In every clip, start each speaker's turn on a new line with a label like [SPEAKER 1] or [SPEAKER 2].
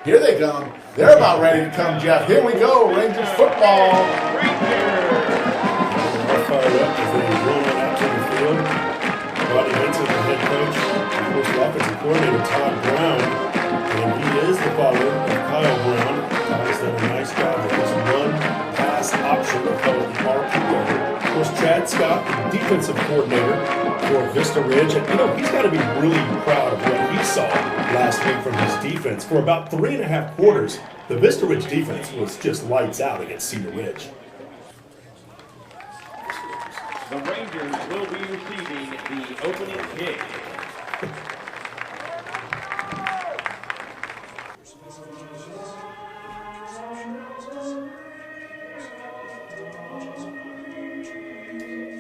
[SPEAKER 1] Here they come. They're about ready to come, Jeff. Here we go, Rangers football.
[SPEAKER 2] They're fired up as they roll it out to the field. Rodney Vincent, the head coach, of course, the offensive coordinator, Todd Brown, and he is the father of Kyle Brown. Todd's done a nice job with this run-pass option called the RPO. Of course, Chad Scott, the defensive coordinator for Vista Ridge, and he's got to be really proud of what he saw last week from his defense. For about 3.5 quarters, the Vista Ridge defense was just lights out against Cedar Ridge.
[SPEAKER 3] The Rangers will be receiving the opening kick.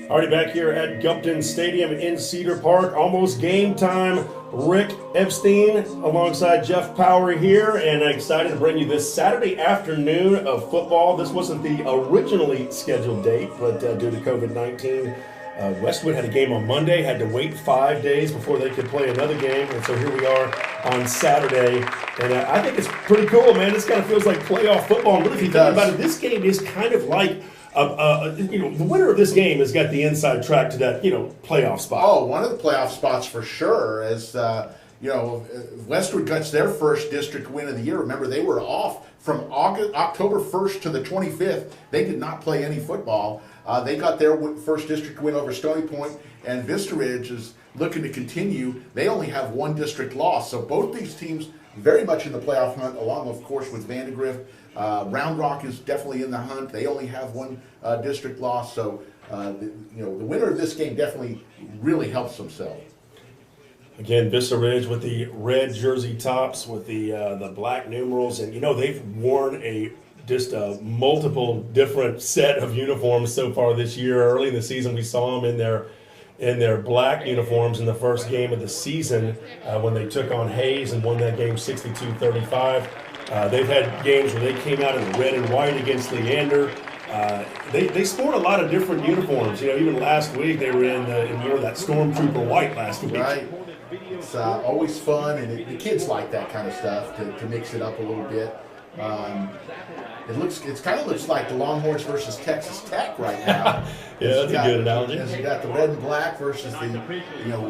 [SPEAKER 2] Already back here at Gupton Stadium in Cedar Park, almost game time. Rick Epstein alongside Jeff Power here, and excited to bring you this Saturday afternoon of football. This wasn't the originally scheduled date, but due to COVID-19, Westwood had a game on Monday, had to wait 5 days before they could play another game, and so here we are on Saturday. And I think it's pretty cool, man. This kind of feels like playoff football. And really, if you think about it, this game is kind of like the winner of this game has got the inside track to that, playoff spot.
[SPEAKER 1] Oh, one of the playoff spots for sure. As Westwood gets their first district win of the year. Remember, they were off from October 1st to the 25th. They did not play any football. They got their first district win over Stony Point, and Vista Ridge is looking to continue. They only have one district loss, so both these teams very much in the playoff hunt, along, of course, with Vandegrift. Round Rock is definitely in the hunt. They only have one district loss, so the winner of this game definitely really helps themselves.
[SPEAKER 2] Again, Vista Ridge with the red jersey tops with the black numerals, and they've worn a multiple different set of uniforms so far this year. Early in the season, we saw them in their black uniforms in the first game of the season when they took on Hayes and won that game 62-35. They've had games where they came out in the red and white against Leander. They sport a lot of different uniforms. Even last week they were in more of that Stormtrooper white last week.
[SPEAKER 1] Right. It's always fun, and the kids like that kind of stuff to mix it up a little bit. It kind of looks like the Longhorns versus Texas Tech right now.
[SPEAKER 2] Yeah, that's a good analogy.
[SPEAKER 1] As you got the red and black versus the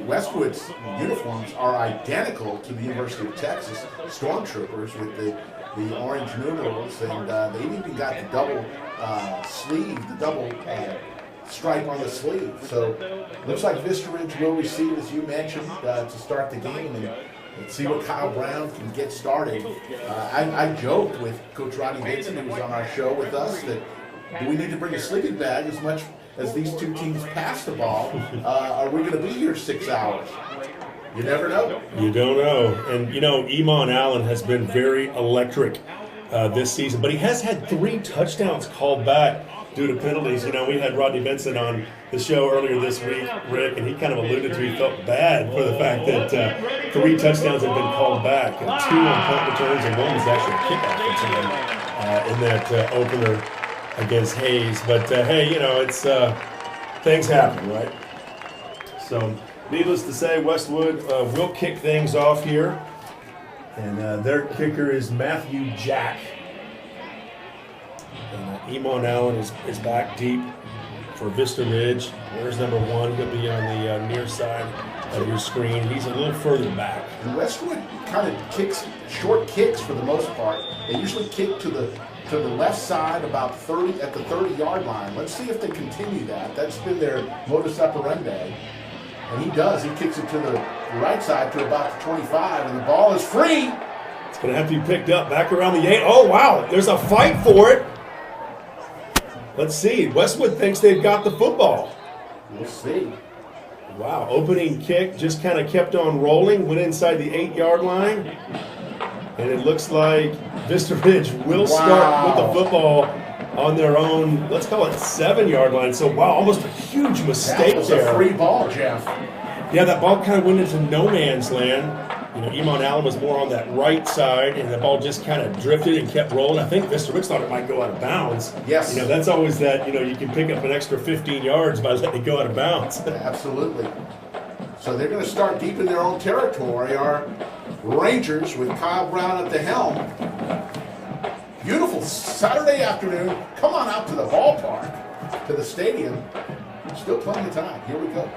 [SPEAKER 1] Westwood's uniforms are identical to the University of Texas Stormtroopers with the orange numerals, and they even got the double sleeve, the double stripe on the sleeve. So looks like Vista Ridge will receive, as you mentioned, to start the game. And let's see what Kyle Brown can get started. I joked with Coach Rodney Vincent, who was on our show with us, that do we need to bring a sleeping bag as much as these two teams pass the ball? Are we going to be here 6 hours? You never know.
[SPEAKER 2] You don't know. And, Emon Allen has been very electric this season, but he has had 3 touchdowns called back due to penalties. We had Rodney Benson on the show earlier this week, Rick, and he kind of alluded to he felt bad for the fact that 3 touchdowns have been called back, 2 on punt returns, and 1 was actually a kickoff return in that opener against Hayes. But hey, it's things happen, right? So, needless to say, Westwood will kick things off here, and their kicker is Matthew Jack. And Emon Allen is back deep for Vista Ridge. There's number 1. He'll be on the near side of your screen. He's a little further back.
[SPEAKER 1] And Westwood kind of kicks, short kicks for the most part. They usually kick to the left side about 30 at the 30-yard line. Let's see if they continue that. That's been their modus operandi. And he does. He kicks it to the right side to about the 25, and the ball is free.
[SPEAKER 2] It's going to have to be picked up back around the 8. Oh, wow. There's a fight for it. Let's see. Westwood thinks they've got the football.
[SPEAKER 1] We'll see.
[SPEAKER 2] Wow. Opening kick just kind of kept on rolling, went inside the 8-yard line. And it looks like Vista Ridge will start with the football on their own, let's call it 7-yard line. So, wow, almost a huge mistake there.
[SPEAKER 1] That was a free ball, Jeff.
[SPEAKER 2] Yeah, that ball kind of went into no man's land. Emon Allen was more on that right side, and the ball just kind of drifted and kept rolling. I think Vista Ridge thought it might go out of bounds.
[SPEAKER 1] Yes.
[SPEAKER 2] That's always that, you can pick up an extra 15 yards by letting it go out of bounds.
[SPEAKER 1] Absolutely. So they're going to start deep in their own territory. Our Rangers with Kyle Brown at the helm. Beautiful Saturday afternoon. Come on out to the ballpark, to the stadium. Still plenty of time. Here we go.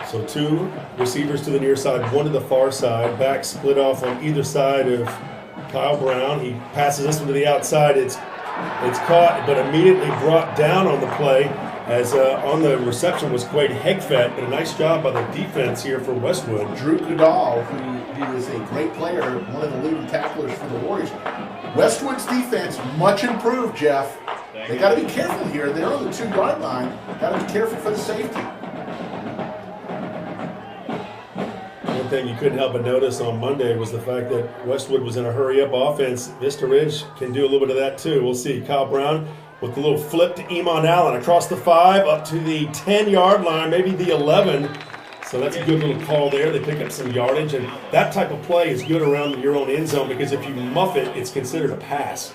[SPEAKER 2] So 2 receivers to the near side, 1 to the far side. Back split off on either side of Kyle Brown. He passes this one to the outside. It's caught, but immediately brought down on the play as on the reception was Quade Hegfett. But a nice job by the defense here for Westwood.
[SPEAKER 1] Drew Goodall, who is a great player, one of the leading tacklers for the Warriors. Westwood's defense much improved, Jeff. They got to be careful here. They're on the 2-yard line. Got to be careful for the safety.
[SPEAKER 2] One thing you couldn't help but notice on Monday was the fact that Westwood was in a hurry-up offense. Vista Ridge can do a little bit of that too. We'll see. Kyle Brown with the little flip to Iman Allen across the 5 up to the 10-yard line, maybe the 11. So that's a good little call there. They pick up some yardage, and that type of play is good around your own end zone because if you muff it, it's considered a pass.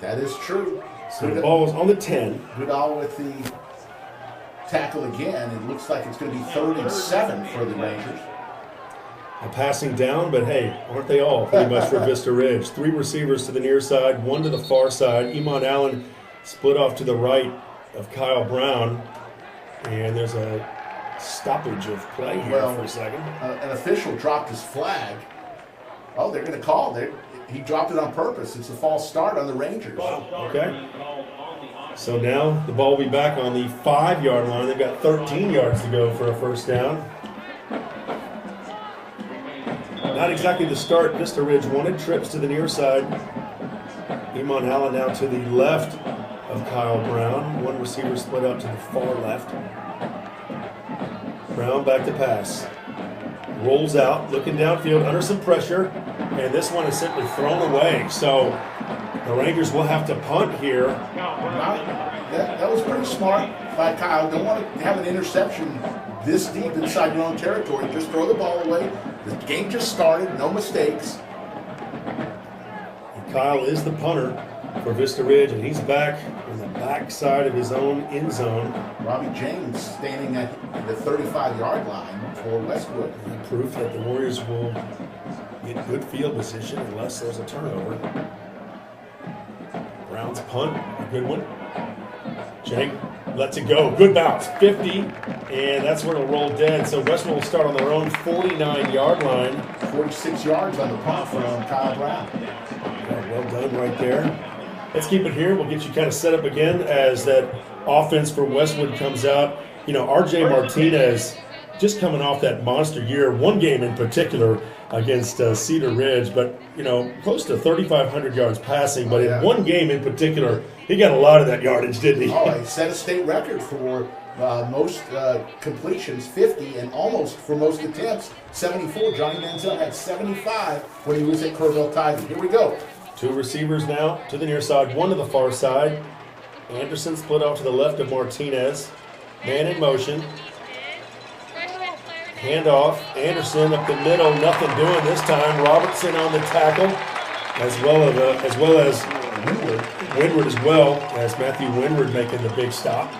[SPEAKER 1] That is true.
[SPEAKER 2] So the ball is on the 10.
[SPEAKER 1] Goodall with the tackle again. It looks like it's going to be 3rd and 7 for the Rangers.
[SPEAKER 2] A passing down, but hey, aren't they all pretty much for Vista Ridge? 3 receivers to the near side, 1 to the far side. Iman Allen split off to the right of Kyle Brown, and there's a stoppage of play here for a second.
[SPEAKER 1] An official dropped his flag. Oh, they're going to call. He dropped it on purpose. It's a false start on the Rangers.
[SPEAKER 2] Okay. So now the ball will be back on the 5-yard line. They've got 13 yards to go for a first down. Not exactly the start Vista Ridge wanted. Trips to the near side. Iman Allen now to the left of Kyle Brown. 1 receiver split out to the far left. Brown back to pass. Rolls out, looking downfield under some pressure, and this one is simply thrown away. So the Rangers will have to punt here.
[SPEAKER 1] That was pretty smart by Kyle. Don't want to have an interception this deep inside your own territory. Just throw the ball away. The game just started, no mistakes.
[SPEAKER 2] And Kyle is the punter for Vista Ridge, and he's back on the back side of his own end zone.
[SPEAKER 1] Robbie James standing at the 35-yard line for Westwood.
[SPEAKER 2] And proof that the Warriors will get good field position unless there's a turnover. Brown's punt, a good one. Jake lets it go. Good bounce, 50, and that's where it'll roll dead. So Westwood will start on their own 49-yard line.
[SPEAKER 1] 46 yards on the punt from Kyle Brown.
[SPEAKER 2] Yeah, well done right there. Let's keep it here. We'll get you kind of set up again as that offense for Westwood comes out. You know, R.J. Martinez just coming off that monster year, one game in particular against Cedar Ridge, but, you know, close to 3,500 yards passing. But in one game in particular, he got a lot of that yardage, didn't he?
[SPEAKER 1] Oh, he set a state record for most completions, 50, and almost for most attempts, 74. Johnny Manziel had 75 when he was at Kerrville Tigers. Here we go.
[SPEAKER 2] 2 receivers now to the near side, 1 to the far side. Anderson split off to the left of Martinez. Man in motion. Handoff. Anderson up the middle. Nothing doing this time. Robertson on the tackle, as well as Windward as well, as Matthew Windward making the big stop.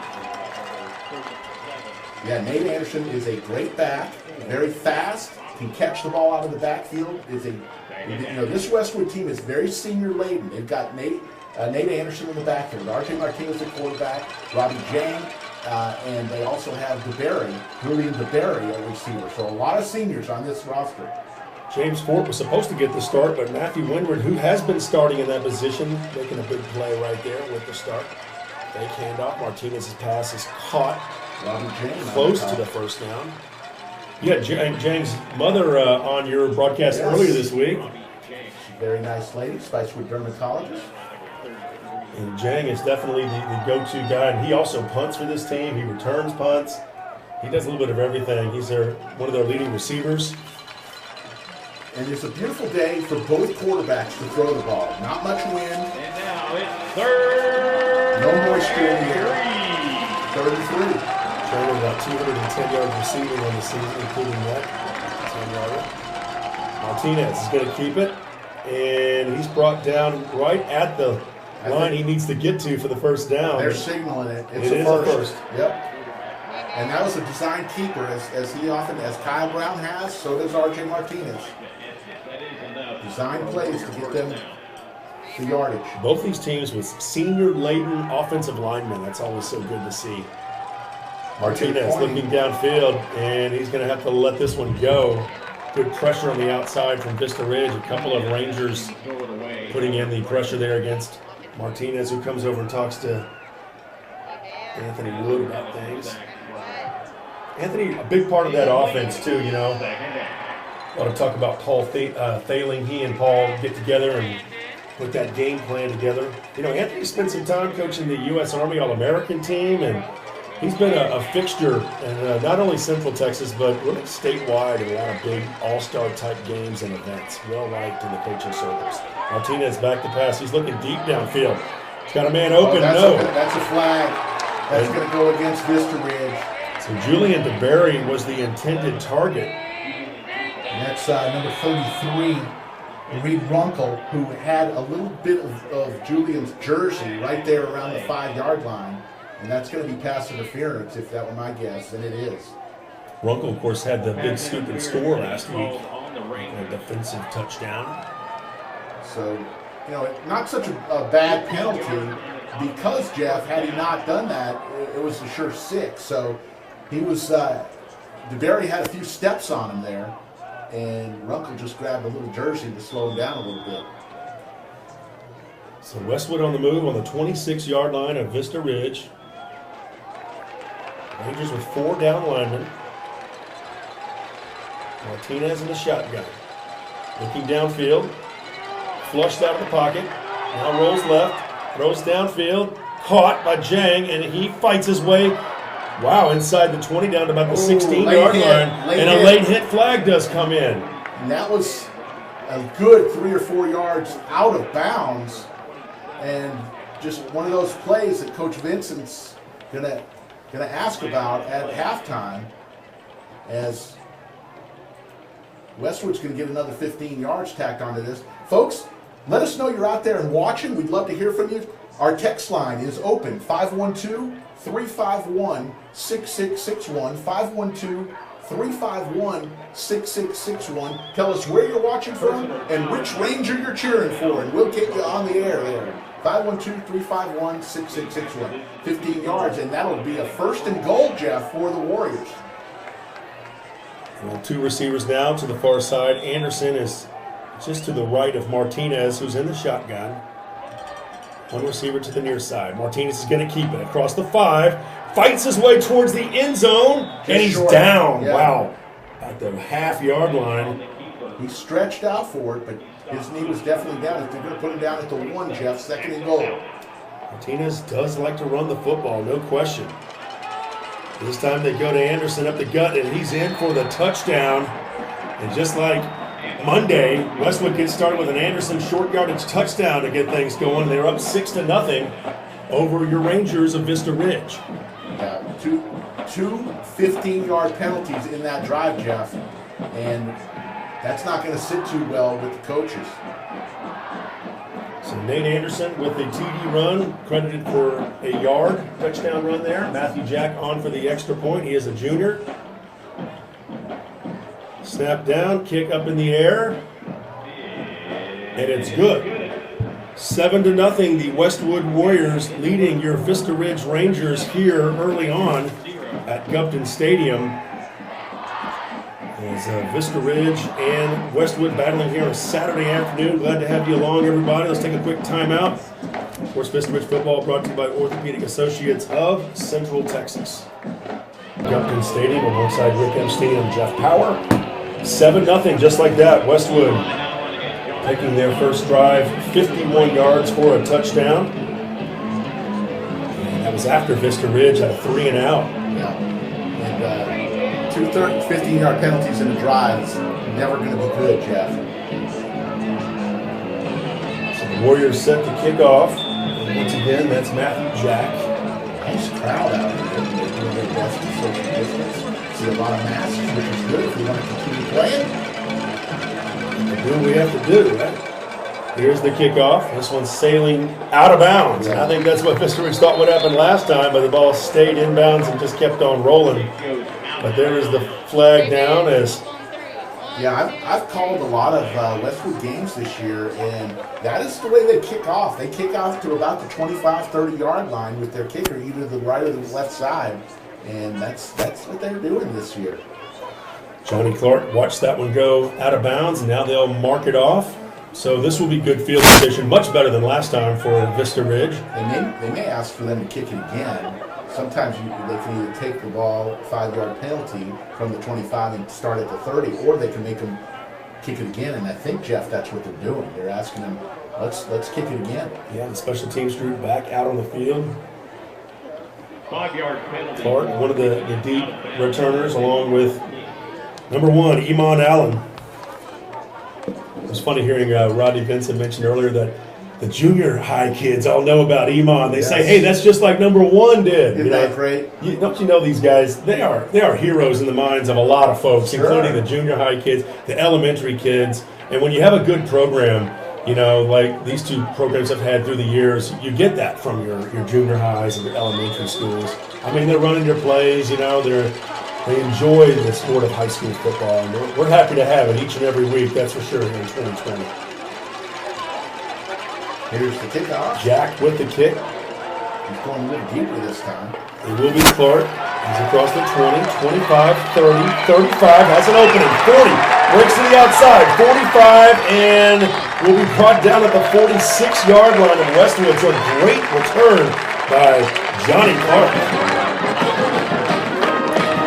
[SPEAKER 1] Yeah, Nate Anderson is a great back, very fast, can catch the ball out of the backfield. This Westwood team is very senior laden. They've got Nate Anderson in the backfield, R.J. Martinez at quarterback, Robbie Jang, and they also have Julian DeBerry at receiver. So a lot of seniors on this roster.
[SPEAKER 2] James Fort was supposed to get the start, but Matthew Windward, who has been starting in that position, making a big play right there with the start. Fake handoff. Martinez's pass is caught. Close to the first down. You had Jang's mother on your broadcast earlier this week.
[SPEAKER 1] Very nice lady, Spicewood dermatologist.
[SPEAKER 2] And Jang is definitely the go-to guy, and he also punts for this team. He returns punts. He does a little bit of everything. He's one of their leading receivers.
[SPEAKER 1] And it's a beautiful day for both quarterbacks to throw the ball. Not much wind.
[SPEAKER 3] And now it's 3rd.
[SPEAKER 1] No moisture in the air. 33.
[SPEAKER 2] Trailing about 210 yards receiving on the season, including that 10-yarder. Martinez is going to keep it, and he's brought down right at the line he needs to get to for the first down.
[SPEAKER 1] They're signaling it.
[SPEAKER 2] It is a first.
[SPEAKER 1] Yep. And that was a design keeper, as Kyle Brown has, so does R.J. Martinez. Design plays to get them the yardage.
[SPEAKER 2] Both these teams with senior-laden offensive linemen. That's always so good to see. Martinez looking downfield, and he's going to have to let this one go. Good pressure on the outside from Vista Ridge. A couple of Rangers putting in the pressure there against Martinez, who comes over and talks to Anthony Wood about things. Anthony, a big part of that offense too, you know. A lot of talk about Paul Thailing. He and Paul get together and put that game plan together. You know, Anthony spent some time coaching the U.S. Army All-American team, and he's been a fixture in not only Central Texas, but really statewide in a lot of big all-star type games and events. Well-liked in the coaching circles. Martinez back to pass. He's looking deep downfield. He's got a man open.
[SPEAKER 1] That's a flag. That's going to go against Vista Ridge.
[SPEAKER 2] So Julian DeBerry was the intended target.
[SPEAKER 1] And that's number 33, Reed Runkle, who had a little bit of Julian's jersey right there around the 5-yard line. And that's going to be pass interference, if that were my guess, and it is.
[SPEAKER 2] Runkle, of course, had the big scoop and score last week. A defensive touchdown.
[SPEAKER 1] So, you know, not such a bad penalty because, Jeff, had he not done that, it was a sure 6. So he was, DeBerry had a few steps on him there, and Runkle just grabbed a little jersey to slow him down a little bit.
[SPEAKER 2] So Westwood on the move on the 26-yard line of Vista Ridge. Rangers with 4 down linemen. Martinez in the shotgun. Looking downfield. Flushed out of the pocket. Now rolls left. Throws downfield. Caught by Jang, and he fights his way, wow, inside the 20 down to about the 16-yard line. And a late hit flag does come in.
[SPEAKER 1] And that was a good 3 or 4 yards out of bounds. And just one of those plays that Coach Vincent's gonna ask about at halftime, as Westwood's gonna get another 15 yards tacked onto this. Folks, let us know you're out there and watching. We'd love to hear from you. Our text line is open, 512-351-6661, 512-351-6661. Tell us where you're watching from and which Ranger you're cheering for, and we'll get you on the air there. 512-351-6661. 15 yards, and that'll be a 1st and goal, Jeff, for the Warriors.
[SPEAKER 2] Well, 2 receivers now to the far side. Anderson is just to the right of Martinez, who's in the shotgun. 1 receiver to the near side. Martinez is going to keep it across the 5. Fights his way towards the end zone, and he's down. Yeah. Wow. At the half-yard line.
[SPEAKER 1] He stretched out for it, but his knee was definitely down. If they're going to put him down at the 1, Jeff, 2nd and goal.
[SPEAKER 2] Martinez does like to run the football, no question. This time they go to Anderson up the gut, and he's in for the touchdown. And just like Monday, Westwood gets started with an Anderson short yardage touchdown to get things going. They're up 6-0 over your Rangers of Vista Ridge.
[SPEAKER 1] Yeah, two 15-yard penalties in that drive, Jeff, and that's not going to sit too well with the coaches.
[SPEAKER 2] So Nate Anderson with the TD run, credited for a yard touchdown run there. Matthew Jack on for the extra point. He is a junior. Snap down, kick up in the air, and it's good. 7-0, the Westwood Warriors leading your Vista Ridge Rangers here early on at Gupton Stadium. As Vista Ridge and Westwood battling here on Saturday afternoon. Glad to have you along, everybody. Let's take a quick timeout. Of course, Vista Ridge football brought to you by Orthopedic Associates of Central Texas. Gupton Stadium alongside Rick Epstein and Jeff Power. 7-0, just like that. Westwood taking their first drive, 51 yards for a touchdown. And that was after Vista Ridge had a 3-and-out.
[SPEAKER 1] Yeah. And 2 15-yard penalties in a drive is never going to be good, Jeff.
[SPEAKER 2] So the Warriors set to kick off. And once again, that's Matthew Jack.
[SPEAKER 1] Nice crowd out here. They're doing their best to social distance. See a lot of masks, which is good if we want to continue playing.
[SPEAKER 2] We do what we have to do, right? Here's the kickoff. This one's sailing out of bounds. Yeah. I think that's what Vista Ridge thought would happen last time, but the ball stayed inbounds and just kept on rolling. But there is the flag down as
[SPEAKER 1] Yeah, I've called a lot of Westwood games this year, and that is the way they kick off. They kick off to about the 25, 30-yard line with their kicker, either the right or the left side, and that's what they're doing this year.
[SPEAKER 2] Johnny Clark watched that one go out of bounds, and now they'll mark it off. So this will be good field position, much better than last time for Vista Ridge.
[SPEAKER 1] They may ask for them to kick it again. Sometimes they can either take the ball 5-yard penalty from the 25 and start at the 30, or they can make them kick it again. And I think, Jeff, that's what they're doing. They're asking them, let's kick it again.
[SPEAKER 2] Yeah, the special teams group back out on the field.
[SPEAKER 3] 5-yard penalty.
[SPEAKER 2] Clark, one of the deep returners, along with number 1, Iman Allen. It was funny hearing Rodney Benson mention earlier that the junior high kids all know about Iman. They say, hey, that's just like number 1 did.
[SPEAKER 1] Isn't that great?
[SPEAKER 2] Don't you know these guys? They are heroes in the minds of a lot of folks,
[SPEAKER 1] Sure.
[SPEAKER 2] including the junior high kids, the elementary kids. And when you have a good program, you know, like these two programs have had through the years, you get that from your junior highs and your elementary schools. I mean, they're running their plays, you know, they enjoy the sport of high school football, and we're happy to have it each and every week, that's for sure, here in 2020.
[SPEAKER 1] Here's the kickoff.
[SPEAKER 2] Jack with the kick.
[SPEAKER 1] He's going a little deeper this time.
[SPEAKER 2] It will be Clark. He's across the 20, 25, 30, 35, has an opening, 40, breaks to the outside, 45, and will be brought down at the 46-yard line of Westwood. So a great return by Johnny Clark.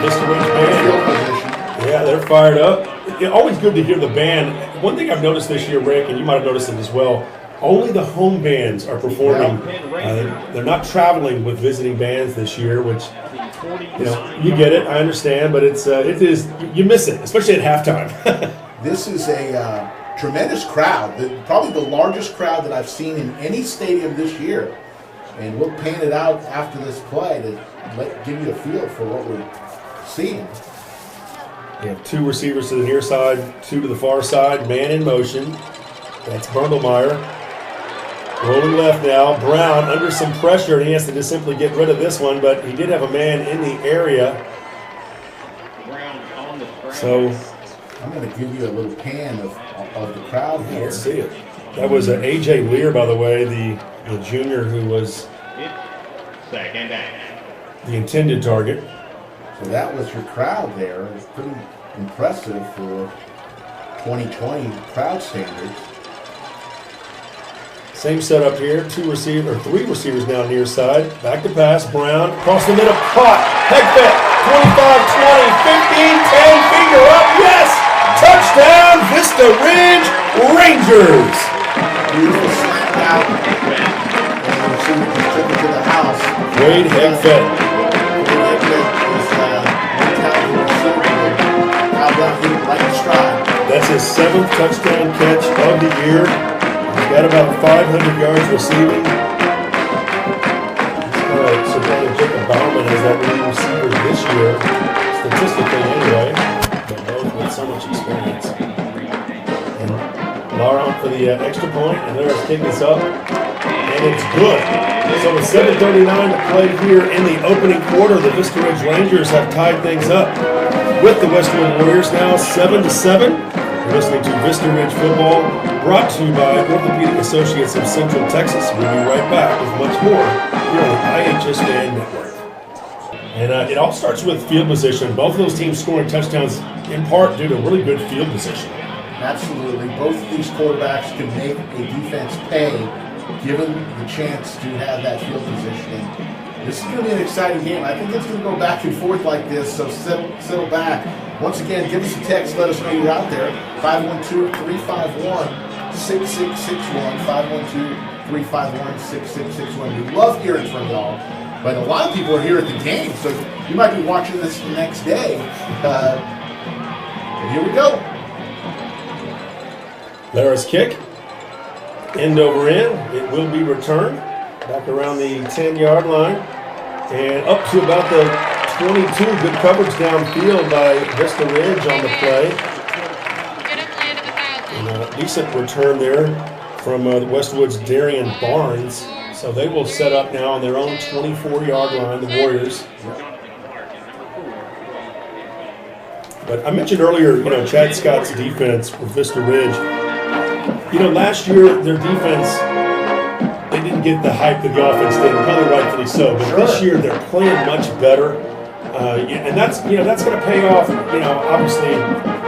[SPEAKER 2] Vista Ridge band. Yeah, they're fired up. It's always good to hear the band. One thing I've noticed this year, Rick, and you might have noticed it as well, only the home bands are performing. They're not traveling with visiting bands this year, which, you know, you get it, I understand, but it is you miss it, especially at halftime.
[SPEAKER 1] This is a tremendous crowd, probably the largest crowd that I've seen in any stadium this year. And we'll pan it out after this play to give you a feel for what we're seeing.
[SPEAKER 2] You have 2 receivers to the near side, 2 to the far side, man in motion. That's Brundlemeyer. Rolling left now. Brown under some pressure, and he has to just simply get rid of this one, but he did have a man in the area. So
[SPEAKER 1] I'm going to give you a little pan of the crowd here.
[SPEAKER 2] Let's see it. That was A.J. Lear, by the way, the junior who was
[SPEAKER 3] Second down.
[SPEAKER 2] the intended target.
[SPEAKER 1] So that was your crowd there. It's pretty impressive for 2020 crowd standards.
[SPEAKER 2] Same setup here. 3 receivers now near side. Back to pass. Brown across the middle. Caught. Head fit. 25, 20, 15, 10. Finger up. Yes! Touchdown, Vista Ridge Rangers.
[SPEAKER 1] Beautiful slant out. And we'll see if we took it to the house.
[SPEAKER 2] Wade Headfed. That's his 7th touchdown catch of the year. He's got about 500 yards receiving. He's surprised Jacob Bauman as that leading receiver this year, statistically anyway, but both with so much experience. And Laurent for the extra point, and there is kicking this up, and it's good. So with 7:39 to play here in the opening quarter, the Vista Ridge Rangers have tied things up with the Westwood Warriors now 7-7. You're listening to Vista Ridge Football, brought to you by Orthopedic Associates of Central Texas. We'll be right back with much more here on the IHS Fan Network. And it all starts with field position. Both of those teams scoring touchdowns in part due to really good field position.
[SPEAKER 1] Absolutely. Both of these quarterbacks can make a defense pay, given the chance to have that field position. And this is going to be an exciting game. I think it's going to go back and forth like this, so settle back. Once again, give us a text. Let us know you're out there. 512-351-6661. 512-351-6661. We love hearing from y'all. But a lot of people are here at the game, so you might be watching this the next day. But here we go.
[SPEAKER 2] Lara's kick. End over end. It will be returned. Back around the 10-yard line. And up to about the 22. Good coverage downfield by Vista Ridge on the play. And a decent return there from Westwood's Darian Barnes. So they will set up now on their own 24-yard line, the Warriors. But I mentioned earlier, Chad Scott's defense for Vista Ridge. Last year their defense, they didn't get the hype that the offense did, and probably rightfully so. But this year they're playing much better, and that's going to pay off. Obviously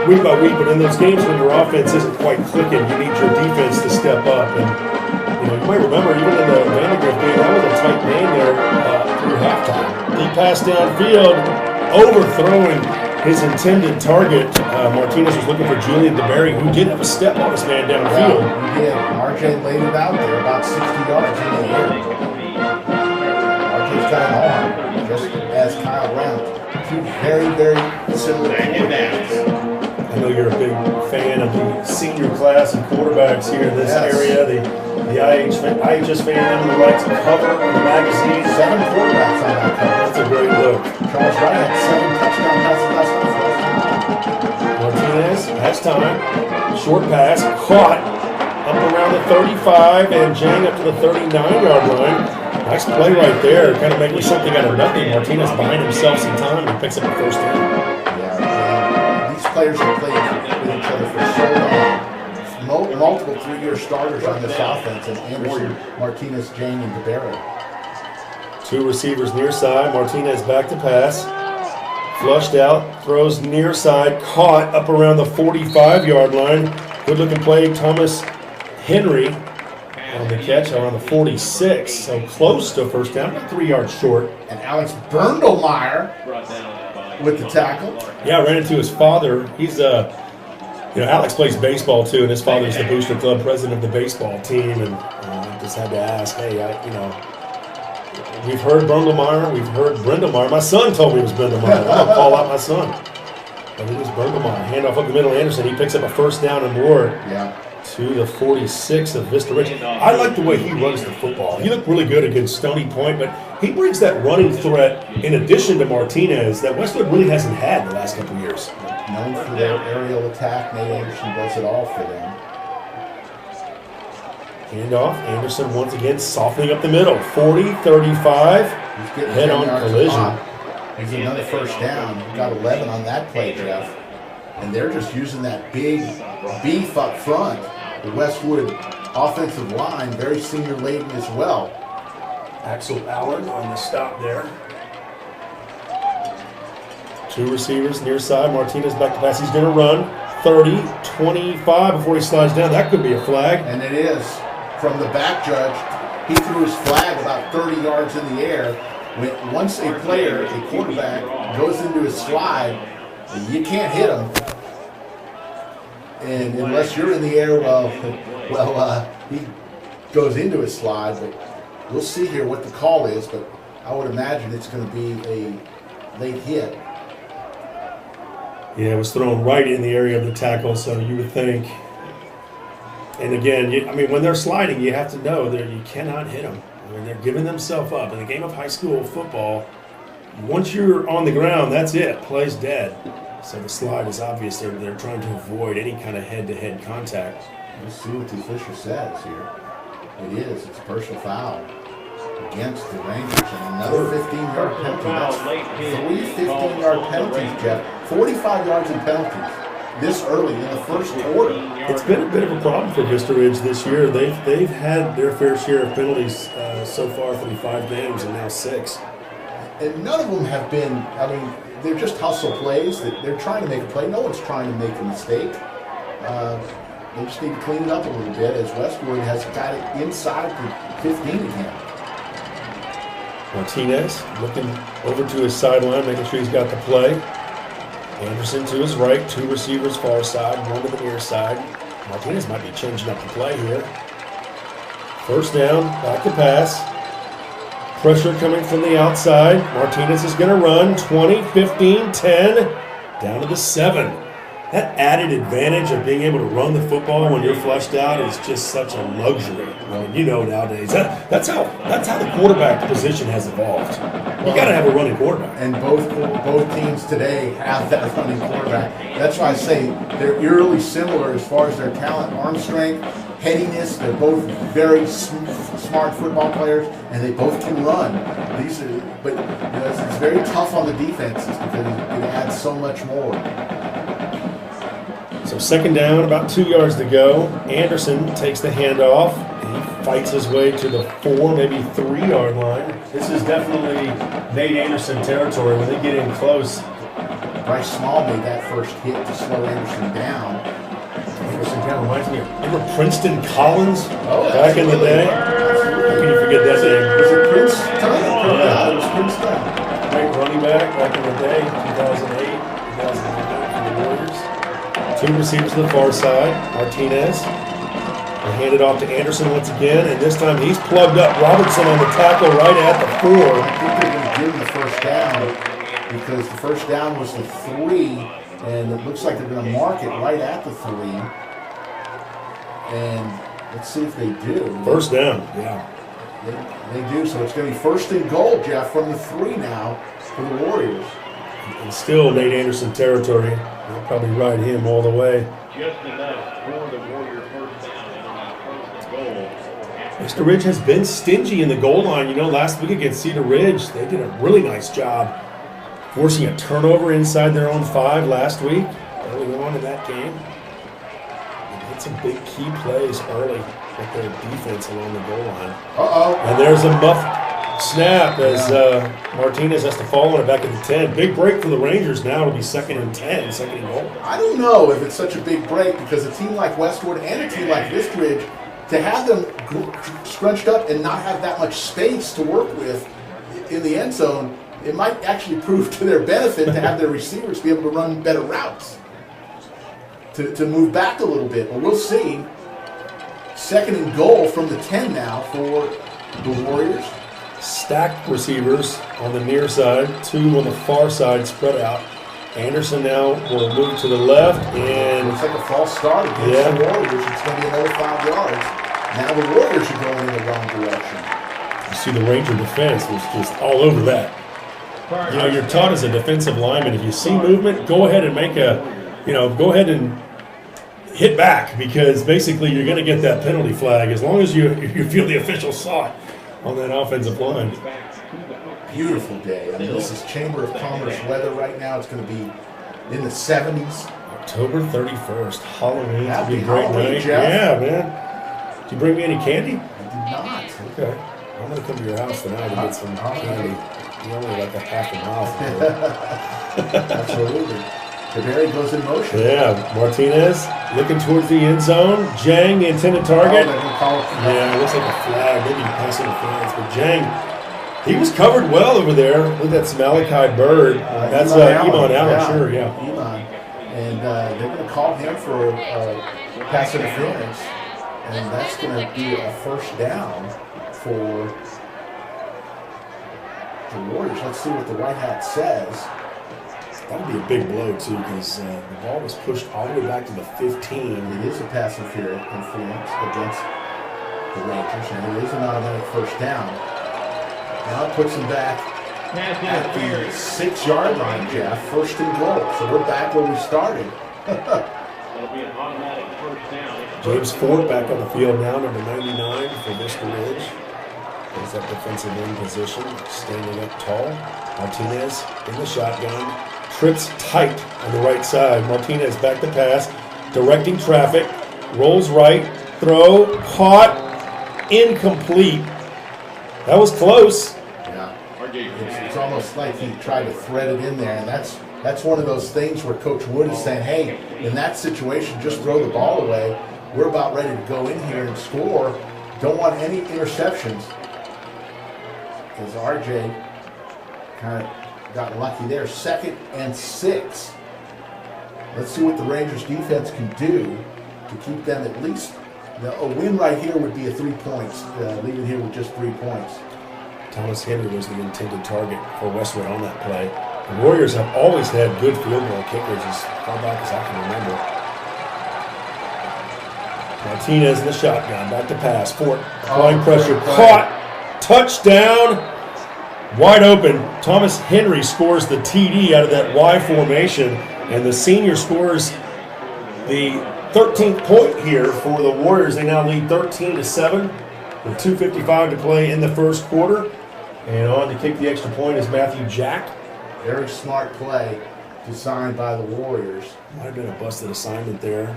[SPEAKER 2] week by week, but in those games when your offense isn't quite clicking, you need your defense to step up. And you might remember even in the Vandergrift game, that was a tight game there through halftime. He passed downfield, overthrowing his intended target. Martinez was looking for Julian DeBerry, who did have a step on his man downfield.
[SPEAKER 1] Yeah, he did. RJ laid it out there about 60 yards in the air. RJ's got an arm, just as Kyle Brown. Two very, very similar quarterbacks.
[SPEAKER 2] I know you're a big fan of the senior class and quarterbacks here in this area. The IHS fan under the lights cover of the magazine.
[SPEAKER 1] 7 quarterbacks on that cover.
[SPEAKER 2] That's a great look.
[SPEAKER 1] Charles Wright had 7 touchdown passes last night.
[SPEAKER 2] Martinez has time. Short pass, caught up around the 35 and Jang up to the 39-yard line. Nice play right there. Kind of making something out of nothing. Martinez buying himself some time and picks up the first down.
[SPEAKER 1] Yeah, these players have played with each other for so long. Multiple 3-year starters on this offense, and Anderson, Martinez, Jang, and DeBerry.
[SPEAKER 2] 2 receivers near side. Martinez back to pass. Flushed out, throws near side, caught up around the 45-yard line. Good looking play. Thomas Henry on the catch around the 46. So close to a first down, about 3 yards short.
[SPEAKER 1] And Alex Berndelmeyer with the tackle.
[SPEAKER 2] Yeah, ran into his father. He's Alex plays baseball too, and his father's the Booster Club president of the baseball team. And I just had to ask, hey, we've heard Berndelmeyer, we've heard Brendelmeyer. My son told me it was Brendelmeyer. I'm going to call out my son. But it was Brendelmeyer. Handoff up the middle, Anderson. He picks up a first down and more to the 46 of Vista Ridge. I like the way he runs the football. He looked really good against Stony Point, but he brings that running threat in addition to Martinez that Westwood really hasn't had the last couple of years.
[SPEAKER 1] Known for their aerial attack. Nate Anderson does it all for them.
[SPEAKER 2] Handoff, Anderson once again softening up the middle. 40, 35, head-on collision.
[SPEAKER 1] He's another first down. He got 11 on that play, Jeff. And they're just using that big beef up front. The Westwood offensive line, very senior laden as well.
[SPEAKER 2] Axel Allen on the stop there. 2 receivers near side. Martinez back to pass. He's going to run 30, 25 before he slides down. That could be a flag.
[SPEAKER 1] And it is. From the back judge, he threw his flag about 30 yards in the air. Once a player, a quarterback, goes into his slide, you can't hit him. And unless you're in the air, he goes into his slide. But we'll see here what the call is. But I would imagine it's going to be a late hit.
[SPEAKER 2] Yeah, it was thrown right in the area of the tackle, so you would think. And again, when they're sliding, you have to know that you cannot hit them. They're giving themselves up. In the game of high school football, once you're on the ground, that's it. Play's dead. So the slide is obvious. They're trying to avoid any kind of head-to-head contact.
[SPEAKER 1] Let's see what the official says here. It is. It's a personal foul against the Rangers, and another 15-yard penalty. That's 3 15-yard penalties, Jeff. 45 yards in penalties this early in the first quarter.
[SPEAKER 2] It's been a bit of a problem for Vista Ridge this year. They've had their fair share of penalties so far through 5 games and now 6.
[SPEAKER 1] And none of them have been, they're just hustle plays. They're trying to make a play. No one's trying to make a mistake. They just need to clean it up a little bit as Westwood has got it inside the 15 again.
[SPEAKER 2] Martinez looking over to his sideline, making sure he's got the play. Anderson to his right, 2 receivers far side, 1 to the near side. Martinez might be changing up the play here. First down, back to pass. Pressure coming from the outside. Martinez is going to run 20, 15, 10, down to the 7. That added advantage of being able to run the football when you're fleshed out is just such a luxury. Nowadays that's how the quarterback position has evolved. You got to have a running quarterback.
[SPEAKER 1] And both teams today have that running quarterback. That's why I say they're eerily similar as far as their talent, arm strength, headiness. They're both very smart football players, and they both can run. But it's very tough on the defenses because it adds so much more.
[SPEAKER 2] So second down, about 2 yards to go. Anderson takes the handoff. He fights his way to the 4, maybe 3-yard line. This is definitely Nate Anderson territory when they get in close.
[SPEAKER 1] Bryce Small made that first hit to slow Anderson down.
[SPEAKER 2] Anderson kind of reminds me of, remember Princeton Collins
[SPEAKER 1] Oh,
[SPEAKER 2] back in the day? How can you forget that name?
[SPEAKER 1] Was it Prince Dunn?
[SPEAKER 2] Yeah.
[SPEAKER 1] It was Prince Dunn.
[SPEAKER 2] Great running back in the day, 2008, 2009 for the Warriors. Two receivers to the far side, Martinez. They hand it off to Anderson once again, and this time he's plugged up Robertson on the tackle right at the 4.
[SPEAKER 1] I think they're going to give him the first down because the first down was the 3, and it looks like they're going to mark it right at the 3. And let's see if they do.
[SPEAKER 2] First down, yeah.
[SPEAKER 1] They do, so it's going to be first and goal, Jeff, from the 3 now for the Warriors.
[SPEAKER 2] And still Nate Anderson territory. They'll probably ride him all the way.
[SPEAKER 3] Just enough for the Warrior first down and first and goal.
[SPEAKER 2] Mr. Ridge has been stingy in the goal line. You know, last week against Cedar Ridge, they did a really nice job forcing a turnover inside their own 5 last week, early on in that game. They had some big key plays early with their defense along the goal line. And there's a muff snap as Martinez has to fall on it back at the 10. Big break for the Rangers now. It'll be 2nd and 10, 2nd and goal.
[SPEAKER 1] I don't know if it's such a big break because a team like Westwood and a team like Vista Ridge, to have them scrunched up and not have that much space to work with in the end zone, it might actually prove to their benefit to have their receivers be able to run better routes, to move back a little bit. But we'll see. 2nd and goal from the 10 now for the Warriors.
[SPEAKER 2] Stacked receivers on the near side, 2 on the far side spread out. Anderson now will move to the left, and
[SPEAKER 1] looks like a false start against the Warriors. It's going to be another 5 yards. Now the Warriors are going in the wrong direction.
[SPEAKER 2] You see the Ranger defense was just all over that. You know, you're taught as a defensive lineman, if you see movement, go ahead and go ahead and hit back, because basically you're going to get that penalty flag as long as you feel the official saw it on that offensive line.
[SPEAKER 1] Beautiful day. I mean, this is Chamber of Commerce weather right now. It's going to be in the 70s.
[SPEAKER 2] October 31st, Halloween.
[SPEAKER 1] Happy
[SPEAKER 2] It'll be a great
[SPEAKER 1] Halloween,
[SPEAKER 2] night.
[SPEAKER 1] Jeff.
[SPEAKER 2] Yeah, man. Did you bring me any candy?
[SPEAKER 1] I did not.
[SPEAKER 2] Okay. I'm going to come to your house tonight and get some candy. You're only like a half a mile from here.
[SPEAKER 1] Absolutely. The Barry goes in motion.
[SPEAKER 2] Yeah, Martinez looking towards the end zone. Jang, the intended target. Yeah, it looks like a flag, maybe passing interference. But Jang, he was covered well over there. Look, that's Malachi Bird. That's Iman Allen, sure, yeah.
[SPEAKER 1] Iman. And they're going to call him for pass interference. And that's going to be a first down for the Warriors. Let's see what the white hat says.
[SPEAKER 2] That would be a big blow, too, because the ball was pushed all the way back to the 15.
[SPEAKER 1] It is a pass interference against the Rangers, and it is an automatic first down. Now it puts them back at the 6-yard line, Jeff. First and goal. So we're back where we started.
[SPEAKER 3] It'll be an automatic first down.
[SPEAKER 2] James Ford back on the field now, number 99 for Vista Ridge. There's that defensive end position, standing up tall. Martinez in the shotgun. Trips tight on the right side. Martinez back to pass, directing traffic, rolls right, throw, caught, incomplete. That was close.
[SPEAKER 1] Yeah, it's almost like he tried to thread it in there, and that's one of those things where Coach Wood is saying, hey, in that situation, just throw the ball away. We're about ready to go in here and score. Don't want any interceptions. Because RJ kind of got lucky there. 2nd and 6. Let's see what the Rangers defense can do to keep them at least. A win right here would be a 3 points. Leaving here with just 3 points.
[SPEAKER 2] Thomas Henry was the intended target for Westwood on that play. The Warriors have always had good field goal kickers as far back as I can remember. Martinez in the shotgun, back to pass. Fort applying pressure, caught, touchdown. Wide open, Thomas Henry scores the TD out of that Y formation, and the senior scores the 13th point here for the Warriors. They now lead 13-7 with 2:55 to play in the first quarter. And on to kick the extra point is Matthew Jack.
[SPEAKER 1] Very smart play designed by the Warriors.
[SPEAKER 2] Might have been a busted assignment there.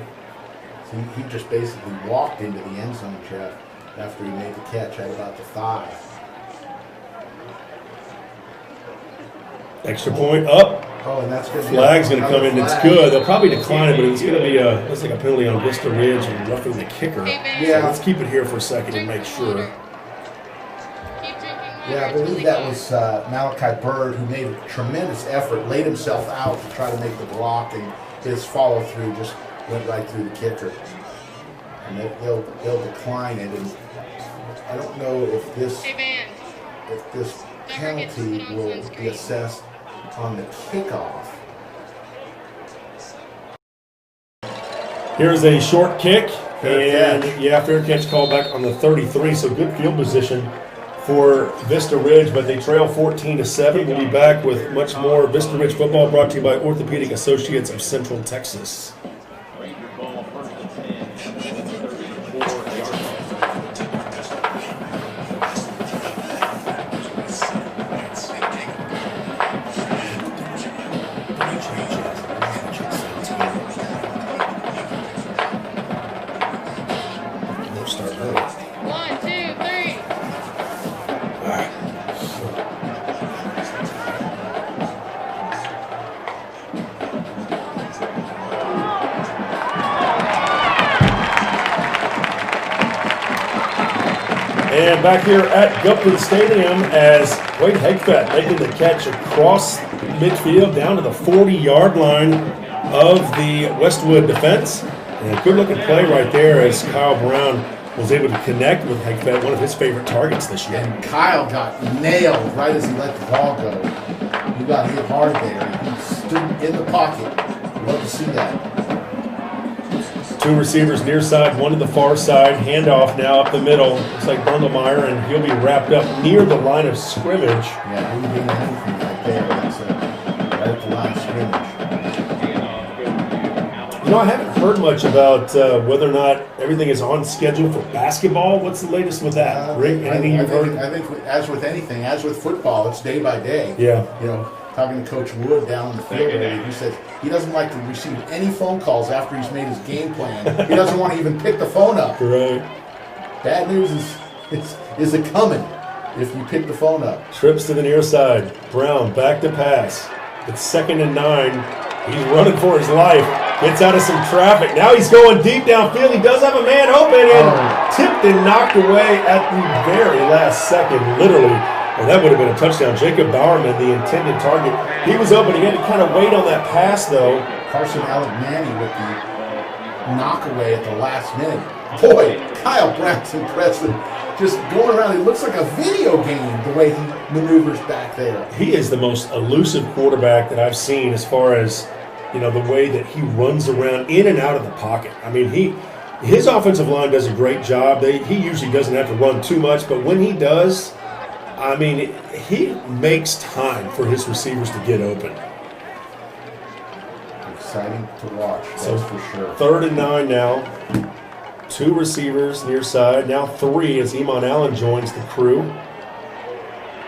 [SPEAKER 1] So he just basically walked into the end zone, Jeff, after he made the catch at about the 5.
[SPEAKER 2] Extra point up.
[SPEAKER 1] Oh, and that's going to
[SPEAKER 2] Flag's going to come in. It's good. They'll probably decline it, but it's going to be looks like a penalty on Vista Ridge and roughing the kicker.
[SPEAKER 1] Yeah.
[SPEAKER 2] So let's keep it here for a second and make sure.
[SPEAKER 1] Yeah, I believe that was Malachi Bird, who made a tremendous effort, laid himself out to try to make the block, and his follow through just went right through the kicker. And they'll decline it. And I don't know if this penalty will be assessed on the kickoff.
[SPEAKER 2] Here's a short kick,
[SPEAKER 1] Fair
[SPEAKER 2] and
[SPEAKER 1] catch.
[SPEAKER 2] fair catch called back on the 33. So good field position for Vista Ridge, but they trail 14-7. We'll be back with much more Vista Ridge football, brought to you by Orthopedic Associates of Central Texas. And back here at Gupton Stadium as Wade Hegfett making the catch across midfield down to the 40-yard line of the Westwood defense. And a good-looking play right there as Kyle Brown was able to connect with Hegfett, one of his favorite targets this year.
[SPEAKER 1] And Kyle got nailed right as he let the ball go. He got hit hard there. He stood in the pocket. Love to see that.
[SPEAKER 2] 2 receivers near side, 1 to the far side. Handoff now up the middle. Looks like Brundlemeyer, and he'll be wrapped up near the line of scrimmage.
[SPEAKER 1] Yeah, he didn't do anything right there. That's right at the line of scrimmage.
[SPEAKER 2] You know, I haven't heard much about whether or not everything is on schedule for basketball. What's the latest with that? Rick, anything you've heard?
[SPEAKER 1] I think as with anything, as with football, it's day by day.
[SPEAKER 2] Yeah.
[SPEAKER 1] You know, talking to Coach Wood down in the field area, he says he doesn't like to receive any phone calls after he's made his game plan. He doesn't want to even pick the phone up.
[SPEAKER 2] Right.
[SPEAKER 1] Bad news is a coming if you pick the phone up.
[SPEAKER 2] Trips to the near side. Brown back to pass. It's 2nd and 9. He's running for his life. Gets out of some traffic. Now he's going deep downfield. He does have a man open and tipped and knocked away at the very last second, literally. Well, that would have been a touchdown. Jacob Bowerman, the intended target. He was open. He had to kind of wait on that pass, though.
[SPEAKER 1] Carson Alegnani with the knockaway at the last minute. Boy, Kyle Brown's impressive. Just going around, it looks like a video game the way he maneuvers back there.
[SPEAKER 2] He is the most elusive quarterback that I've seen as far as, you know, the way that he runs around in and out of the pocket. I mean, his offensive line does a great job. He usually doesn't have to run too much, but when he does, I mean, he makes time for his receivers to get open.
[SPEAKER 1] Exciting to watch, that's for sure.
[SPEAKER 2] 3rd and 9 now. 2 receivers near side. Now 3 as Iman Allen joins the crew.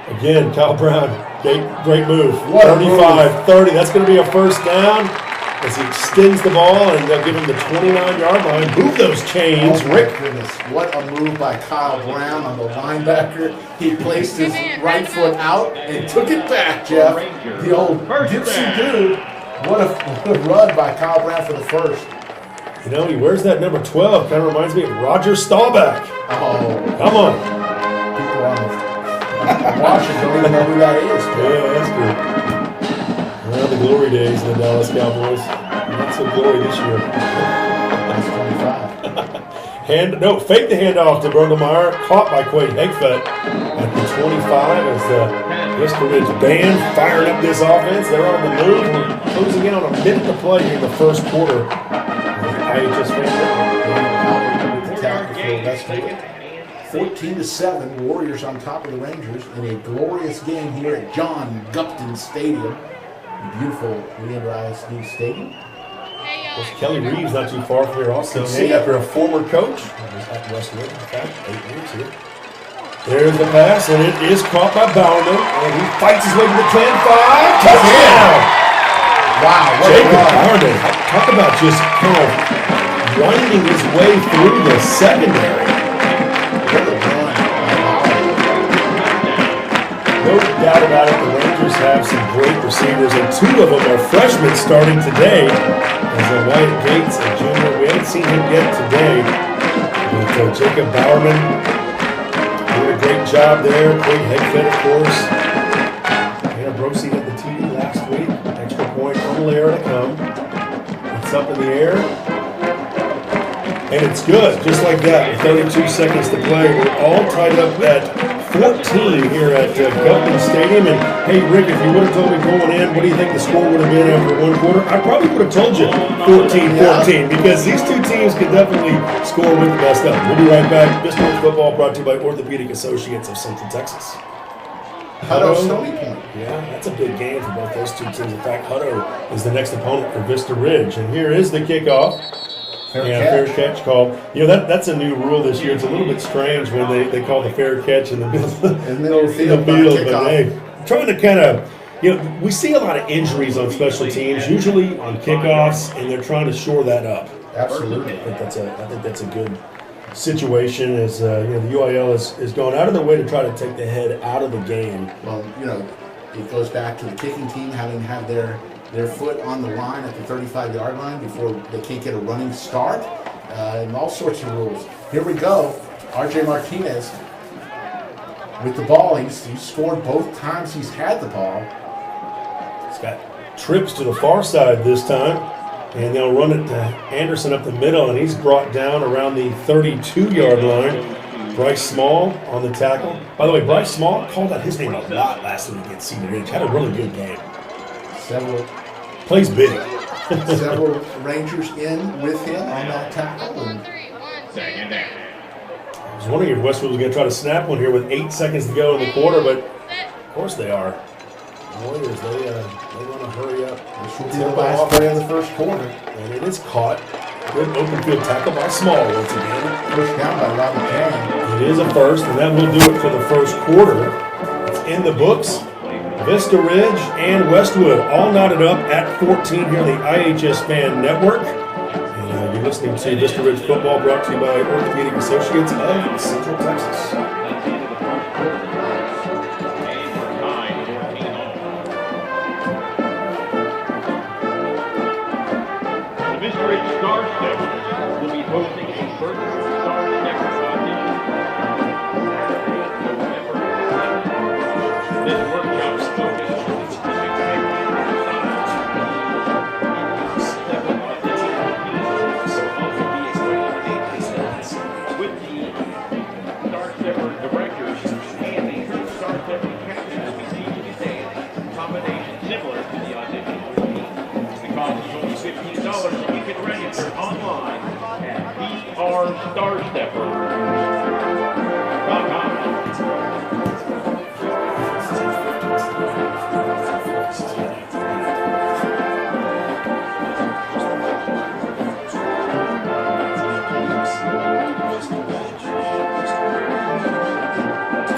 [SPEAKER 2] Again, Kyle Brown, great move. 35-30. That's going to be a first down as he extends the ball, and they'll give him the 29-yard line. Move those chains,
[SPEAKER 1] Oh,
[SPEAKER 2] Rick.
[SPEAKER 1] my goodness. What a move by Kyle Brown on the linebacker. He placed his right foot out and took it back, Jeff. The old gypsy dude. What a run by Kyle Brown for the first.
[SPEAKER 2] You know, he wears that number 12. Kind of reminds me of Roger Staubach.
[SPEAKER 1] Oh.
[SPEAKER 2] Come on.
[SPEAKER 1] People on watching don't even know who that is.
[SPEAKER 2] Yeah, that's good. Well, the glory days of the Dallas Cowboys. Not so glory this year.
[SPEAKER 1] That's 25.
[SPEAKER 2] Fake the handoff to Brundlemeyer. Caught by Quade Hegfett at the 25 as the Vista Ridge band firing up this offense. They're on the move. We're closing in on a minute to play here in the first quarter. IHS
[SPEAKER 1] Westwood. 14-7, Warriors on top of the Rangers in a glorious game here at John Gupton Stadium, the beautiful Leander ISD Stadium.
[SPEAKER 2] Well, Kelly Reeves not too far from here also, named after a former coach at Westwood. In fact, 8 years here. There's the pass, and it is caught by Bowerman, and he fights his way to the 10-5. Touchdown!
[SPEAKER 1] Wow, what a
[SPEAKER 2] Jacob
[SPEAKER 1] run.
[SPEAKER 2] Bowerman, talk about just kind of winding his way through the secondary.
[SPEAKER 1] What a run by Bowerman.
[SPEAKER 2] No doubt about it, the Rangers have some great receivers, and two of them are freshmen starting today. As Wyatt Gates, a junior, we haven't seen him yet today. But Jacob Bowerman doing a great job there. Great head fit, of course. Hannah Brosey had the TD last week. Extra point from Lair to come. It's up in the air. And it's good, just like that, with 32 seconds to play. We're all tied up at 14 here at Gulfin Stadium. And hey, Rick, if you would have told me going in, what do you think the score would have been after one quarter? I probably would have told you 14-14 because these two teams can definitely score with the best of them. We'll be right back. Vista Football brought to you by Orthopedic Associates of Central Texas.
[SPEAKER 1] Hutto, Stony Point.
[SPEAKER 2] Yeah, that's a big game for both those two teams. In fact, Hutto is the next opponent for Vista Ridge. And here is the kickoff. Fair catch call. You know, that's a new rule this year. It's a little bit strange when they call the fair catch in the middle
[SPEAKER 1] of the field.
[SPEAKER 2] But hey, trying to kind of, you know, we see a lot of injuries on special teams, usually on kickoffs, and they're trying to shore that up.
[SPEAKER 1] Absolutely.
[SPEAKER 2] I think that's a good situation. As you know, the UIL is going out of their way to try to take the head out of the game.
[SPEAKER 1] Well, you know, it goes back to the kicking team having to have their foot on the line at the 35-yard line before they can't get a running start, and all sorts of rules. Here we go. R.J. Martinez with the ball. He's scored both times he's had the ball.
[SPEAKER 2] He's got trips to the far side this time, and they'll run it to Anderson up the middle, and he's brought down around the 32-yard line. Bryce Small on the tackle. By the way, Bryce Small called out his name a lot last week against Cedar Ridge. Had a really good game. Plays big.
[SPEAKER 1] Several Rangers in with him on that tackle.
[SPEAKER 2] I was wondering if Westwood was going to try to snap one here with 8 seconds to go in the quarter, but of course they are. Warriors, they want to hurry up.
[SPEAKER 1] This will be the last play of the first quarter.
[SPEAKER 2] And it is caught. Good open field tackle by Small once again.
[SPEAKER 1] First down by Robert Cannon.
[SPEAKER 2] It is a first, and that will do it for the first quarter. It's in the books. Vista Ridge and Westwood all knotted up at 14 here on the IHS Fan Network. And you're listening to Vista Ridge Football brought to you by Orthopedic Associates of Central Texas.
[SPEAKER 3] The Vista Ridge Star Steppers will be hosting a first Star Steppers audition Saturday, November 7th. This workshop is focused on the specific techniques and stepper audition routines. There will also be a special with the Star Stepper directors and the current Star Stepper captain will be teaching a dance combination similar to the audition routine. The cost is only $15, and you can register online at PRStarStepper.com.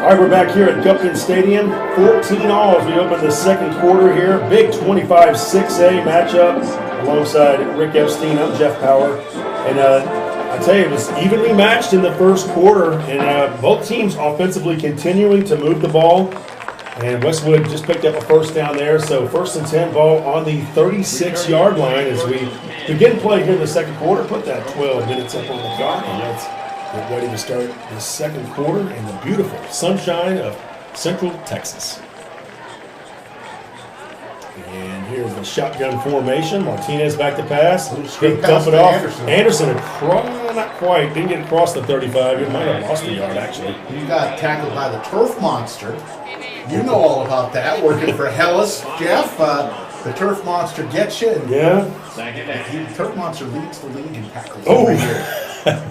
[SPEAKER 2] All right, we're back here at Gupton Stadium. 14 all as we open the second quarter here. Big 25-6A matchup alongside Rick Epstein. I'm Jeff Power. And I tell you, it was evenly matched in the first quarter. And both teams offensively continuing to move the ball. And Westwood just picked up a first down there. So first and 10 ball on the 36-yard line as we begin play here in the second quarter. Put that 12 minutes up on the clock. And let's get ready to start the second quarter in the beautiful sunshine of Central Texas. And here's the shotgun formation. Martinez back to pass. Good dump it off. Anderson across, not quite, didn't get across the 35. It might have lost a yard actually.
[SPEAKER 1] You got tackled by the turf monster. You know all about that, working for Hellas, Jeff. The turf monster gets you. And
[SPEAKER 2] yeah.
[SPEAKER 1] The turf monster leads the league in tackles.
[SPEAKER 2] Oh,
[SPEAKER 1] every year.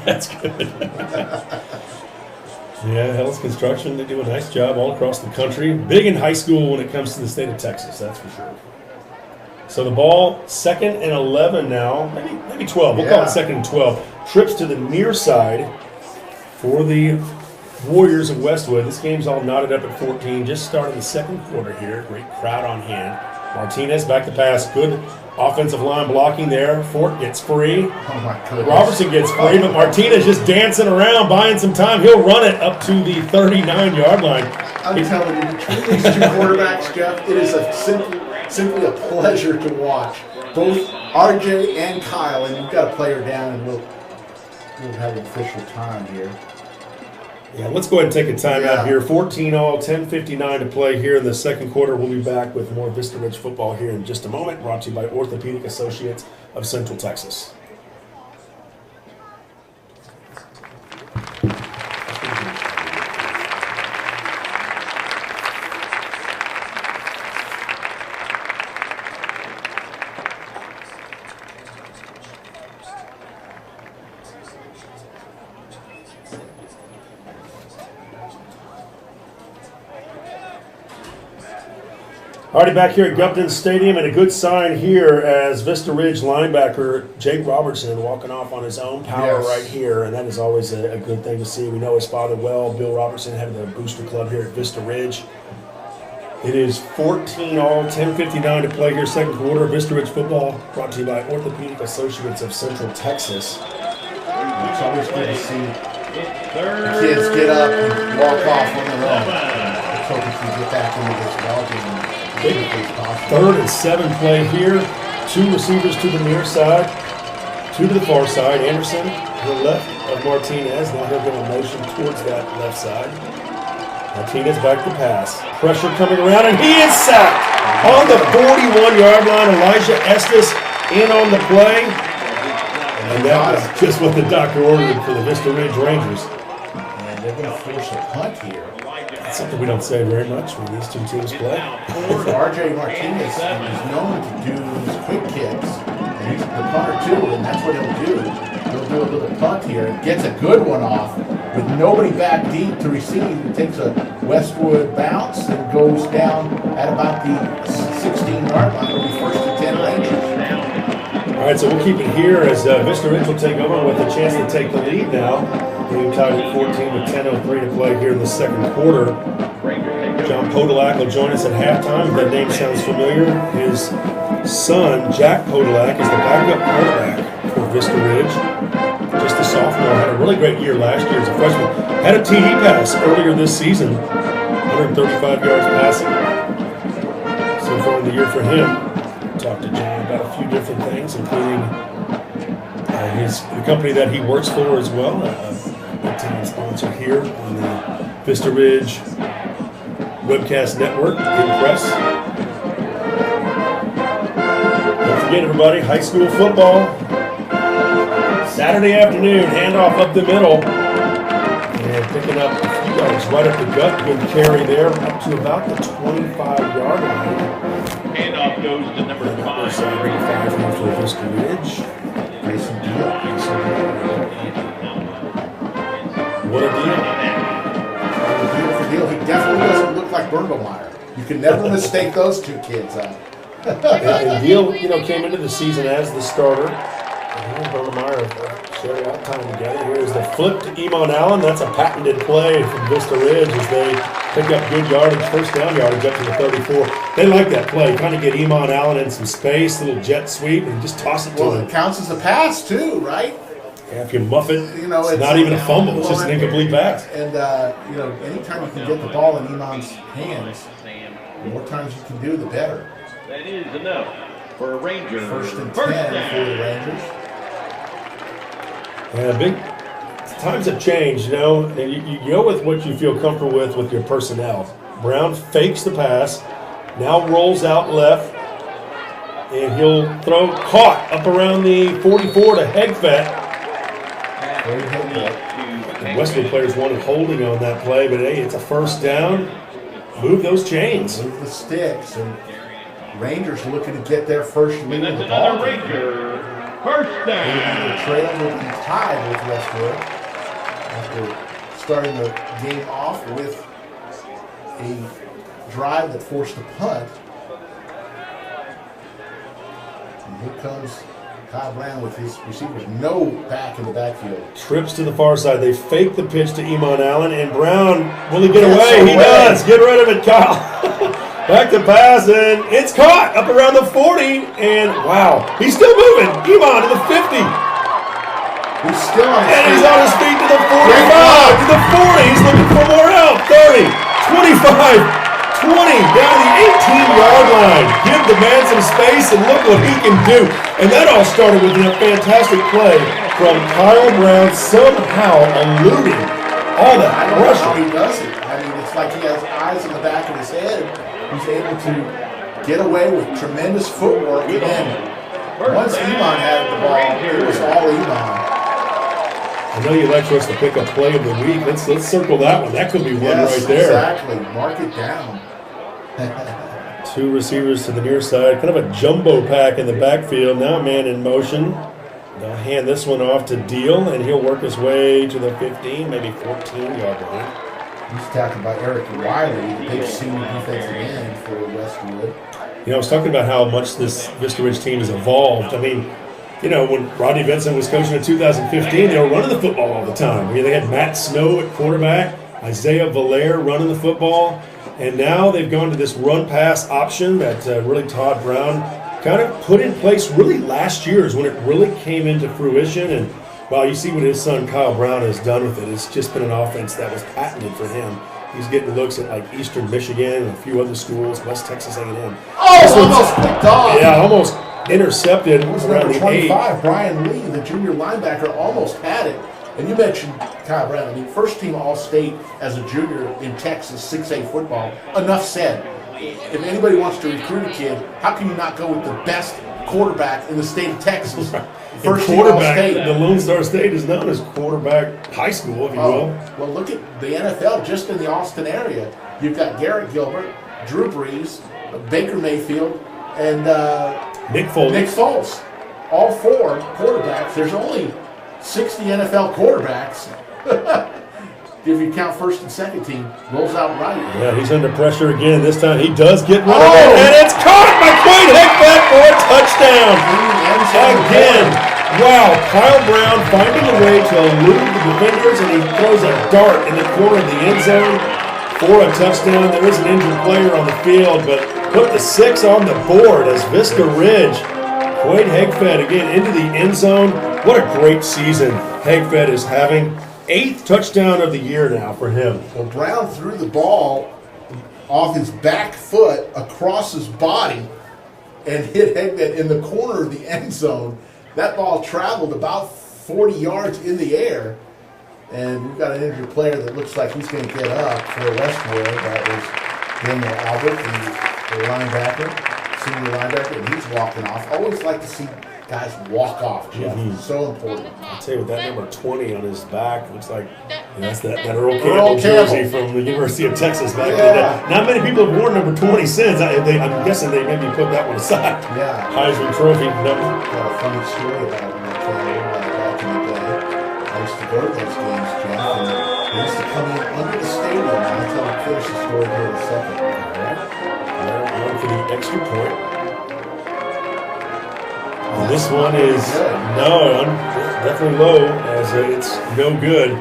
[SPEAKER 2] That's good. Yeah, Hellas Construction, they do a nice job all across the country. Big in high school when it comes to the state of Texas, that's for sure. So the ball, 2nd and 11 now, maybe 12. We'll call it 2nd and 12. Trips to the near side for the Warriors of Westwood. This game's all knotted up at 14. Just starting the second quarter here. Great crowd on hand. Martinez back to pass. Good offensive line blocking there. Fort gets free.
[SPEAKER 1] Oh my goodness.
[SPEAKER 2] Robertson gets free, but Martinez just dancing around, buying some time. He'll run it up to the 39-yard line.
[SPEAKER 1] I'm telling you, between these two quarterbacks, Jeff, it is simply a pleasure to watch. Both RJ and Kyle, and you've got a player down, and we'll have an official time here.
[SPEAKER 2] Yeah, let's go ahead and take a timeout here. 14 all, 10:59 to play here in the second quarter. We'll be back with more Vista Ridge football here in just a moment, brought to you by Orthopedic Associates of Central Texas. Already back here at Gupton Stadium, and a good sign here as Vista Ridge linebacker Jake Robertson walking off on his own power right here, and that is always a good thing to see. We know his father well, Bill Robertson, having the booster club here at Vista Ridge. It is 14 all, 10:59 to play here, second quarter. Vista Ridge football brought to you by Orthopedic Associates of Central Texas.
[SPEAKER 1] It's always good to see the kids get up and walk off on their own. Let's hope we can get back into this ball game.
[SPEAKER 2] Third and 7 play here. 2 receivers to the near side, 2 to the far side. Anderson to the left of Martinez. Now he'll give a motion towards that left side. Martinez back to pass. Pressure coming around, and he is sacked on the 41-yard line. Elijah Estes in on the play. And that was just what the doctor ordered for the Vista Ridge Rangers.
[SPEAKER 1] And they're going to force a punt here.
[SPEAKER 2] That's something we don't say very much when these two teams play.
[SPEAKER 1] RJ Martinez is known to do these quick kicks, and he's the punter too, and that's what he'll do. He'll do a little punt here and gets a good one off with nobody back deep to receive. He takes a Westwood bounce and goes down at about the 16-yard line. It'll be first and 10 Rangers.
[SPEAKER 2] All right, so we'll keep it here as Vista Ridge will take over with a chance to take the lead now. Game tied at 14 with 10:03 to play here in the second quarter. John Podolak will join us at halftime. If that name sounds familiar, his son, Jack Podolak, is the backup quarterback for Vista Ridge. Just a sophomore, had a really great year last year as a freshman. Had a TD pass earlier this season, 135 yards passing. So far in the year for him. Talked to John about a few different things, including the company that he works for as well. A team sponsor here on the Vista Ridge Webcast Network, Impress. Don't forget, everybody, high school football. Saturday afternoon, handoff up the middle. And picking up a few yards right up the gut. Good carry there, up to about the 25-yard line.
[SPEAKER 3] Handoff goes to number 5.
[SPEAKER 2] 5 here for Vista Ridge. What a deal.
[SPEAKER 1] A beautiful deal. He definitely doesn't look like Bergelmeyer. You can never mistake those two kids.
[SPEAKER 2] And Deal, came into the season as the starter. And he and Bergelmeyer shared out time together. Here's the flip to Emon Allen. That's a patented play from Vista Ridge as they pick up good yardage, first down yardage up to the 34. They like that play. Kind of get Emon Allen in some space, little jet sweep, and just toss it to him.
[SPEAKER 1] It counts as a pass too, right?
[SPEAKER 2] Yeah, if you muff it, it's not even a fumble. It's just an incomplete pass.
[SPEAKER 1] And, anytime you can get the ball in Emon's hands, the more times you can do, the better.
[SPEAKER 3] That is enough for a Ranger.
[SPEAKER 1] First and 10 for the Rangers.
[SPEAKER 2] Yeah, times have changed, and you go with what you feel comfortable with your personnel. Brown fakes the pass, now rolls out left, and he'll throw caught up around the 44 to Hegfett. The Westwood players wanted holding on that play, but hey, it's a first down. Move those chains.
[SPEAKER 1] Move the sticks, and Rangers looking to get their first lead
[SPEAKER 3] And
[SPEAKER 1] of
[SPEAKER 3] that's
[SPEAKER 1] the ball
[SPEAKER 3] another
[SPEAKER 1] game.
[SPEAKER 3] Ranger. First down.
[SPEAKER 1] The trail will be tied with Westwood after starting the game off with a drive that forced a punt. And here comes Kyle Brown with his receivers no back in the backfield.
[SPEAKER 2] Trips to the far side. They fake the pitch to Emon Allen, and Brown, will he get
[SPEAKER 1] Gets
[SPEAKER 2] away? He
[SPEAKER 1] away.
[SPEAKER 2] does. Get rid of it, Kyle. Back to pass, and it's caught up around the 40, and wow, he's still moving. Iman to the 50.
[SPEAKER 1] He's still on his
[SPEAKER 2] And
[SPEAKER 1] feet.
[SPEAKER 2] he's on his feet to the 45, to the 40. He's looking for more help. 30, 25, 20, down to the 18-yard line. Give the man some space, and look what he can do. And that all started with a fantastic play from Kyle Brown, somehow eluding all that
[SPEAKER 1] I don't know how
[SPEAKER 2] pressure.
[SPEAKER 1] he does it. I mean, it's like he has eyes in the back of his head. He's able to get away with tremendous footwork. And then once Iman had the ball, it was all Iman.
[SPEAKER 2] I know you like for us to pick a play of the week. Let's circle that one. That could be one
[SPEAKER 1] Yes,
[SPEAKER 2] right there.
[SPEAKER 1] exactly. Mark it down.
[SPEAKER 2] Two receivers to the near side. Kind of a jumbo pack in the backfield. Now a man in motion. They'll hand this one off to Deal, and he'll work his way to the 15, maybe 14-yard line.
[SPEAKER 1] He's talking about Eric Wiley, the big senior defensive end for Westwood.
[SPEAKER 2] You know, I was talking about how much this Vista Ridge team has evolved. I mean, you know, when Rodney Benson was coaching in 2015, they were running the football all the time. I mean, they had Matt Snow at quarterback, Isaiah Valaire running the football, and now they've gone to this run-pass option that really Todd Brown kind of put in place really last year is when it really came into fruition. And wow, you see what his son Kyle Brown has done with it. It's just been an offense that was patented for him. He's getting looks at like Eastern Michigan and a few other schools, West Texas A&M.
[SPEAKER 1] Oh, almost picked off.
[SPEAKER 2] Yeah, almost intercepted
[SPEAKER 1] It was
[SPEAKER 2] around
[SPEAKER 1] number
[SPEAKER 2] the
[SPEAKER 1] 25, Brian Lee, the junior linebacker, almost had it. And you mentioned Kyle Brown. I mean, first team All-State as a junior in Texas, 6A football. Enough said. If anybody wants to recruit a kid, how can you not go with the best quarterback in the state of Texas? First team
[SPEAKER 2] quarterback,
[SPEAKER 1] All-State.
[SPEAKER 2] the Lone Star State is known as quarterback high school, if you will.
[SPEAKER 1] Well, look at the NFL just in the Austin area. You've got Garrett Gilbert, Drew Brees, Baker Mayfield, and
[SPEAKER 2] Nick Foles.
[SPEAKER 1] Nick Foles. All four quarterbacks. There's only 60 NFL quarterbacks. If you count first and second team, rolls out right.
[SPEAKER 2] Yeah, he's under pressure again. This time he does get one
[SPEAKER 1] Oh!
[SPEAKER 2] and it's caught by Quade Hickman for a touchdown. Again. Wow, Kyle Brown finding a way to elude the defenders, and he throws a dart in the corner of the end zone for a touchdown. There is an injured player on the field, but put the 6 on the board as Vista Ridge. Quade Hegfed again into the end zone. What a great season Hegfed is having. 8th touchdown of the year now for him.
[SPEAKER 1] Well, Brown threw the ball off his back foot across his body and hit Hegman in the corner of the end zone. That ball traveled about 40 yards in the air, and we've got an injured player that looks like he's going to get up for Westwood. That was Daniel Albert, the linebacker, senior linebacker, and he's walking off. Always like to see guys walk off, Jeff. So important.
[SPEAKER 2] I'll tell you, with that number 20 on his back, looks like that's that Earl Campbell jersey from the University of Texas back in the day. Not many people have worn number 20 since. I'm guessing they maybe put that one aside.
[SPEAKER 1] Yeah.
[SPEAKER 2] Heisman Trophy number.
[SPEAKER 1] Got a funny story about Earl Campbell back in the day. I used to go to those games, Jeff, and they used to come in under the stadium. And I'll tell you, finish the story here in a second.
[SPEAKER 2] One for the extra point. And this one is definitely low, as it's no good.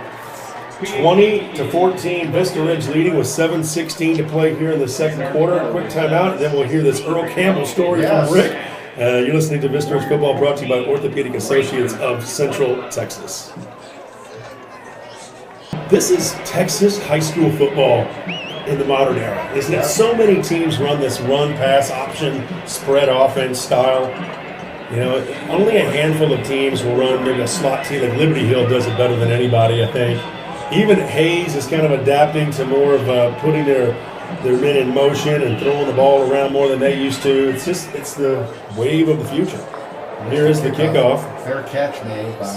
[SPEAKER 2] 20-14, Vista Ridge leading with 7:16 to play here in the second quarter. Quick timeout, and then we'll hear this Earl Campbell story from Rick. You're listening to Vista Ridge Football, brought to you by Orthopedic Associates of Central Texas. This is Texas high school football in the modern era, isn't it? So many teams run this run-pass option, spread offense style. You know, only a handful of teams will run maybe a slot team. Like Liberty Hill does it better than anybody, I think. Even Hayes is kind of adapting to more of putting their men in motion and throwing the ball around more than they used to. It's the wave of the future. Here is the kickoff.
[SPEAKER 1] Fair catch made by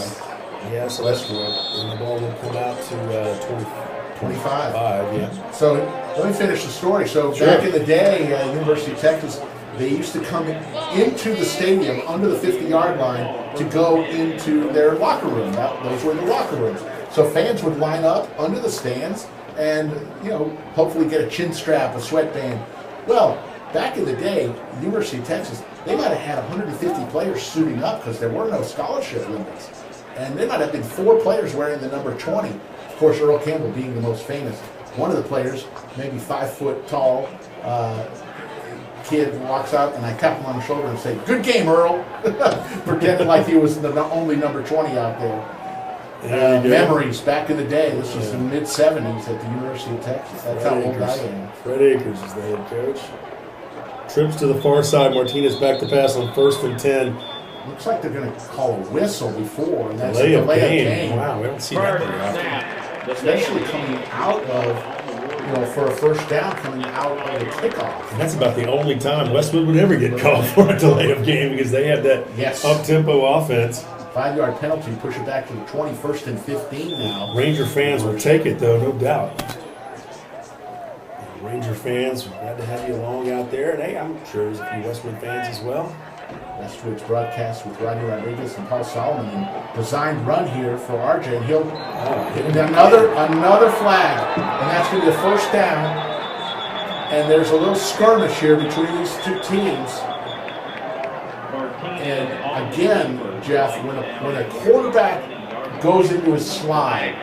[SPEAKER 1] Westwood.
[SPEAKER 2] And the ball will come out to
[SPEAKER 1] 25.
[SPEAKER 2] Yeah.
[SPEAKER 1] So let me finish the story. So back in the day, University of Texas, they used to come into the stadium under the 50-yard line to go into their locker room. Those were the locker rooms. So fans would line up under the stands and, hopefully get a chin strap, a sweatband. Well, back in the day, University of Texas, they might have had 150 players suiting up because there were no scholarship limits. And there might have been 4 players wearing the number 20. Of course, Earl Campbell being the most famous. one of the players, maybe 5 foot tall, kid walks out, and I tap him on the shoulder and say, "Good game, Earl," pretending like he was the only number 20 out there. Memories back in the day. This was the mid-'70s at the University of Texas. That's how old I am.
[SPEAKER 2] Fred Akers is the head coach. Trips to the far side. Martinez back to pass on 1st and 10.
[SPEAKER 1] Looks like they're going to call a whistle before, and that's
[SPEAKER 2] Delay
[SPEAKER 1] a
[SPEAKER 2] of
[SPEAKER 1] delay
[SPEAKER 2] game.
[SPEAKER 1] of game.
[SPEAKER 2] Wow, we don't see that very often.
[SPEAKER 1] Especially coming out of, for a first down, coming out of the kickoff.
[SPEAKER 2] And that's about the only time Westwood would ever get called for a delay of game because they had that up-tempo offense.
[SPEAKER 1] 5-yard penalty, push it back to the 20, 1st and 15 now.
[SPEAKER 2] Ranger fans will take it, though, no doubt. Ranger fans, glad to have you along out there. And hey, I'm sure there's a few Westwood fans as well.
[SPEAKER 1] Westwood's broadcast with Rodney Rodriguez and Paul Solomon, and designed run here for RJ, and he'll hit another flag, and that's going to be a 1st down. And there's a little skirmish here between these two teams. And again, Jeff, when a quarterback goes into a slide,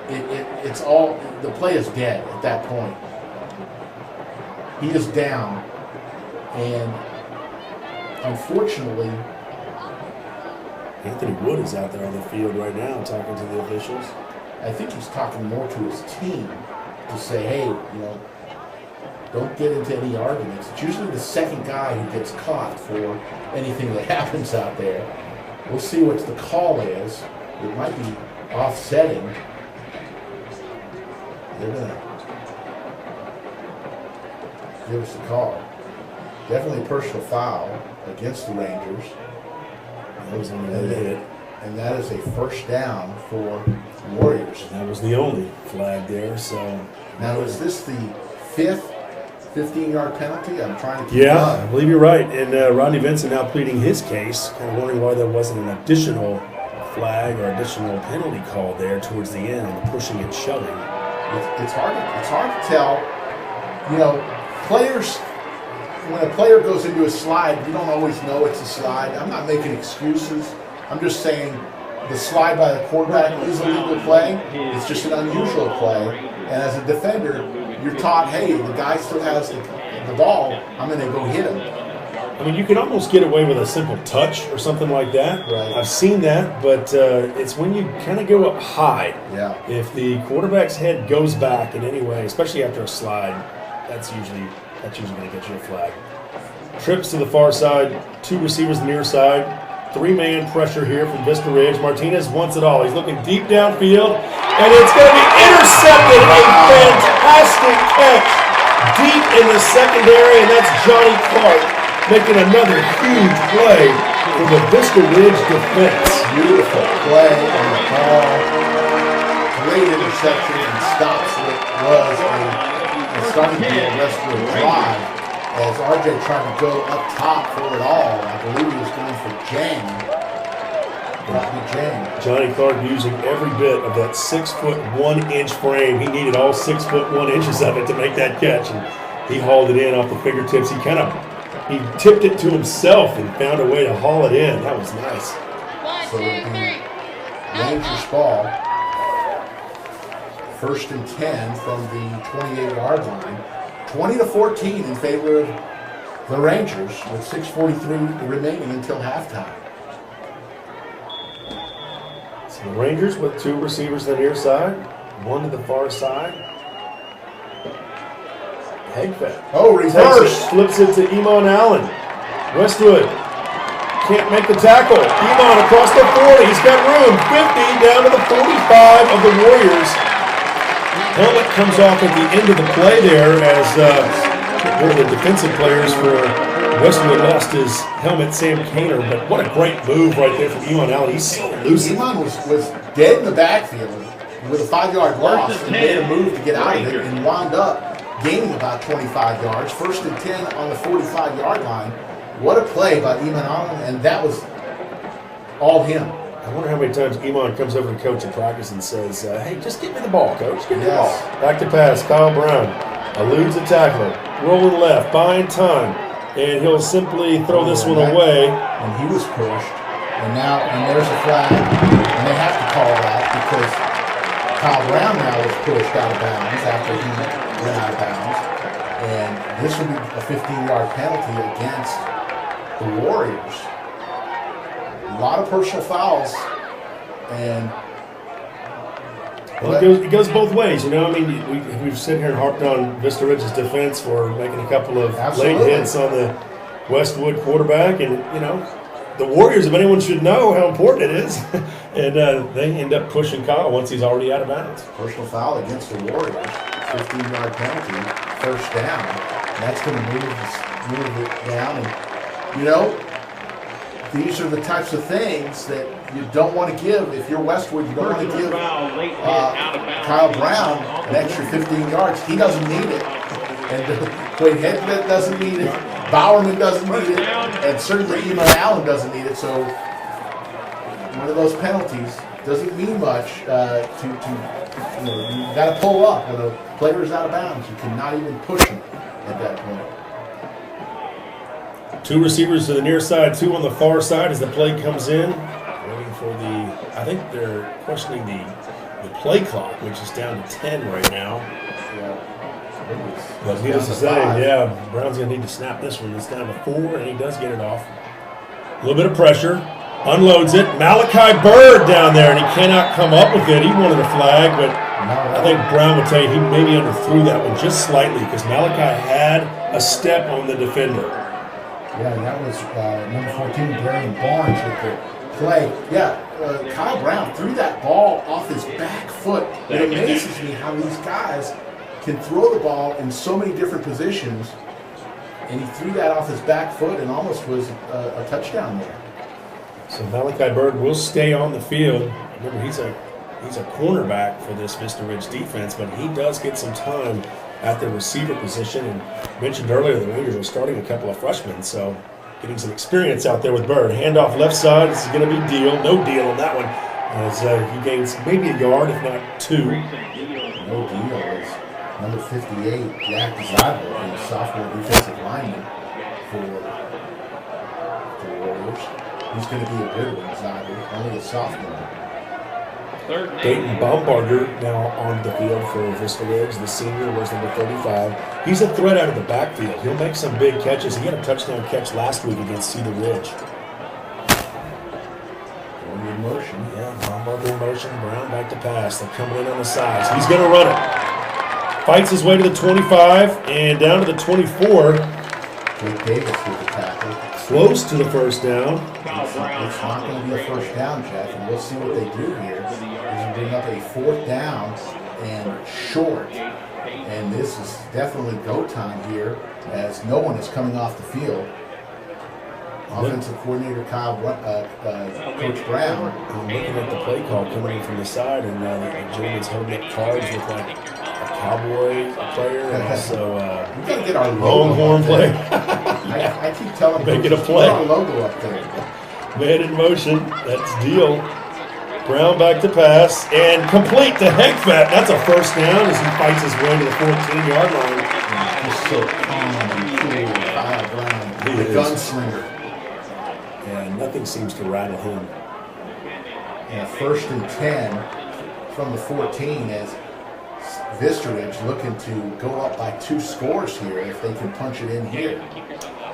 [SPEAKER 1] it's all, the play is dead at that point. He is down, and unfortunately,
[SPEAKER 2] Anthony Wood is out there on the field right now talking to the officials.
[SPEAKER 1] I think he's talking more to his team to say, hey, don't get into any arguments. It's usually the second guy who gets caught for anything that happens out there. We'll see what the call is. It might be offsetting. They're going to give us a call. Definitely a personal foul against the Rangers.
[SPEAKER 2] That was only one hit.
[SPEAKER 1] And that is a 1st down for Warriors.
[SPEAKER 2] That was the only flag there. So
[SPEAKER 1] now, is this the 5th 15-yard penalty? I'm trying to keep
[SPEAKER 2] I believe you're right. And Rodney Vincent now pleading his case, kind of wondering why there wasn't an additional flag or additional penalty call there towards the end on the pushing and shoving.
[SPEAKER 1] It's hard to tell. Players, when a player goes into a slide, you don't always know it's a slide. I'm not making excuses. I'm just saying the slide by the quarterback is a legal play. It's just an unusual play. And as a defender, you're taught, hey, the guy still has the ball. I'm going to go hit him.
[SPEAKER 2] I mean, you can almost get away with a simple touch or something like that.
[SPEAKER 1] Right.
[SPEAKER 2] I've seen that, but it's when you kind of go up high.
[SPEAKER 1] Yeah.
[SPEAKER 2] If the quarterback's head goes back in any way, especially after a slide, that's usually going to get you a flag. Trips to the far side, 2 receivers near side, 3-man pressure here from Vista Ridge. Martinez wants it all. He's looking deep downfield, and it's going to be intercepted. A fantastic catch deep in the secondary, and that's Johnny Clark making another huge play for the Vista Ridge defense.
[SPEAKER 1] Beautiful play on the ball. Great interception, and stops what was a starting to be a Westwood drive. As RJ tried to go up top for it all. I believe he was going for Jang.
[SPEAKER 2] Johnny Clark using every bit of that 6'1" frame. He needed all 6'1" of it to make that catch, and he hauled it in off the fingertips. He tipped it to himself and found a way to haul it in. That was nice.
[SPEAKER 1] So it'll be Rangers ball. 1st and 10 from the 28-yard line. 20-14 in favor of the Rangers with 6:43 remaining until halftime.
[SPEAKER 2] So the Rangers with 2 receivers on the near side, 1 to the far side. Hegfeld.
[SPEAKER 1] Oh, reverse.
[SPEAKER 2] Flips it to Iman Allen. Westwood can't make the tackle. Iman across the 40. He's got room. 50 down to the 45 of the Warriors. Helmet comes off at the end of the play there as one of the defensive players for Westwood lost his helmet, Sam Kaner. But what a great move right there from Iman Allen. He's so elusive.
[SPEAKER 1] Iman was dead in the backfield with a 5-yard loss and made a move to get out of it and wound up gaining about 25 yards. 1st and 10 on the 45-yard line. What a play by Iman Allen, and that was all him.
[SPEAKER 2] I wonder how many times Iman comes over to coach in practice and says, hey, just get me the ball, coach. Get me the ball. Back to pass. Kyle Brown eludes the tackler. Rolling left, buying time. And he'll simply throw this one away.
[SPEAKER 1] And he was pushed. And there's a flag. And they have to call that because Kyle Brown now was pushed out of bounds after he went out of bounds. And this will be a 15-yard penalty against the Warriors. A lot of personal fouls. And
[SPEAKER 2] well, it goes both ways, you know. I mean, we've sitting here and harped on Vista Ridge's defense for making a couple of late hits on the Westwood quarterback, and you know, the Warriors, if anyone should know how important it is, and they end up pushing Kyle once he's already out of bounds.
[SPEAKER 1] Personal foul against the Warriors, 15-yard penalty, first down. And that's going to move it down, and you know, these are the types of things that you don't want to give. If you're Westwood, you don't want to give Kyle Brown an extra 15 yards. He doesn't need it. And Wade Hedgeman doesn't need it. Bowerman doesn't need it. And certainly Eamon Allen doesn't need it. So one of those penalties doesn't mean much to you know, you got to pull up. When a player is out of bounds, you cannot even push him at that point.
[SPEAKER 2] Two receivers to the near side, two on the far side as the play comes in. Waiting for I think they're questioning the play clock, which is down to 10 right now.
[SPEAKER 1] Yeah.
[SPEAKER 2] But needless to say, yeah, Brown's going to need to snap this one. It's down to 4, and he does get it off. A little bit of pressure. Unloads it. Malachi Bird down there, and he cannot come up with it. He wanted a flag, but I think Brown would tell you he maybe underthrew that one just slightly because Malachi had a step on the defender.
[SPEAKER 1] Yeah, that was number 14, Darian Barnes with the play. Yeah, Kyle Brown threw that ball off his back foot. It amazes me how these guys can throw the ball in so many different positions, and he threw that off his back foot and almost was a touchdown there.
[SPEAKER 2] So Malachi Bird will stay on the field. Remember, he's a cornerback for this Vista Ridge defense, but he does get some time at the receiver position. And mentioned earlier the Rangers are starting a couple of freshmen, so getting some experience out there with Bird. Handoff left side. This is going to be no deal on that one, as he gains maybe a yard, if not 2.
[SPEAKER 1] No deal is number 58, Jack Zybel, a sophomore defensive lineman for the Warriors. He's going to be a good one, Zybel, only a sophomore.
[SPEAKER 2] Dayton Baumgartner now on the field for Vista Ridge. The senior was number 35. He's a threat out of the backfield. He'll make some big catches. He had a touchdown catch last week against Cedar Ridge.
[SPEAKER 1] Going in motion.
[SPEAKER 2] Yeah, Baumgartner in motion. Brown back to pass. They're coming in on the sides. He's going to run it. Fights his way to the 25 and down to the 24.
[SPEAKER 1] Jake Davis with the tackle.
[SPEAKER 2] Close to the first down.
[SPEAKER 1] It's not going to be a first down, Jeff, and we'll see what they do here. They're bring up a 4th down and short. And this is definitely go time here as no one is coming off the field. Offensive coordinator Coach Brown.
[SPEAKER 2] I'm looking at the play call coming in from the side, and the gentleman's holding up cards with like a Cowboy player and also
[SPEAKER 1] we got to get our Longhorn
[SPEAKER 2] play.
[SPEAKER 1] I keep telling
[SPEAKER 2] Make it a play.
[SPEAKER 1] Our logo up there.
[SPEAKER 2] Man in motion. That's deal. Brown back to pass and complete to Hegfat. That's a first down as he fights his way to the 14-yard line.
[SPEAKER 1] He's so calm and cool, Kyle Brown, the gunslinger.
[SPEAKER 2] And nothing seems to rattle him.
[SPEAKER 1] And 1st and 10 from the 14 as Vista Ridge looking to go up by 2 scores here if they can punch it in here.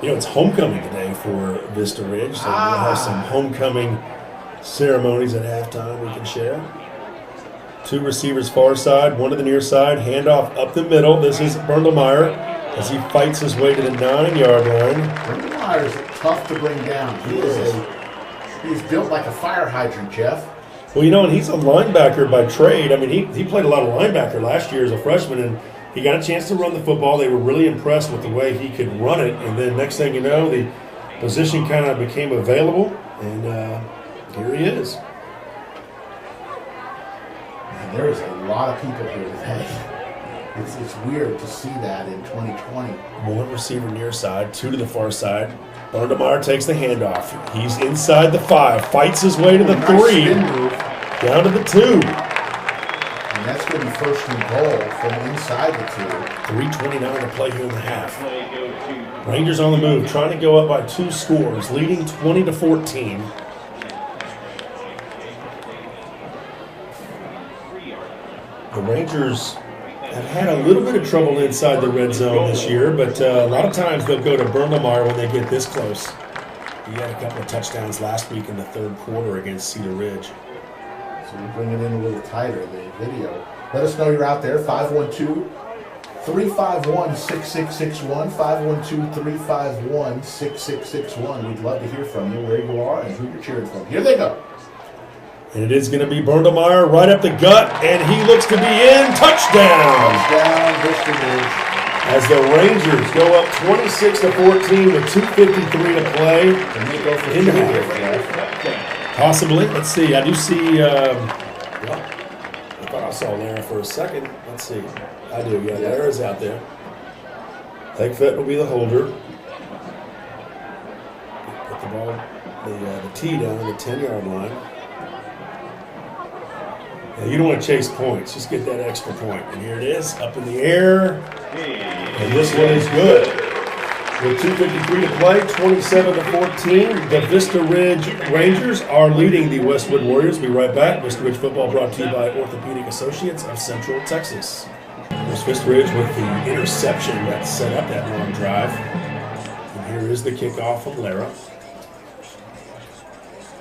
[SPEAKER 2] You know, it's homecoming today for Vista Ridge, so we'll have some homecoming ceremonies at halftime we can share. 2 receivers far side, 1 to the near side, handoff up the middle. This is Berndlemeyer as he fights his way to the 9-yard line.
[SPEAKER 1] Berndlemeyer is tough to bring down. He's built like a fire hydrant, Jeff.
[SPEAKER 2] Well, you know, and he's a linebacker by trade. I mean, he played a lot of linebacker last year as a freshman, and he got a chance to run the football. They were really impressed with the way he could run it, and then next thing you know, the position kind of became available, and here he is.
[SPEAKER 1] Man, there is a lot of people here today. It's weird to see that in 2020.
[SPEAKER 2] 1 receiver near side, 2 to the far side. Berndlemeyer takes the handoff. He's inside the 5, fights his way to the 3, down to the 2.
[SPEAKER 1] And that's going to be 1st and goal from inside the 2.
[SPEAKER 2] 3:29 to play here in the half. Rangers on the move, trying to go up by 2 scores, leading 20-14. Rangers have had a little bit of trouble inside the red zone this year, but a lot of times they'll go to Bernemeyer when they get this close. He had a couple of touchdowns last week in the third quarter against Cedar Ridge.
[SPEAKER 1] So we bring it in a little tighter, the video. Let us know you're out there, 512-351-6661, 512-351-6661. We'd love to hear from you, where you are, and who you're cheering from. Here they go.
[SPEAKER 2] And it is going to be Bernemeyer right up the gut, and he looks to be in. Touchdown!
[SPEAKER 1] Touchdown, Vista Ridge.
[SPEAKER 2] As the Rangers go up 26-14 with 2:53 to play.
[SPEAKER 1] And they go for
[SPEAKER 2] In
[SPEAKER 1] two
[SPEAKER 2] the
[SPEAKER 1] here,
[SPEAKER 2] half. Possibly. Let's see. I do see. Well, I thought I saw Lara for a second. Let's see. I do. Yeah, Lara's out there. Thegfett will be the holder. Put the ball, the tee down on the 10-yard line. Yeah, you don't want to chase points. Just get that extra point. And here it is, up in the air. And this one is good. With 2:53 to play, 27-14. The Vista Ridge Rangers are leading the Westwood Warriors. We'll be right back. Vista Ridge football brought to you by Orthopedic Associates of Central Texas. There's Vista Ridge with the interception that set up that long drive. And here is the kickoff from Lara.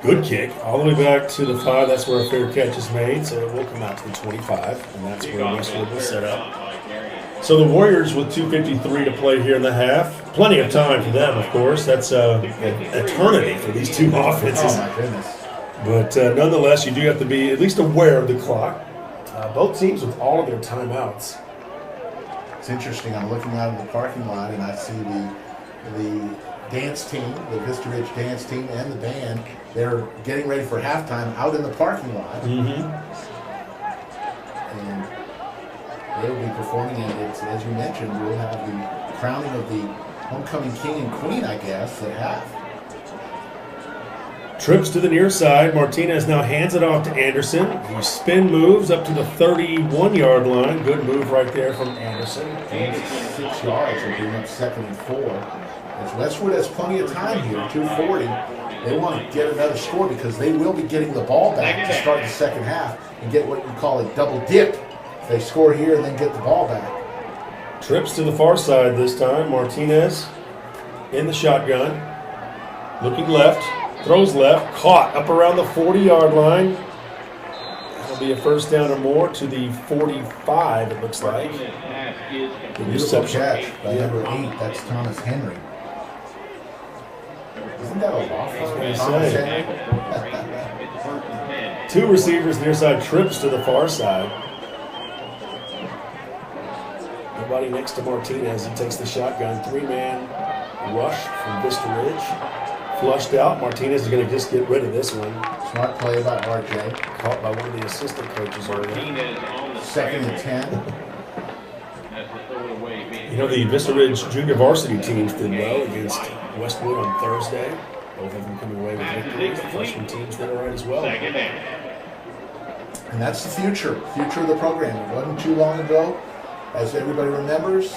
[SPEAKER 2] Good kick, all the way back to the 5. That's where a fair catch is made, so it will come out to the 25, and that's where Westwood will set up. So the Warriors with 2:53 to play here in the half. Plenty of time for them, of course. That's an eternity for these two offenses.
[SPEAKER 1] Oh, my goodness.
[SPEAKER 2] But nonetheless, you do have to be at least aware of the clock. Both teams with all of their timeouts.
[SPEAKER 1] It's interesting. I'm looking out of the parking lot, and I see the dance team, the Vista Ridge dance team, and the band. They're getting ready for halftime out in the parking lot.
[SPEAKER 2] Mm-hmm.
[SPEAKER 1] And they'll be performing, and it's, as you mentioned, we'll have the crowning of the homecoming king and queen, I guess, at half.
[SPEAKER 2] Trips to the near side. Martinez now hands it off to Anderson. He spin moves up to the 31-yard line. Good move right there from Anderson.
[SPEAKER 1] 6 yards will bring up 2nd and 4. As Westwood has plenty of time here, 2:40. They want to get another score because they will be getting the ball back to start the second half and get what you call a double dip. If they score here and then get the ball back.
[SPEAKER 2] Trips to the far side this time. Martinez in the shotgun. Looking left. Throws left. Caught up around the 40-yard line. That'll be a first down or more to the 45, it looks like.
[SPEAKER 1] Beautiful catch by number 8. That's Thomas Henry. Isn't that a loss? Thomas Henry?
[SPEAKER 2] Two receivers near side. Trips to the far side. Nobody next to Martinez. He takes the shotgun. 3-man rush from Vista Ridge. Flushed out. Martinez is going to just get rid of this one.
[SPEAKER 1] Smart play by RJ.
[SPEAKER 2] Caught by one of the assistant coaches earlier.
[SPEAKER 1] 2nd and 10.
[SPEAKER 2] You know, the Vista Ridge junior varsity teams did well against Westwood on Thursday. Both of them coming away with victories. The freshman teams did all right as well.
[SPEAKER 1] And that's the future of the program. It wasn't too long ago. As everybody remembers,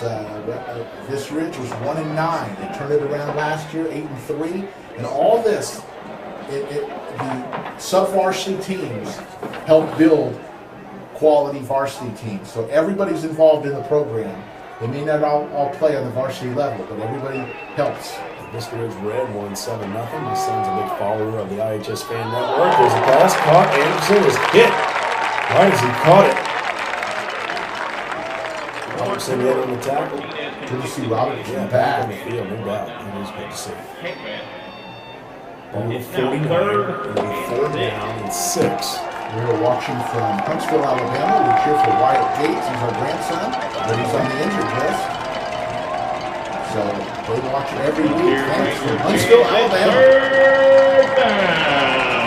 [SPEAKER 1] Vista Ridge was 1-9. They turned it around last year, 8-3. And all this, the sub-varsity teams help build quality varsity teams. So everybody's involved in the program. They may not all play on the varsity level, but everybody helps.
[SPEAKER 2] Vista Ridge Red won 7-0. My son's a big follower of the IHS Fan Network. There's a pass caught. Anderson was hit right as he caught it. Robertson in on the tackle.
[SPEAKER 1] Good to see Robertson
[SPEAKER 2] back on
[SPEAKER 1] back.
[SPEAKER 2] the field, no doubt. It is good to see. Ball at 49, and 4th down and 6.
[SPEAKER 1] We're watching from Huntsville, Alabama. We cheer for Wyatt Gates. He's our grandson, but he's on the injured list. So they watch it every week. Thanks from Huntsville, Alabama.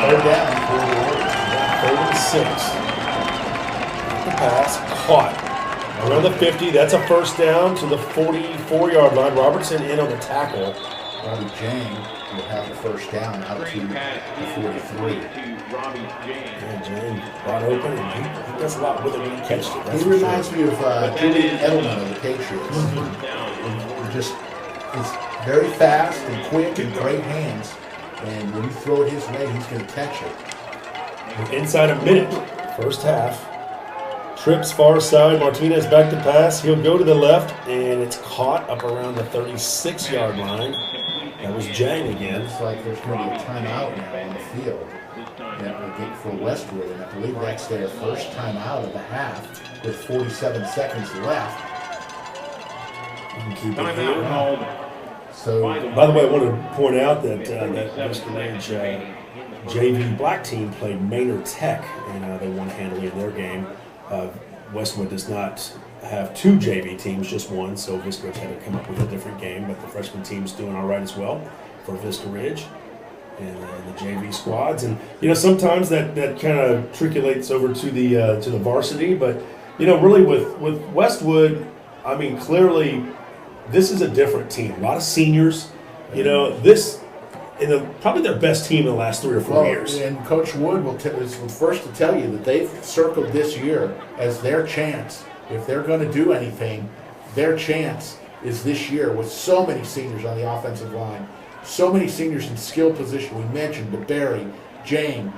[SPEAKER 1] 3rd down for the Warriors.
[SPEAKER 2] 3rd and 6. The pass caught. Around the 50, that's a first down to the 44-yard line. Robertson in on the tackle.
[SPEAKER 1] Robbie Jang will have the first down out to the 43.
[SPEAKER 2] Yeah, Jang got open, and he does a lot with it when he catches it.
[SPEAKER 1] He reminds me of Julian Edelman of the Patriots. He's very fast and quick and great hands. And when you throw it his way, he's going to catch it.
[SPEAKER 2] Inside a minute, first half. Trips far side. Martinez back to pass. He'll go to the left, and it's caught up around the 36-yard line. That was Jang again.
[SPEAKER 1] Looks like there's going to be a timeout now on the field for Westwood, and I believe that's their first timeout of the half with 47 seconds left.
[SPEAKER 2] You can keep it
[SPEAKER 3] Timeout
[SPEAKER 2] here.
[SPEAKER 3] called.
[SPEAKER 1] So,
[SPEAKER 2] By the way, I want to point out that Mr. Ridge JV black team played Maynard Tech, and they won handily in their game. Westwood does not have two JV teams, just one, so Vista Ridge had to come up with a different game, but the freshman team's doing all right as well for Vista Ridge and the JV squads. And, sometimes that kind of trickulates over to the varsity, but, really with Westwood, I mean, clearly this is a different team. A lot of seniors, this is probably their best team in the last 3 or 4 years.
[SPEAKER 1] And Coach Wood is the first to tell you that they've circled this year as their chance. If they're going to do anything, their chance is this year with so many seniors on the offensive line, so many seniors in skill position. We mentioned DeBerry, Jane,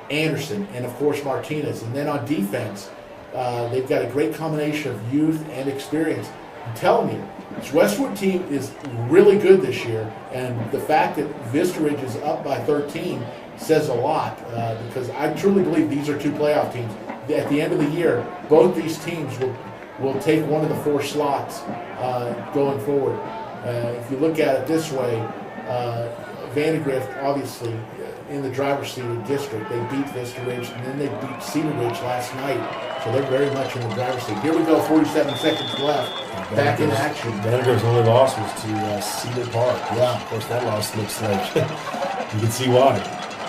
[SPEAKER 1] Anderson, and of course Martinez. And then on defense, they've got a great combination of youth and experience. I'm telling you, this Westwood team is really good this year, and the fact that Vista Ridge is up by 13 says a lot because I truly believe these are two playoff teams. At the end of the year, both these teams will take one of the 4 slots going forward. If you look at it this way, Vandegrift obviously in the driver's seat of the district. They beat Vista Ridge, and then they beat Cedar Ridge last night. So they're very much in the driver's seat. Here we go, 47 seconds left. Back in action.
[SPEAKER 2] Vandegrift's only loss was to Cedar Park.
[SPEAKER 1] Yeah.
[SPEAKER 2] Of course, that loss looks like you can see why.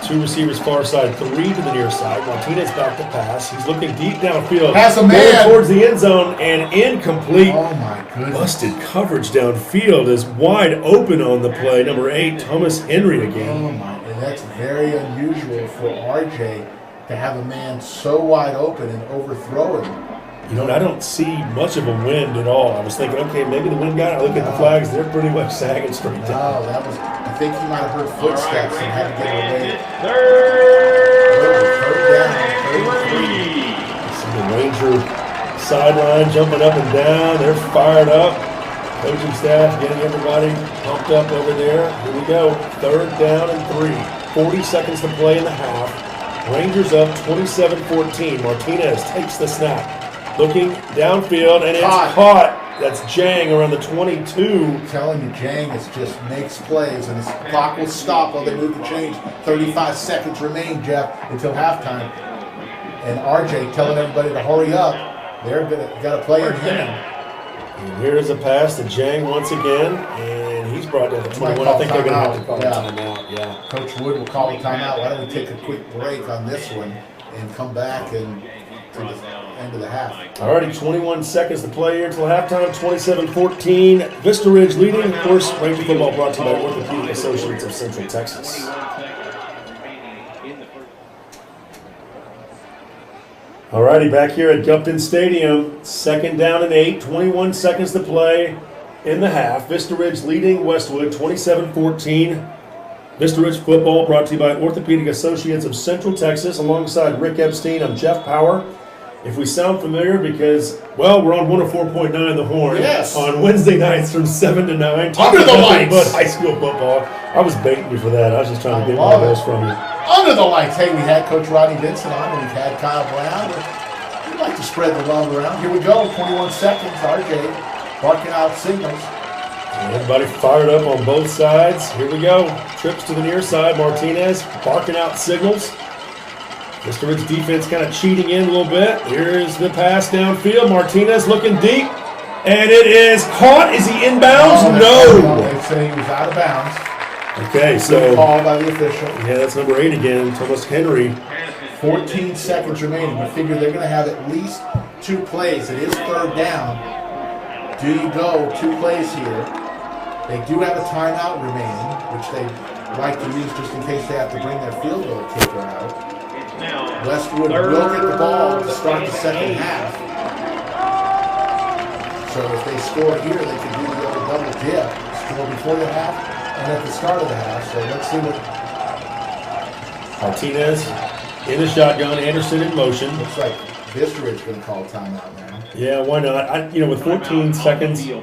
[SPEAKER 2] 2 receivers far side, 3 to the near side. Martinez back to pass. He's looking deep downfield.
[SPEAKER 1] Has a man.
[SPEAKER 2] Going towards the end zone and incomplete.
[SPEAKER 1] Oh my goodness.
[SPEAKER 2] Busted coverage downfield is wide open on the play. Number 8, Thomas Henry again.
[SPEAKER 1] Oh my, and that's very unusual for RJ to have a man so wide open and overthrow him.
[SPEAKER 2] I don't see much of a wind at all. I was thinking, okay, maybe the wind got it. I look at the flags; they're pretty much sagging straight down.
[SPEAKER 1] No, that was. I think he might have heard footsteps and had to get away.
[SPEAKER 3] Third
[SPEAKER 1] down,
[SPEAKER 2] See the Ranger sideline jumping up and down. They're fired up. Coaching staff getting everybody pumped up over there. Here we go. 3rd down and 3. 40 seconds to play in the half. Rangers up 27-14. Martinez takes the snap. Looking downfield, and it's caught. That's Jang around the 22.
[SPEAKER 1] I'm telling you, Jang just makes plays, and the clock will stop while they move the change. 35 seconds remain, Jeff, until halftime. And RJ telling everybody to hurry up. They're got to play in him.
[SPEAKER 2] And here's a pass to Jang once again, and he's brought down to 21. I think they're going to have to call a timeout. Yeah.
[SPEAKER 1] Coach Wood will call a timeout. Why don't we take a quick break on this one and come back and to the end of the half.
[SPEAKER 2] Alrighty, 21 seconds to play here until halftime. 27-14. Vista Ridge leading. Of course, Ranger football brought to you by Orthopedic Associates of Central Texas. Alrighty, back here at Gupton Stadium. 2nd down and 8. 21 seconds to play in the half. Vista Ridge leading Westwood 27-14. Vista Ridge football brought to you by Orthopedic Associates of Central Texas. Alongside Rick Epstein, I'm Jeff Power. If we sound familiar, because, well, we're on 104.9 The Horn.
[SPEAKER 1] Yes.
[SPEAKER 2] On Wednesday nights from 7 to 9.
[SPEAKER 1] Under the lights.
[SPEAKER 2] But high school football. I was baiting you for that. I was just trying to get one of those from you.
[SPEAKER 1] Under the lights. Hey, we had Coach Rodney Vincent on, and we've had Kyle Brown. We'd like to spread the love around. Here we go. 21 seconds. RJ barking out signals.
[SPEAKER 2] Everybody fired up on both sides. Here we go. Trips to the near side. Martinez barking out signals. Vista Ridge defense kind of cheating in a little bit. Here's the pass downfield. Martinez looking deep. And it is caught. Is he inbounds? No.
[SPEAKER 1] They say he was out of bounds.
[SPEAKER 2] Okay, so.
[SPEAKER 1] Good call by the official.
[SPEAKER 2] Yeah, that's number 8 again. Thomas Henry.
[SPEAKER 1] 14 seconds remaining. We figure they're going to have at least 2 plays. It is 3rd down. Do you go 2 plays here? They do have a timeout remaining, which they like to use just in case they have to bring their field goal kicker out. Westwood will get the ball to start the second half. So if they score here, they can do the other double dip. Score before the half and at the start of the half. So let's see what.
[SPEAKER 2] Martinez in the shotgun. Anderson in motion.
[SPEAKER 1] Looks like Vista Ridge going to call a timeout now.
[SPEAKER 2] Yeah, why not? With 14 seconds, you're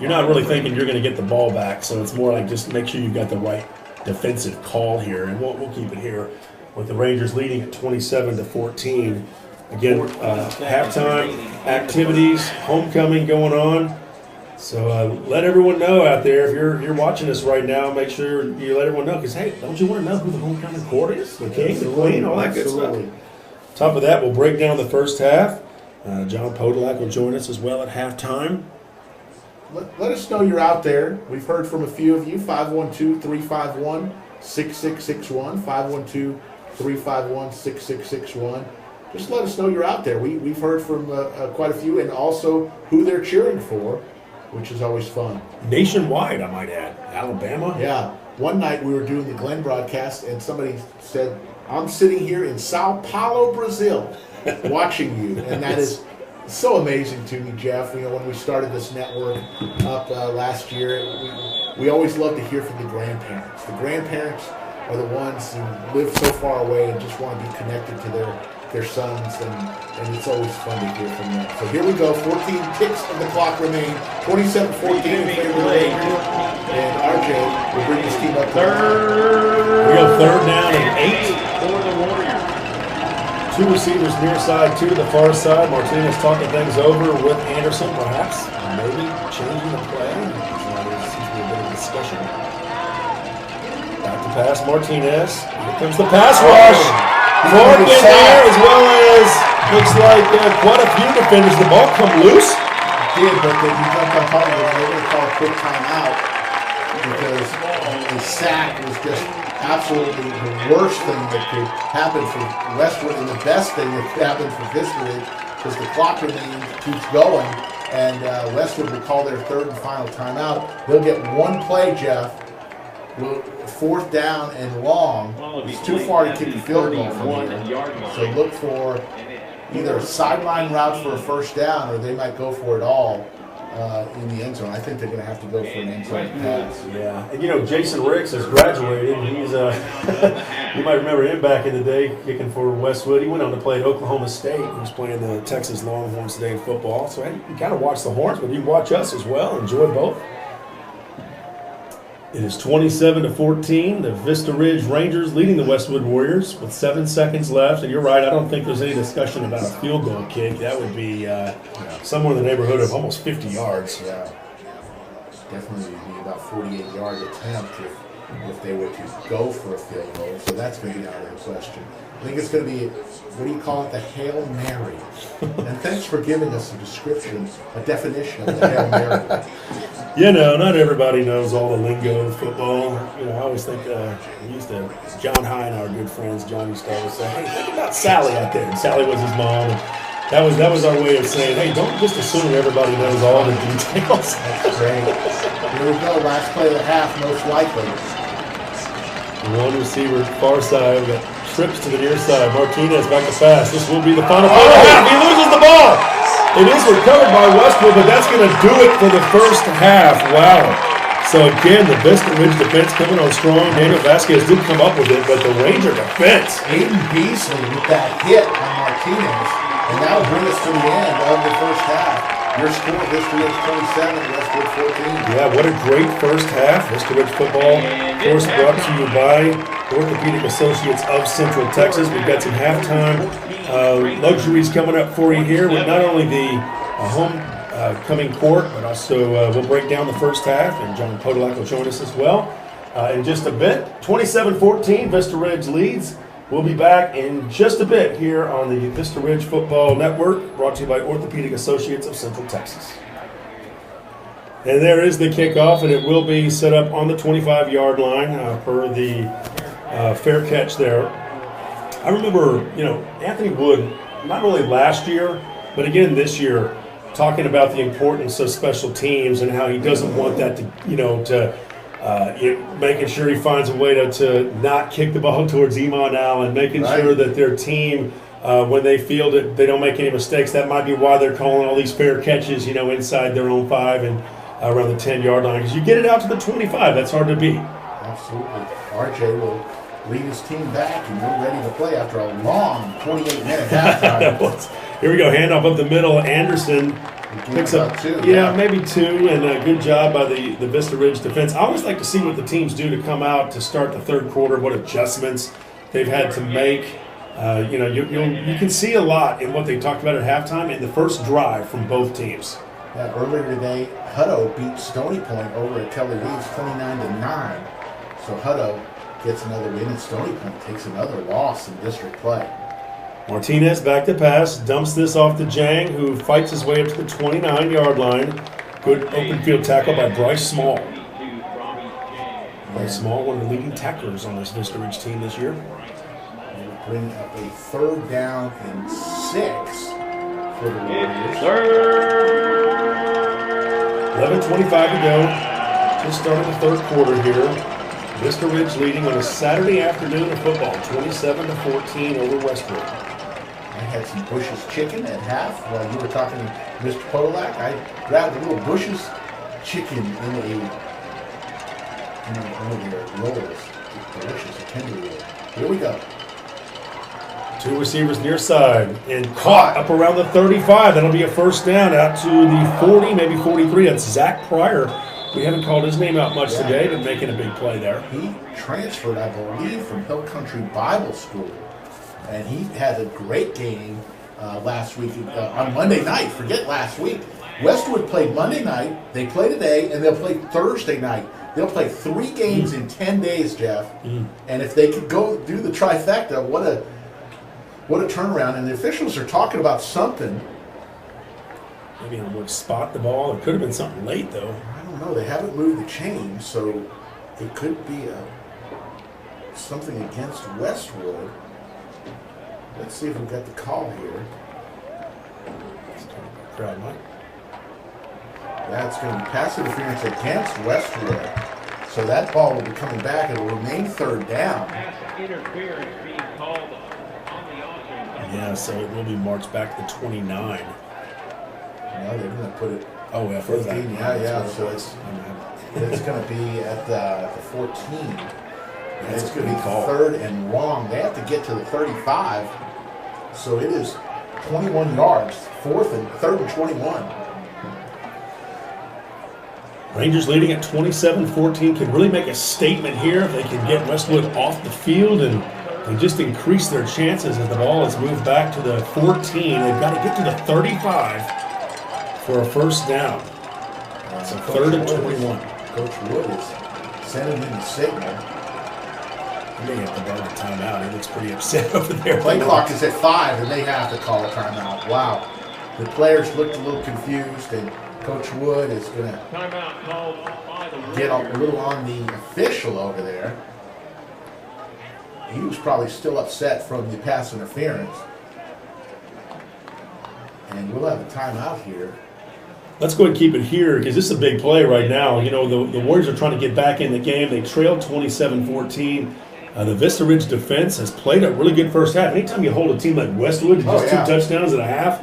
[SPEAKER 2] not really thinking you're going to get the ball back, so it's more like just make sure you've got the right defensive call here, and we'll keep it here with the Rangers leading at 27-14. Again, halftime activities, homecoming going on. So let everyone know out there, if you're watching us right now, make sure you let everyone know, because, hey, don't you want to know who the homecoming court is? The king, the queen, all that good stuff. Top of that, we'll break down the first half. John Podolak will join us as well at halftime.
[SPEAKER 1] Let us know you're out there. We've heard from a few of you, 512-351-6661, 512-351-6661. Just let us know you're out there. We've heard from quite a few, and also who they're cheering for, which is always fun.
[SPEAKER 2] Nationwide, I might add. Alabama.
[SPEAKER 1] Yeah. One night we were doing the Glenn broadcast, and somebody said, I'm sitting here in Sao Paulo, Brazil, watching you. And that is so amazing to me, Jeff. When we started this network up last year, we always love to hear from the grandparents. The grandparents are the ones who live so far away and just want to be connected to their sons, and it's always fun to hear from them. So here we go, 14 ticks of the clock remain, 27-14 in favor of the Rangers, and RJ will bring his team up
[SPEAKER 2] third. We go third down and 8
[SPEAKER 3] for the Warriors.
[SPEAKER 2] 2 receivers near side, 2 to the far side. Martinez talking things over with Anderson, perhaps maybe changing the play. Seems to be a bit of discussion. Back to pass, Martinez. Here comes the pass rush. Clark in there, as well as looks like quite a few defenders. The ball come loose.
[SPEAKER 1] It did, but then you jumped on top of it, and they were going to call a quick timeout because the sack was just absolutely the worst thing that could happen for Westwood, and the best thing that could happen for Vista Ridge, because the clock keeps going, and Westwood will call their third and final timeout. They'll get one play, Jeff. Fourth down and long. It's too far to kick the field goal from here. So look for either a sideline route for a first down, or they might go for it all in the end zone. I think they're going to have to go for an end zone pass.
[SPEAKER 2] Yeah, and Jason Ricks has graduated. He's you might remember him back in the day kicking for Westwood. He went on to play at Oklahoma State. He was playing the Texas Longhorns today in football. So you kind of watch the Horns, but you watch us as well. Enjoy both. It is 27-14. The Vista Ridge Rangers leading the Westwood Warriors with 7 seconds left. And you're right, I don't think there's any discussion about a field goal kick. That would be somewhere in the neighborhood of almost 50 yards.
[SPEAKER 1] Yeah, definitely would be about 48-yard attempt if they were to go for a field goal. So that's going to be out of the question. I think it's going to be, what do you call it, the Hail Mary. And thanks for giving us a description, a definition of the Hail Mary.
[SPEAKER 2] Not everybody knows all the lingo of football. I always think John Hine, our good friends, John used to always say, hey, think about Sally out there. And Sally was his mom. And that was our way of saying, hey, don't just assume everybody knows all the details.
[SPEAKER 1] That's great. Here we go, last play of the half, most likely.
[SPEAKER 2] One receiver, far side. We got trips to the near side. Martinez back to pass. This will be the final play of the half. He loses the ball. It is recovered by Westwood, but that's going to do it for the first half. Wow. So again, the Vista Ridge defense coming on strong. Daniel Vasquez did come up with it, but the Ranger defense.
[SPEAKER 1] Aiden Beasley with that hit on Martinez, and that will bring us to the end of the first half. Your score, Vista Ridge 27, Westwood 14.
[SPEAKER 2] Yeah, what a great first half. Vista Ridge football, of course, brought to you by Orthopedic Associates of Central Texas. We've got some halftime luxuries coming up for you here with not only the homecoming court, but also we'll break down the first half, and John Podolak will join us as well in just a bit. 27-14, Vista Ridge leads. We'll be back in just a bit here on the Vista Ridge Football Network, brought to you by Orthopedic Associates of Central Texas. And there is the kickoff, and it will be set up on the 25-yard line per the fair catch there. I remember, Anthony Wood, not only last year, but again this year, talking about the importance of special teams and how he doesn't want that to making sure he finds a way to not kick the ball towards Iman Allen, making sure that their team, when they field it, they don't make any mistakes. That might be why they're calling all these fair catches, inside their own 5 and around the 10-yard line. Because you get it out to the 25, that's hard to beat.
[SPEAKER 1] Absolutely. RJ will lead his team back, and we're ready to play after a long 28-minute halftime.
[SPEAKER 2] Here we go. Handoff up the middle. Anderson picks up
[SPEAKER 1] two.
[SPEAKER 2] Maybe two, and a good job by the Vista Ridge defense. I always like to see what the teams do to come out to start the third quarter, what adjustments they've had to make. You can see a lot in what they talked about at halftime in the first drive from both teams.
[SPEAKER 1] Yeah, earlier today, Hutto beat Stony Point over at Kelly Reeves 29-9. So Hutto gets another win, and Stony Point takes another loss in district play.
[SPEAKER 2] Martinez back to pass, dumps this off to Jang, who fights his way up to the 29-yard line. Good open field tackle by Bryce Small. Bryce Small, one of the leading tacklers on this Vista Ridge team this year.
[SPEAKER 1] Bring up a 3rd down and 6 for the Warriors.
[SPEAKER 2] 11:25 to go. Just started the third quarter here. Vista Ridge leading on a Saturday afternoon of football, 27-14 over Westwood.
[SPEAKER 1] I had some Bush's chicken at half while you were talking to Mr. Polak. I grabbed a little Bush's chicken in one of their rolls. Delicious, a tender roll. Here we go.
[SPEAKER 2] Two receivers near side and caught up around the 35. That'll be a first down out to the 40, maybe 43. That's Zach Pryor. We haven't called his name out much today, but making a big play there.
[SPEAKER 1] He transferred, I believe, from Hill Country Bible School, and he had a great game last week on Monday night. Forget last week. Westwood played Monday night. They play today, and they'll play Thursday night. They'll play 3 games in 10 days, Jeff. And if they could go do the trifecta, what a turnaround. And the officials are talking about something.
[SPEAKER 2] Maybe on would spot the ball. It could have been something late, though.
[SPEAKER 1] I don't know. They haven't moved the chain, so it could be something against Westwood. Let's see if we've got the call here.
[SPEAKER 2] Crowd, Mike.
[SPEAKER 1] That's going to be pass interference against Westwood. So that ball will be coming back. It will remain 3rd down.
[SPEAKER 3] Pass interference being called on the offense.
[SPEAKER 2] Yeah, so it will be marched back to the 29.
[SPEAKER 1] No, they're going to put it.
[SPEAKER 2] Oh, yeah, for that.
[SPEAKER 1] 15. Yeah. So it's going to be at the 14. And it's going to be 3rd and long. They have to get to the 35. So it is 21 yards. 3rd and 21.
[SPEAKER 2] Rangers leading at 27-14 can really make a statement here if they can get Westwood off the field, and they just increase their chances as the ball is moved back to the 14. They've got to get to the 35 for a first down. So 3rd and 21.
[SPEAKER 1] Coach Wood is sending in the signal.
[SPEAKER 2] He may have to ball a timeout. He looks pretty upset over there.
[SPEAKER 1] Play clock is at 5, and they have to call a timeout. Wow. The players looked a little confused, and Coach Wood is going to get a little on the official over there. He was probably still upset from the pass interference. And we'll have a timeout here.
[SPEAKER 2] Let's go ahead and keep it here because this is a big play right now. You know, the Warriors are trying to get back in the game. They trailed 27-14. The Vista Ridge defense has played a really good first half. Anytime you hold a team like Westwood to just 2 touchdowns and a half,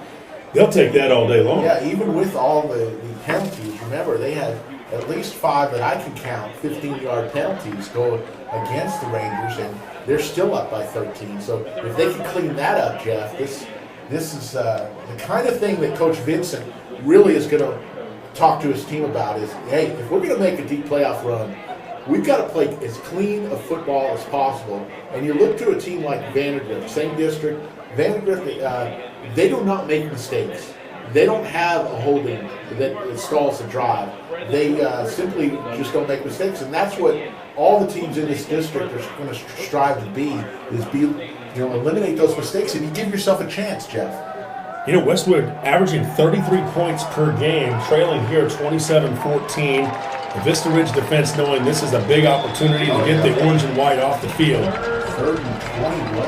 [SPEAKER 2] they'll take that all day long.
[SPEAKER 1] Yeah, even with all the penalties, remember, they had at least 5 that I can count, 15-yard penalties go against the Rangers, and they're still up by 13. So if they can clean that up, Jeff, this is the kind of thing that Coach Vincent really is going to talk to his team about is, hey, if we're going to make a deep playoff run, we've got to play as clean a football as possible. And you look to a team like Vandergrift, same district. Vandergrift, they do not make mistakes. They don't have a holding that stalls the drive. They simply just don't make mistakes, and that's what all the teams in this district are going to strive to be eliminate those mistakes, and you give yourself a chance, Jeff.
[SPEAKER 2] You know, Westwood averaging 33 points per game, trailing here 27-14. The Vista Ridge defense knowing this is a big opportunity to get the orange and white off the field.
[SPEAKER 1] 3rd and 21.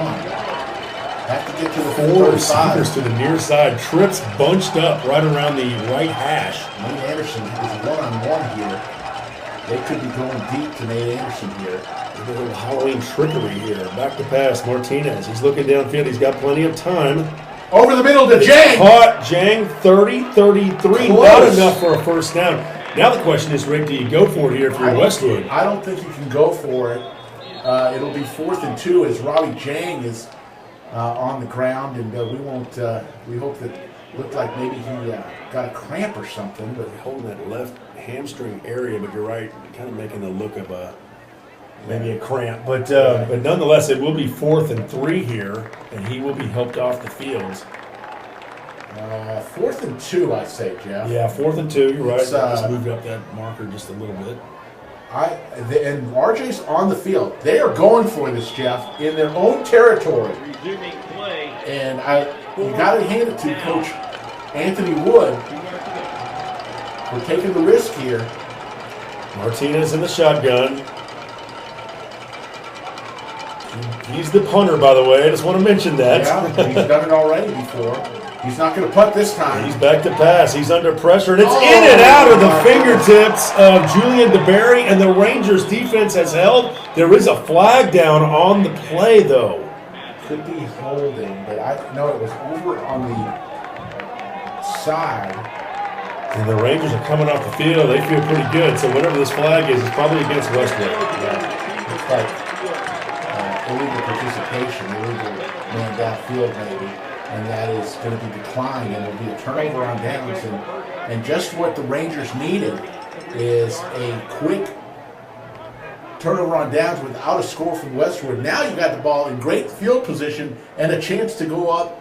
[SPEAKER 1] Have to get to the
[SPEAKER 2] 4 receivers to the near side. Trips bunched up right around the right hash.
[SPEAKER 1] Nate Anderson is one-on-one here. They could be going deep to Nate Anderson here.
[SPEAKER 2] A little Halloween trickery here. Back to pass, Martinez. He's looking downfield. He's got plenty of time.
[SPEAKER 1] Over the middle to Jang.
[SPEAKER 2] Caught Jang, 30-33. Not enough for a first down. Now the question is, Rick, do you go for it here if you're Westwood?
[SPEAKER 1] I don't think you can go for it. It'll be 4th and 2 as Robbie Jang is on the ground, and we won't. We hope that looked like maybe he got a cramp or something, but
[SPEAKER 2] Holding that left hamstring area, but you're right, kind of making the look of maybe a cramp. But nonetheless, it will be 4th and 3 here, and he will be helped off the field.
[SPEAKER 1] 4th and 2, I say, Jeff.
[SPEAKER 2] Yeah, 4th and 2. You're right.
[SPEAKER 1] It's,
[SPEAKER 2] Just moved up that marker just a little bit.
[SPEAKER 1] And RJ's on the field. They are going for this, Jeff, in their own territory.
[SPEAKER 3] Resuming play.
[SPEAKER 1] And you got to hand it to Coach Anthony Wood for taking the risk here.
[SPEAKER 2] Martinez in the shotgun. He's the punter, by the way. I just want to mention that.
[SPEAKER 1] Yeah, he's done it already before. He's not going to punt this time.
[SPEAKER 2] He's back to pass. He's under pressure, and it's in and out of the fingertips of Julian DeBerry, and the Rangers defense has held. There is a flag down on the play, though.
[SPEAKER 1] Could be holding, but I know it was over on the side.
[SPEAKER 2] And the Rangers are coming off the field. They feel pretty good. So whatever this flag is, it's probably against Westwood.
[SPEAKER 1] Yeah. Looks like illegal participation, illegal man downfield maybe. And that is going to be declined, and it'll be a turnover on downs. And just what the Rangers needed is a quick turnover on downs without a score from Westwood. Now you got the ball in great field position and a chance to go up,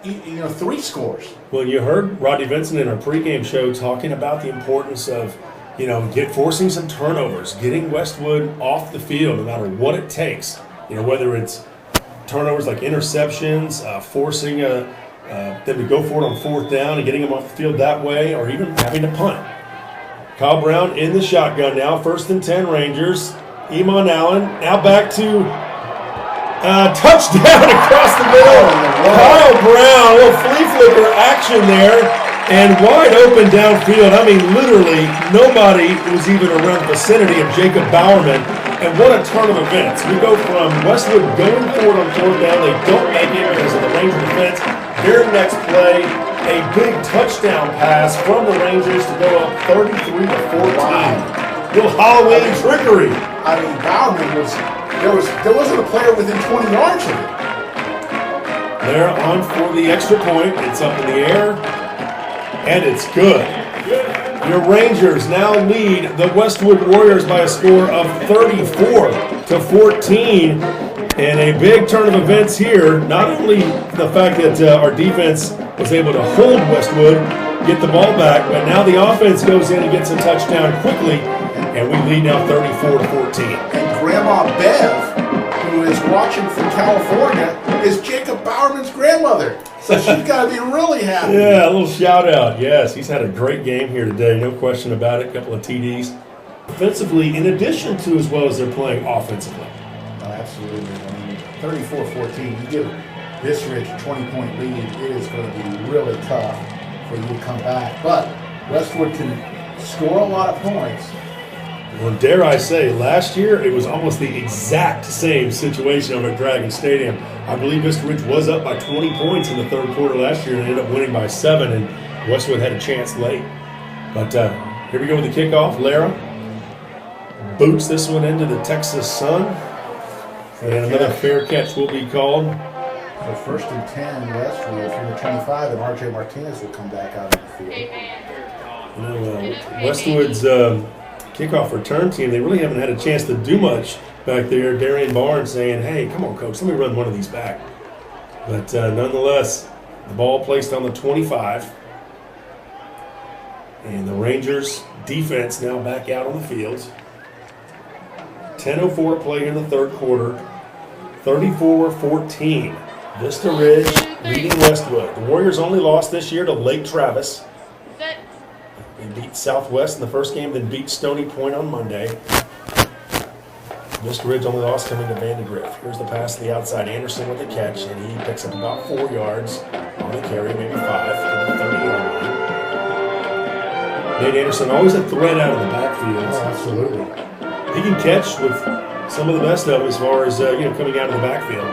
[SPEAKER 1] 3 scores.
[SPEAKER 2] Well, you heard Rodney Vincent in our pregame show talking about the importance of, forcing some turnovers, getting Westwood off the field no matter what it takes. Whether it's turnovers like interceptions, forcing them to go for it on 4th down and getting them off the field that way, or even having to punt. Kyle Brown in the shotgun now, 1st and 10 Rangers. Iman Allen now back to touchdown across the middle. Kyle Brown, a little flea flicker action there, and wide open downfield. I mean, literally nobody was even around the vicinity of Jacob Bowerman. And what a turn of events. We go from Westwood going for it on 4th down. They don't make it because of the Ranger defense. Their next play, a big touchdown pass from the Rangers to go up 33-14. Little Halloween trickery.
[SPEAKER 1] I mean, Bowerman there wasn't a player within 20 yards of it.
[SPEAKER 2] They're on for the extra point. It's up in the air, and it's good. Your Rangers now lead the Westwood Warriors by a score of 34-14. And a big turn of events here. Not only the fact that our defense was able to hold Westwood, get the ball back, but now the offense goes in and gets a touchdown quickly, and we lead now 34-14.
[SPEAKER 1] And Grandma Bev, who is watching from California, is Jacob Bowerman's grandmother. So she's got to be really happy.
[SPEAKER 2] Yeah, a little shout out. Yes, he's had a great game here today. No question about it. A couple of TDs. Offensively, in addition to as well as they're playing offensively.
[SPEAKER 1] Oh, absolutely. I mean, 34-14, you give this Ridge a 20-point lead, it is going to be really tough for you to come back. But Westwood can score a lot of points.
[SPEAKER 2] Well, dare I say, last year it was almost the exact same situation over at Dragon Stadium. I believe Vista Ridge was up by 20 points in the 3rd quarter last year and ended up winning by 7, and Westwood had a chance late. But here we go with the kickoff. Lara boots this one into the Texas sun, and another fair catch will be called.
[SPEAKER 1] So 1st and 10 Westwood from the 25, and RJ Martinez will come back out on the field.
[SPEAKER 2] Westwood's kickoff return team, they really haven't had a chance to do much back there. Darian Barnes saying, hey, come on, coach, let me run one of these back. But nonetheless, the ball placed on the 25. And the Rangers defense now back out on the field. 10:04 to play in the 3rd quarter. 34-14. Vista Ridge leading Westwood. The Warriors only lost this year to Lake Travis. They beat Southwest in the first game, then beat Stony Point on Monday. Vista Ridge only lost coming to Vandegrift. Here's the pass to the outside. Anderson with the catch, and he picks up about 4 yards on the carry, maybe 5 to the 30-yard line. Nate Anderson always a threat out of the backfield.
[SPEAKER 1] Oh, absolutely.
[SPEAKER 2] He can catch with some of the best of them as far as coming out of the backfield.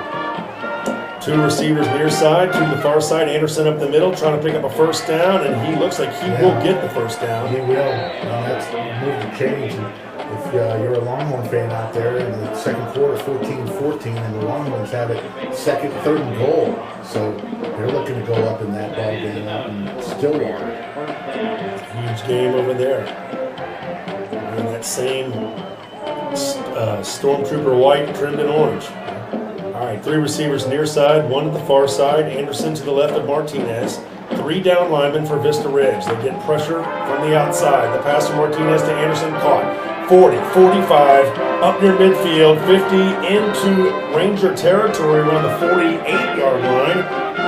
[SPEAKER 2] 2 receivers near side, 2 to the far side. Anderson up the middle, trying to pick up a 1st down, and he looks like he will get the 1st down.
[SPEAKER 1] He will. That's move the change. And if you're a Longhorn fan out there, in the second quarter, 14-14, and the Longhorns have it second, third and goal. So they're looking to go up in that ball game out in Stillwater.
[SPEAKER 2] Huge game over there. And that same Stormtrooper white trimmed in orange. All right, 3 receivers near side, 1 at the far side. Anderson to the left of Martinez. 3 down linemen for Vista Ridge. They get pressure from the outside. The pass from Martinez to Anderson caught. 40, 45, up near midfield, 50 into Ranger territory around the 48-yard line.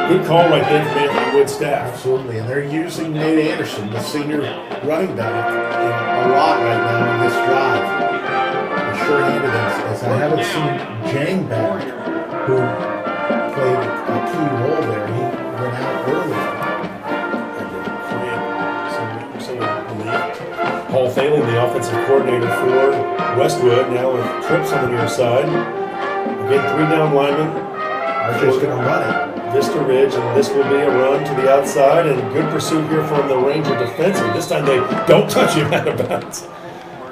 [SPEAKER 2] Good call right there from Anthony Wood's staff.
[SPEAKER 1] Absolutely, and they're using Nate Anderson, the senior running back, a lot right now in this drive. Sure-handed as I haven't seen Jang back, who played a key role there. He went out early.
[SPEAKER 2] Paul Thalen, the offensive coordinator for Westwood, now with trips on the near side. Again, 3 down linemen.
[SPEAKER 1] Are just going to run it.
[SPEAKER 2] Vista Ridge, and this will be a run to the outside, and good pursuit here from the Ranger defensive. This time they don't touch him out of bounds.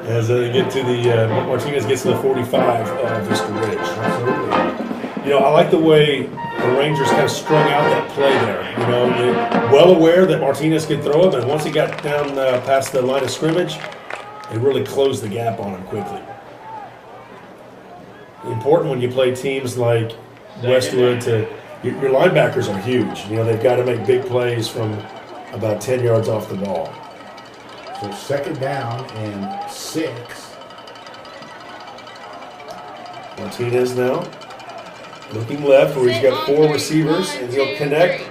[SPEAKER 2] As they get to the, Martinez gets to the 45 of Vista Ridge.
[SPEAKER 1] Absolutely.
[SPEAKER 2] You know, I like the way the Rangers kind of strung out that play there. You know, they're well aware that Martinez could throw it, and once he got down past the line of scrimmage, they really closed the gap on him quickly. Important when you play teams like Westwood to your linebackers are huge. You know, they've got to make big plays from about 10 yards off the ball.
[SPEAKER 1] So second down and 6.
[SPEAKER 2] Martinez now looking left where he's got 4 receivers, and he'll connect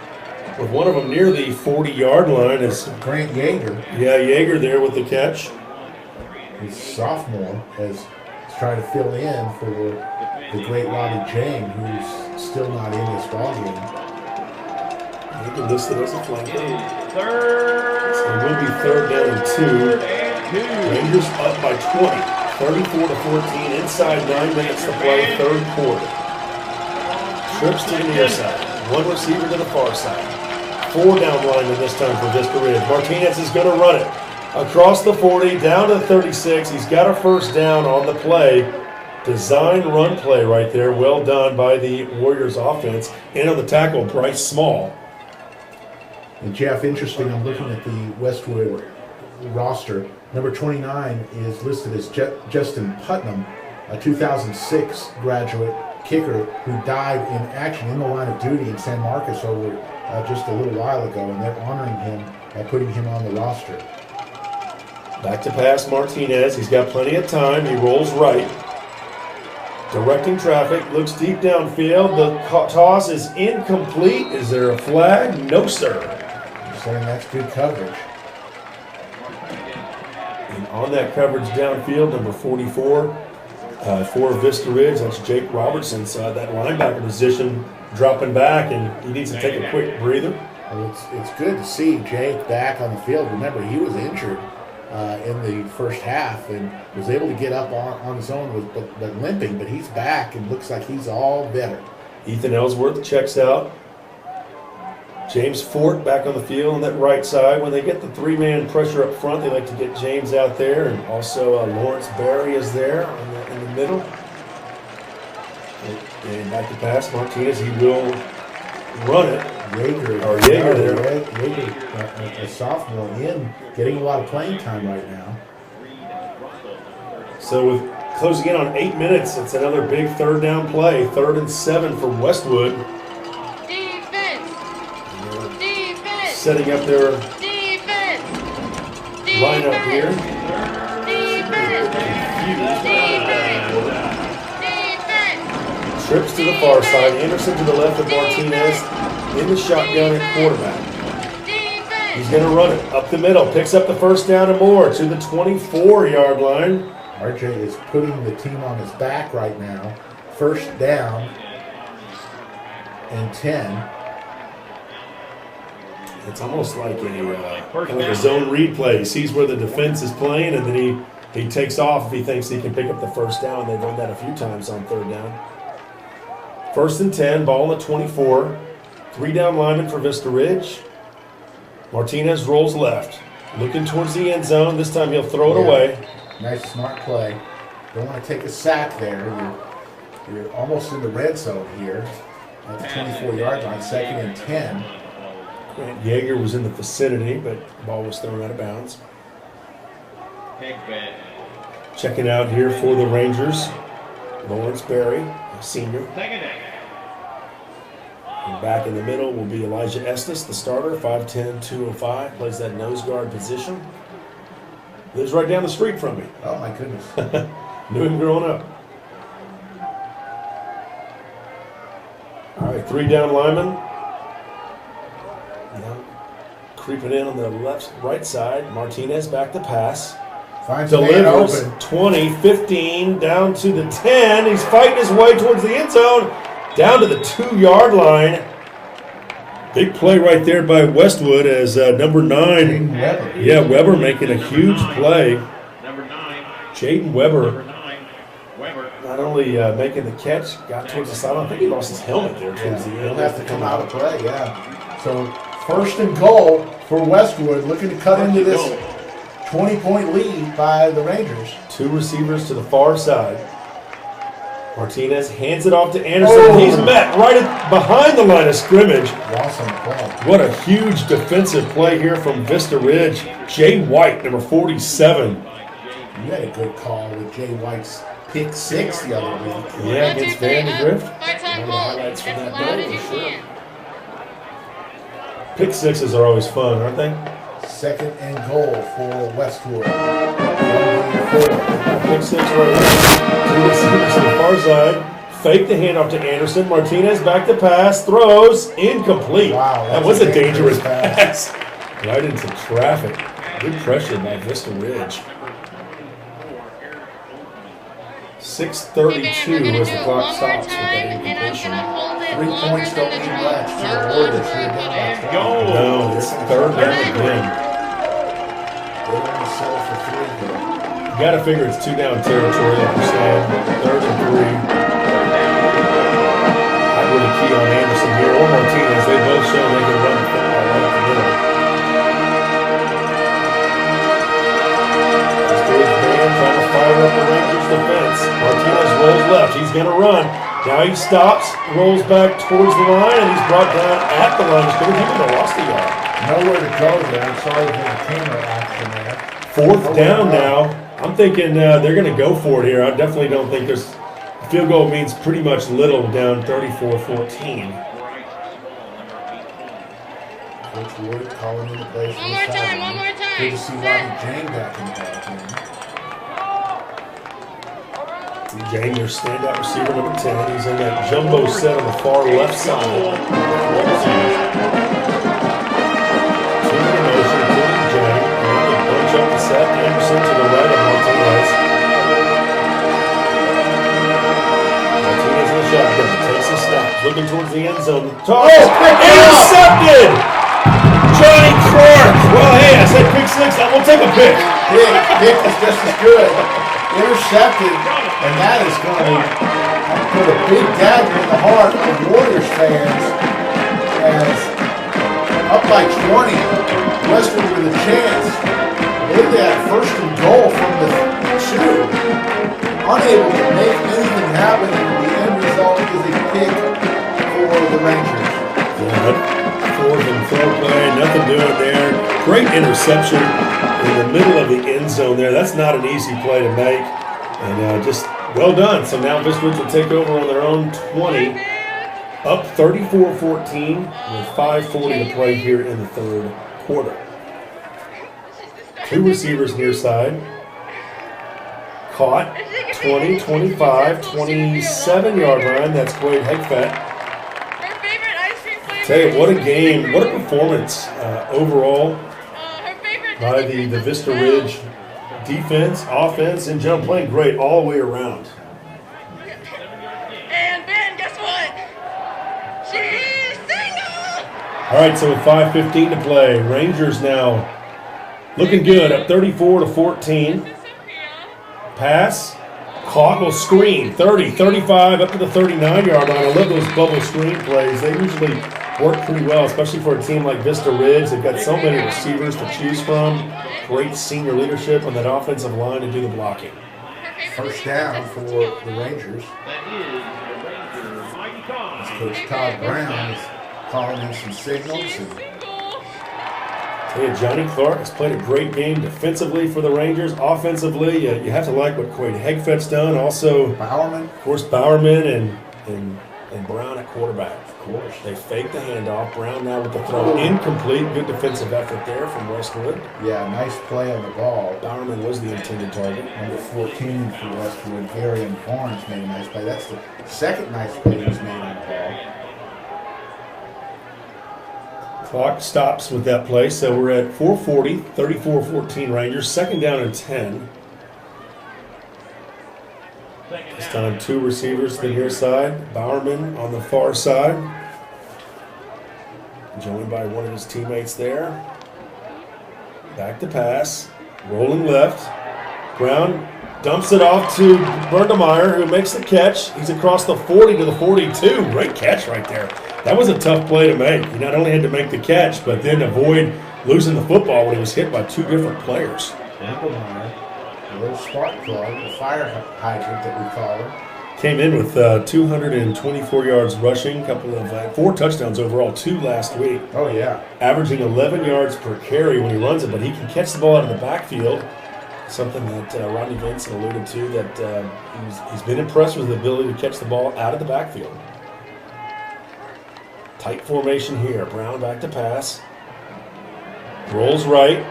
[SPEAKER 2] with one of them near the 40-yard line. Is
[SPEAKER 1] Grant Yeager.
[SPEAKER 2] Yeah, Yeager there with the catch.
[SPEAKER 1] He's a sophomore, as he's trying to fill in for the great Robbie Jang, who's still not in this ballgame.
[SPEAKER 2] He's listed as a flanker.
[SPEAKER 3] Third.
[SPEAKER 2] So it will be 3rd down and 2. Rangers up by 20, 34-14, inside 9 minutes to play, 3rd quarter. Trips to the near side, 1 receiver to the far side. 4 down linemen this time for Vista Ridge. Martinez is going to run it across the 40, down to the 36. He's got a first down on the play. Design run play right there. Well done by the Warriors offense. And on the tackle, Bryce Small.
[SPEAKER 1] And Jeff, interesting, I'm looking at the Westwood roster. Number 29 is listed as Justin Putnam, a 2006 graduate kicker who died in action in the line of duty in San Marcos over just a little while ago, and they're honoring him by putting him on the roster.
[SPEAKER 2] Back to pass Martinez. He's got plenty of time. He rolls right. Directing traffic. Looks deep downfield. The toss is incomplete. Is there a flag? No, sir.
[SPEAKER 1] Saying that's good coverage.
[SPEAKER 2] And on that coverage downfield, number 44 for Vista Ridge, that's Jake Robertson. So that linebacker position dropping back, and he needs to take a quick breather.
[SPEAKER 1] Well, it's good to see Jake back on the field. Remember, he was injured in the first half and was able to get up on his own, but limping. But he's back and looks like he's all better.
[SPEAKER 2] Ethan Ellsworth checks out. James Fort back on the field on that right side. When they get the 3-man pressure up front, they like to get James out there. And also Lawrence Berry is there in the middle. And back to pass. Martinez, he will run it.
[SPEAKER 1] Yeager there. Yeager, a sophomore getting a lot of playing time right now.
[SPEAKER 2] So with closing in on 8 minutes, it's another big 3rd down play. 3rd and 7 for Westwood. Setting up their lineup here. Trips to the far side. Anderson to the left of Martinez in the shotgun at quarterback. He's going to run it up the middle. Picks up the first down and more to the 24-yard line.
[SPEAKER 1] RJ is putting the team on his back right now. 1st down and 10.
[SPEAKER 2] It's almost like a zone read play. He sees where the defense is playing, and then he takes off if he thinks he can pick up the first down. They've done that a few times on 3rd down. 1st and 10, ball in the 24. 3 down lineman for Vista Ridge. Martinez rolls left, looking towards the end zone. This time he'll throw it away.
[SPEAKER 1] Nice, smart play. Don't want to take a sack there. You're almost in the red zone here at the 24-yard line, 2nd and 10.
[SPEAKER 2] Grant Yeager was in the vicinity, but the ball was thrown out of bounds. Checking out here for the Rangers, Lawrence Berry, a senior. And back in the middle will be Elijah Estes, the starter, 5'10", 205, plays that nose guard position. Lives right down the street from me.
[SPEAKER 1] Oh, my goodness.
[SPEAKER 2] Knew him growing up. All right, 3 down linemen. Now creeping in on the right side. Martinez back to pass.
[SPEAKER 1] Finds the man
[SPEAKER 2] Delivers
[SPEAKER 1] open.
[SPEAKER 2] 20, 15, down to the 10. He's fighting his way towards the end zone. Down to the 2-yard line. Big play right there by Westwood as number 9.
[SPEAKER 1] Weber.
[SPEAKER 2] Yeah, Weber making a huge play.
[SPEAKER 3] Number 9.
[SPEAKER 2] Jaden Weber
[SPEAKER 3] Number 9. Weber.
[SPEAKER 2] not only making the catch, got towards the sideline. I think he lost his helmet there towards the end.
[SPEAKER 1] He'll have to come out of play, yeah. So 1st and goal for Westwood, looking to cut into this 20-point lead by the Rangers.
[SPEAKER 2] 2 receivers to the far side. Martinez hands it off to Anderson.
[SPEAKER 1] Oh.
[SPEAKER 2] He's met right behind the line of scrimmage.
[SPEAKER 1] Lost on the play.
[SPEAKER 2] What a huge defensive play here from Vista Ridge. Jay White, number 47.
[SPEAKER 1] You had a good call with Jay White's pick 6 the other week.
[SPEAKER 2] Yeah, against Van de Grift. One of
[SPEAKER 4] Part-time
[SPEAKER 2] the
[SPEAKER 4] goal.
[SPEAKER 2] highlights from
[SPEAKER 4] As
[SPEAKER 2] that
[SPEAKER 4] loud
[SPEAKER 2] goal,
[SPEAKER 4] as you
[SPEAKER 2] for sure.
[SPEAKER 4] can.
[SPEAKER 2] Pick sixes are always fun, aren't they?
[SPEAKER 1] 2nd and goal for Westwood. 1-4.
[SPEAKER 2] Pick six right there. 2 receivers to the far side. Fake the handoff to Anderson. Martinez back to pass. Throws. Incomplete.
[SPEAKER 1] Wow,
[SPEAKER 2] that
[SPEAKER 1] that's
[SPEAKER 2] was
[SPEAKER 1] a
[SPEAKER 2] a dangerous
[SPEAKER 1] dangerous
[SPEAKER 2] pass. Right into traffic. Good pressure by Vista Ridge. 6:32 as the clock stops with that incompletion.
[SPEAKER 1] 3 points don't mean much to the Warriors here down by 20.
[SPEAKER 2] No, it's 3rd down again.
[SPEAKER 1] They only settle for 3 here.
[SPEAKER 2] You gotta figure it's 2 down territory, like you're saying. 3rd and 3. I'd really key on Anderson here or Martinez. They both show they can run the football right up the middle. Stage band trying to fire up the Rangers defense. Martinez rolls left. He's gonna run. Now he stops, rolls back towards the line, and he's brought down at the line of scrimmage. He would have lost a yard.
[SPEAKER 1] Nowhere to go there. I'm sorry for the camera action there.
[SPEAKER 2] 4th down now. I'm thinking they're going to go for it here. I definitely don't think there's – field goal means pretty much little down 34-14.
[SPEAKER 1] Coach Wood calling in the plays for
[SPEAKER 4] One
[SPEAKER 1] the
[SPEAKER 4] more time,
[SPEAKER 1] sideline.
[SPEAKER 4] one more time.
[SPEAKER 1] Good to see Ronnie Jane back in the ball game.
[SPEAKER 2] Jane, their standout receiver, number 10. He's in that jumbo set on the far left side. Two in motion, including Jane. And then they bunch up the set. Anderson to the right of Martinez. Martinez in the shotgun. Takes a snap. Looking towards the end zone. Toss. Intercepted! Johnny Clark. Well, hey, I said pick 6. I will take a pick.
[SPEAKER 1] Pick is just as good. Intercepted, and that is going to put a big dagger in the heart of Warriors fans as up by 20, Westwood with a chance. They had 1st and goal from the 2. Unable to make anything happen, and the end result is a pick for the Rangers.
[SPEAKER 2] Yeah, 4th and 4 play, nothing doing there. Great interception in the middle of the end zone there. That's not an easy play to make. And just well done. So now Vista will take over on their own 20. Up 34-14 with 5:40 to play here in the 3rd quarter. 2 receivers near side. Caught 20, 25, 27-yard line. That's Quade Hegfett.
[SPEAKER 4] Her favorite ice cream flavor.
[SPEAKER 2] Tell you, what a game, what a performance overall
[SPEAKER 4] Her favorite
[SPEAKER 2] by the Vista Ridge defense, offense, and general, playing great all the way around.
[SPEAKER 4] And Ben, guess what? She's single.
[SPEAKER 2] All right, so with 5:15 to play, Rangers now looking good, up 34-14. Pass, caught, will screen, 30, 35, up to the 39-yard line. I love those bubble screen plays. They usually work pretty well, especially for a team like Vista Ridge. They've got so many receivers to choose from. great senior leadership on that offensive line to do the blocking.
[SPEAKER 1] First down for the Rangers.
[SPEAKER 3] That is the Rangers' mighty Todd.
[SPEAKER 1] As Coach Todd Brown is calling in some signals. And
[SPEAKER 2] Hey, Johnny Clark has played a great game defensively for the Rangers. Offensively, you have to like what Quade Hegfet's done. Also,
[SPEAKER 1] Bowerman,
[SPEAKER 2] of course, Bowerman and Brown at quarterback.
[SPEAKER 1] of course.
[SPEAKER 2] They faked the handoff. Brown now with the throw incomplete. Good defensive effort there from Westwood.
[SPEAKER 1] Yeah, nice play on the ball.
[SPEAKER 2] Bowerman was the intended target.
[SPEAKER 1] Number 14 for Westwood, Varian Barnes made a nice play. That's the second nice play he's made on the ball.
[SPEAKER 2] Clock stops with that play, so we're at 4:40, 34-14 Rangers. Second down and 10. This time 2 receivers to the near side. Bowerman on the far side. Joined by one of his teammates there. Back to pass. Rolling left. Brown dumps it off to Bernemeyer, who makes the catch. He's across the 40 to the 42. Great catch right there. That was a tough play to make. He not only had to make the catch, but then avoid losing the football when he was hit by 2 different players.
[SPEAKER 1] Bernemeyer, a little spark plug, the fire hydrant that we call him.
[SPEAKER 2] Came in with 224 yards rushing, couple of 4 touchdowns overall, 2 last week.
[SPEAKER 1] Oh, yeah.
[SPEAKER 2] Averaging 11 yards per carry when he runs it, but he can catch the ball out of the backfield. Something that Rodney Vincent alluded to, that he's been impressed with the ability to catch the ball out of the backfield. Tight formation here. Brown back to pass. Rolls right.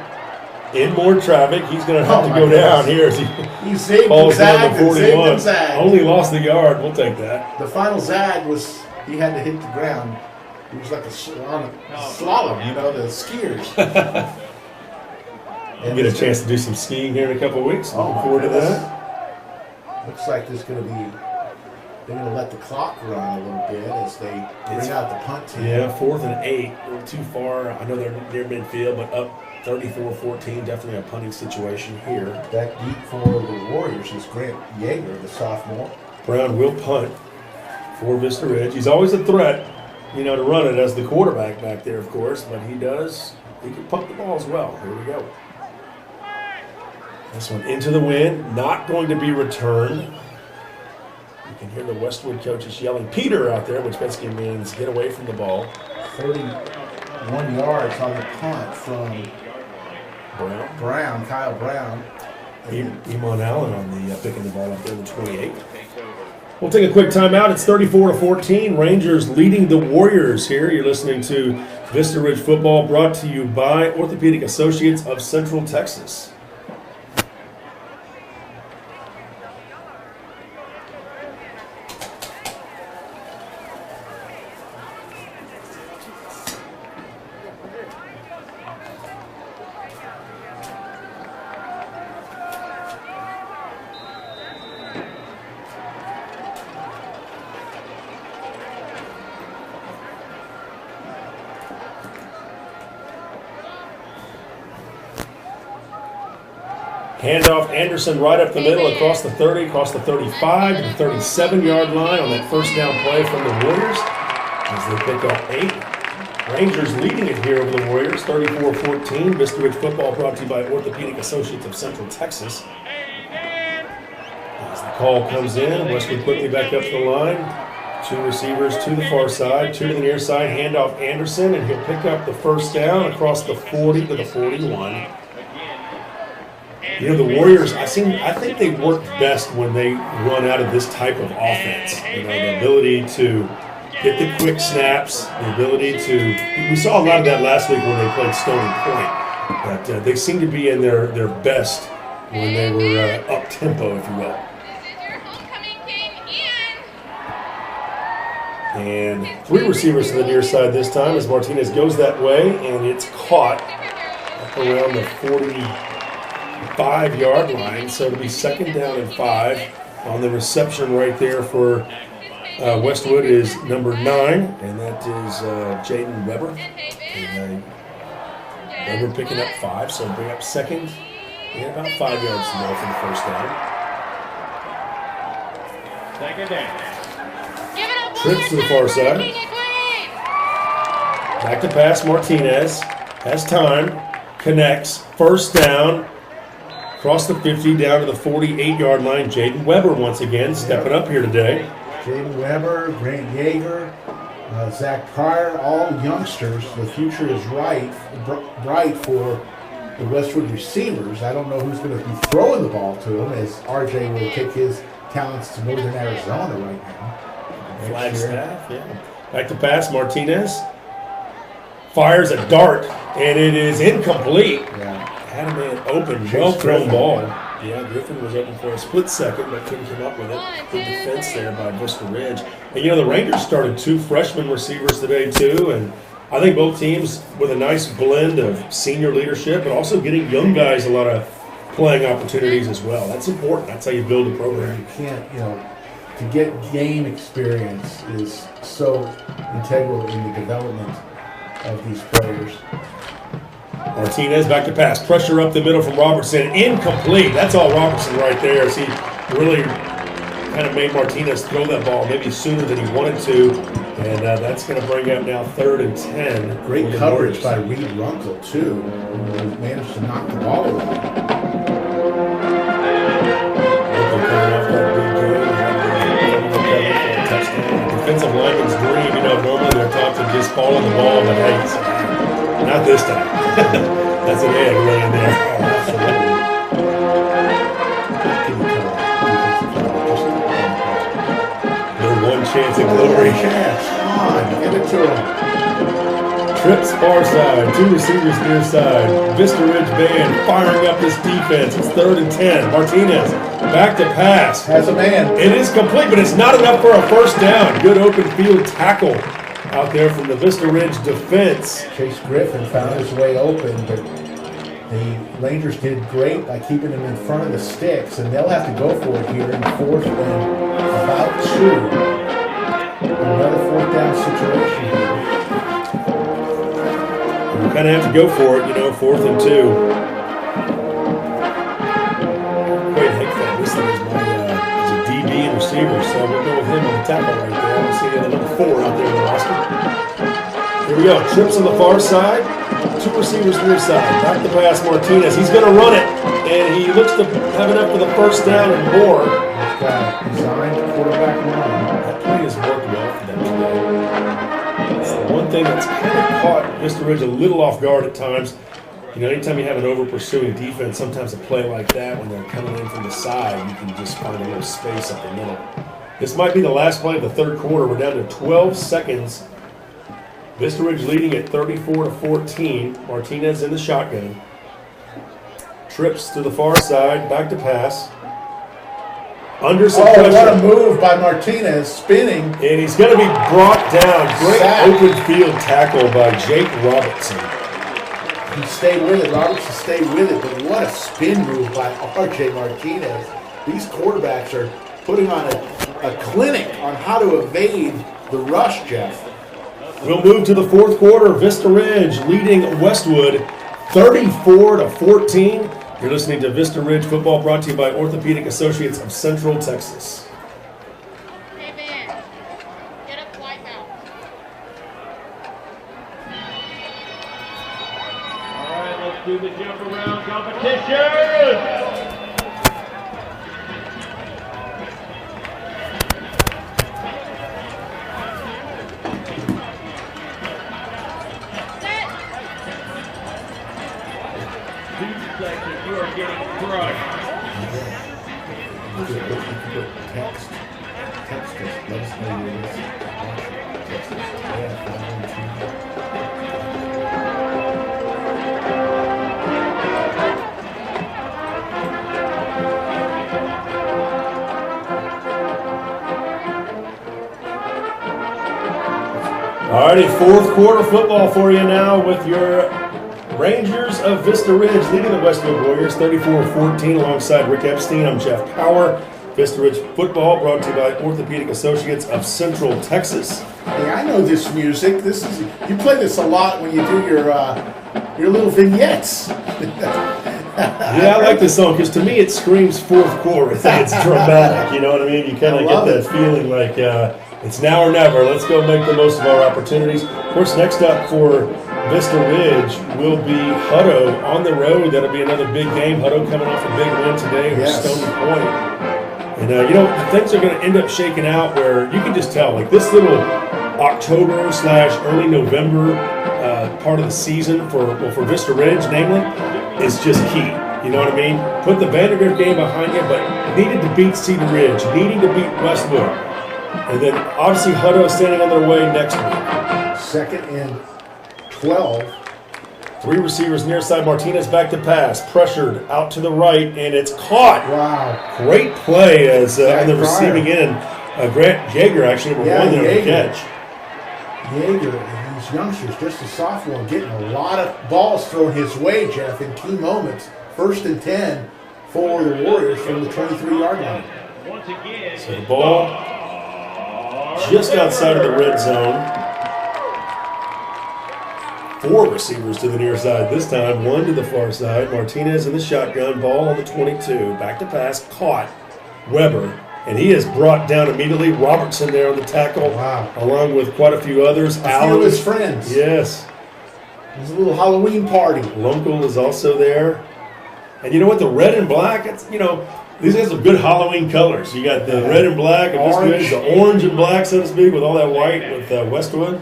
[SPEAKER 2] In more traffic. He's going to have to go down here as he
[SPEAKER 1] zigged
[SPEAKER 2] falls
[SPEAKER 1] and
[SPEAKER 2] down
[SPEAKER 1] zagged
[SPEAKER 2] to
[SPEAKER 1] and zigged
[SPEAKER 2] 41.
[SPEAKER 1] and zagged.
[SPEAKER 2] Only lost the yard. We'll take that.
[SPEAKER 1] The final zag was he had to hit the ground. It was like on a slalom, the skiers.
[SPEAKER 2] We'll get a chance to do some skiing here in a couple of weeks.
[SPEAKER 1] Oh,
[SPEAKER 2] Looking forward to that.
[SPEAKER 1] Looks like there's going to be. They're going to let the clock run a little bit as they bring out the punt team.
[SPEAKER 2] Yeah, 4th and 8. A little too far. I know they're near midfield, but up 34-14. Definitely a punting situation here.
[SPEAKER 1] Back deep for the Warriors is Grant Yeager, the sophomore.
[SPEAKER 2] Brown will punt for Vista Ridge. He's always a threat, to run it as the quarterback back there, of course, but he can punt the ball as well. Here we go. This one into the wind, not going to be returned. You can hear the Westwood coaches yelling Peter out there, which basically means get away from the ball.
[SPEAKER 1] 31 yards on the punt from Kyle Brown.
[SPEAKER 2] Iman Allen on the picking the ball up there, the 28. We'll take a quick timeout. It's 34-14. Rangers leading the Warriors here. You're listening to Vista Ridge Football, brought to you by Orthopedic Associates of Central Texas. Handoff Anderson right up the middle, across the 30, across the 35 to the 37-yard line on that first down play from the Warriors as they pick up 8. Rangers leading it here over the Warriors, 34-14. Vista Ridge Football brought to you by Orthopedic Associates of Central Texas. As the call comes in, Westwood quickly back up to the line. 2 receivers to the far side, 2 to the near side. Handoff Anderson, and he'll pick up the first down across the 40 to the 41. The Warriors, I think they work best when they run out of this type of offense. The ability to get the quick snaps, the ability to. We saw a lot of that last week when they played Stony Point. But they seem to be in their best when they were up tempo, if you will. And 3 receivers to the near side this time as Martinez goes that way, and it's caught around the 45-yard line. So it'll be second down and 5 on the reception right there for Westwood is number 9, and that is Jaden Weber. And, Weber picking up 5, so bring up second and about 5 yards to go for the first down.
[SPEAKER 3] Second down.
[SPEAKER 2] Trips to the far side. Back to pass, Martinez has time. connects. First down. Across the 50, down to the 48-yard line. Jaden Weber once again stepping up here today.
[SPEAKER 1] Jaden Weber, Grant Yeager, Zach Pryor, all youngsters. The future is bright for the Westwood receivers. I don't know who's going to be throwing the ball to them, as RJ will take his talents to Northern Arizona right now.
[SPEAKER 2] Flagstaff, yeah. Back to pass, Martinez. Fires a dart, and it is incomplete.
[SPEAKER 1] Yeah.
[SPEAKER 2] Had a man open, well-thrown ball. Yeah, Griffin was open for a split second, but couldn't come up with it. Good defense there by Vista Ridge. And, the Rangers started 2 freshman receivers today, too, and I think both teams with a nice blend of senior leadership, but also getting young guys a lot of playing opportunities as well. That's important. That's how you build a program.
[SPEAKER 1] You can't, to get game experience is so integral in the development of these players.
[SPEAKER 2] Martinez back to pass. Pressure up the middle from Robertson. Incomplete. That's all Robertson right there, as he really kind of made Martinez throw that ball maybe sooner than he wanted to. And that's going to bring up now 3rd and 10.
[SPEAKER 1] Great coverage by Reed Runkle, too, who managed to knock the ball away.
[SPEAKER 2] Coming off that big game, touchdown. Defensive lineman's dream. Normally they're taught to just follow the ball, but hey, not this time. That's an egg laying there. Their one chance at glory.
[SPEAKER 1] Come on, give it to him.
[SPEAKER 2] Trips far side, 2 receivers near side. Vista Ridge band firing up this defense. It's 3rd and 10. Martinez back to pass.
[SPEAKER 1] Has a man.
[SPEAKER 2] It is complete, but it's not enough for a first down. Good open field tackle out there from the Vista Ridge defense.
[SPEAKER 1] Chase Griffin found his way open, but the Rangers did great by keeping him in front of the sticks, and they'll have to go for it here in 4th and about 2. Another 4th down situation here.
[SPEAKER 2] You kind of have to go for it, 4th and 2. Quite Hick, this thing is a DB and receiver, so we'll go with him on the tackle right there. I don't see the number 4 out there in the roster. Here we go. Trips on the far side. 2 receivers near side. Back to pass, Martinez. He's going to run it, and he looks to have enough for the first down and more.
[SPEAKER 1] He's got a designed quarterback run.
[SPEAKER 2] That play has worked well for them today. It's the one thing that's kind of caught Vista Ridge a little off guard at times. Anytime you have an over-pursuing defense, sometimes a play like that, when they're coming in from the side, you can just find a little space up the middle. This might be the last play of the 3rd quarter. We're down to 12 seconds. Vista Ridge leading at 34-14. Martinez in the shotgun. Trips to the far side, back to pass. Under some pressure.
[SPEAKER 1] What a move by Martinez, spinning.
[SPEAKER 2] And he's going to be brought down. Great open field tackle by Jake Robertson.
[SPEAKER 1] He stayed with it. Robertson stayed with it, but what a spin move by RJ Martinez. These quarterbacks are putting on a clinic on how to evade the rush, Jeff.
[SPEAKER 2] We'll move to the 4th quarter. Vista Ridge leading Westwood 34-14. You're listening to Vista Ridge Football, brought to you by Orthopedic Associates of Central Texas.
[SPEAKER 4] Hey, man. Get up, White House.
[SPEAKER 3] All right, let's do the jump around competition. You are getting crushed.
[SPEAKER 1] Text us. Let us know you're listening. Text us.
[SPEAKER 2] All righty, 4th quarter football for you now with your Rangers of Vista Ridge leading the Westwood Warriors 34-14 alongside Rick Epstein. I'm Jeff Power. Vista Ridge football brought to you by Orthopedic Associates of Central Texas.
[SPEAKER 1] Hey, I know this music. You play this a lot when you do your little vignettes.
[SPEAKER 2] Yeah, I like this song because to me it screams 4th quarter. It's dramatic, you know what I mean? You kind of get that feeling like it's now or never. Let's go make the most of our opportunities. Of course, next up for Vista Ridge will be Hutto on the road. That'll be another big game. Hutto coming off a big win today with Stony Point. And, things are going to end up shaking out where you can just tell, like this little October/early November part of the season for Vista Ridge, namely, is just key. You know what I mean? Put the Vandergrift game behind you, but needed to beat Cedar Ridge, needing to beat Westwood. And then, obviously, Hutto standing on their way next week.
[SPEAKER 1] 2nd and 12.
[SPEAKER 2] 3 receivers near side. Martinez back to pass. Pressured out to the right, and it's caught.
[SPEAKER 1] Wow.
[SPEAKER 2] Great play as on the receiving end. Grant Yeager, actually, number 1 there on the catch.
[SPEAKER 1] Yeager and these youngsters, just a sophomore, getting a lot of balls thrown his way, Jeff, in key moments. 1st and 10 for the Warriors from the 23-yard line.
[SPEAKER 2] So the ball just outside of the red zone. 4 receivers to the near side this time, 1 to the far side. Martinez in the shotgun, ball on the 22. Back to pass, caught. Weber, and he is brought down immediately. Robertson there on the tackle, along with quite a few others.
[SPEAKER 1] A few of his friends.
[SPEAKER 2] Yes.
[SPEAKER 1] It was a little Halloween party.
[SPEAKER 2] Lunkel is also there. And you know what? The red and black, these guys are good Halloween colors. You got the red and black, and orange. The orange and black, so to speak, with all that white with Westwood.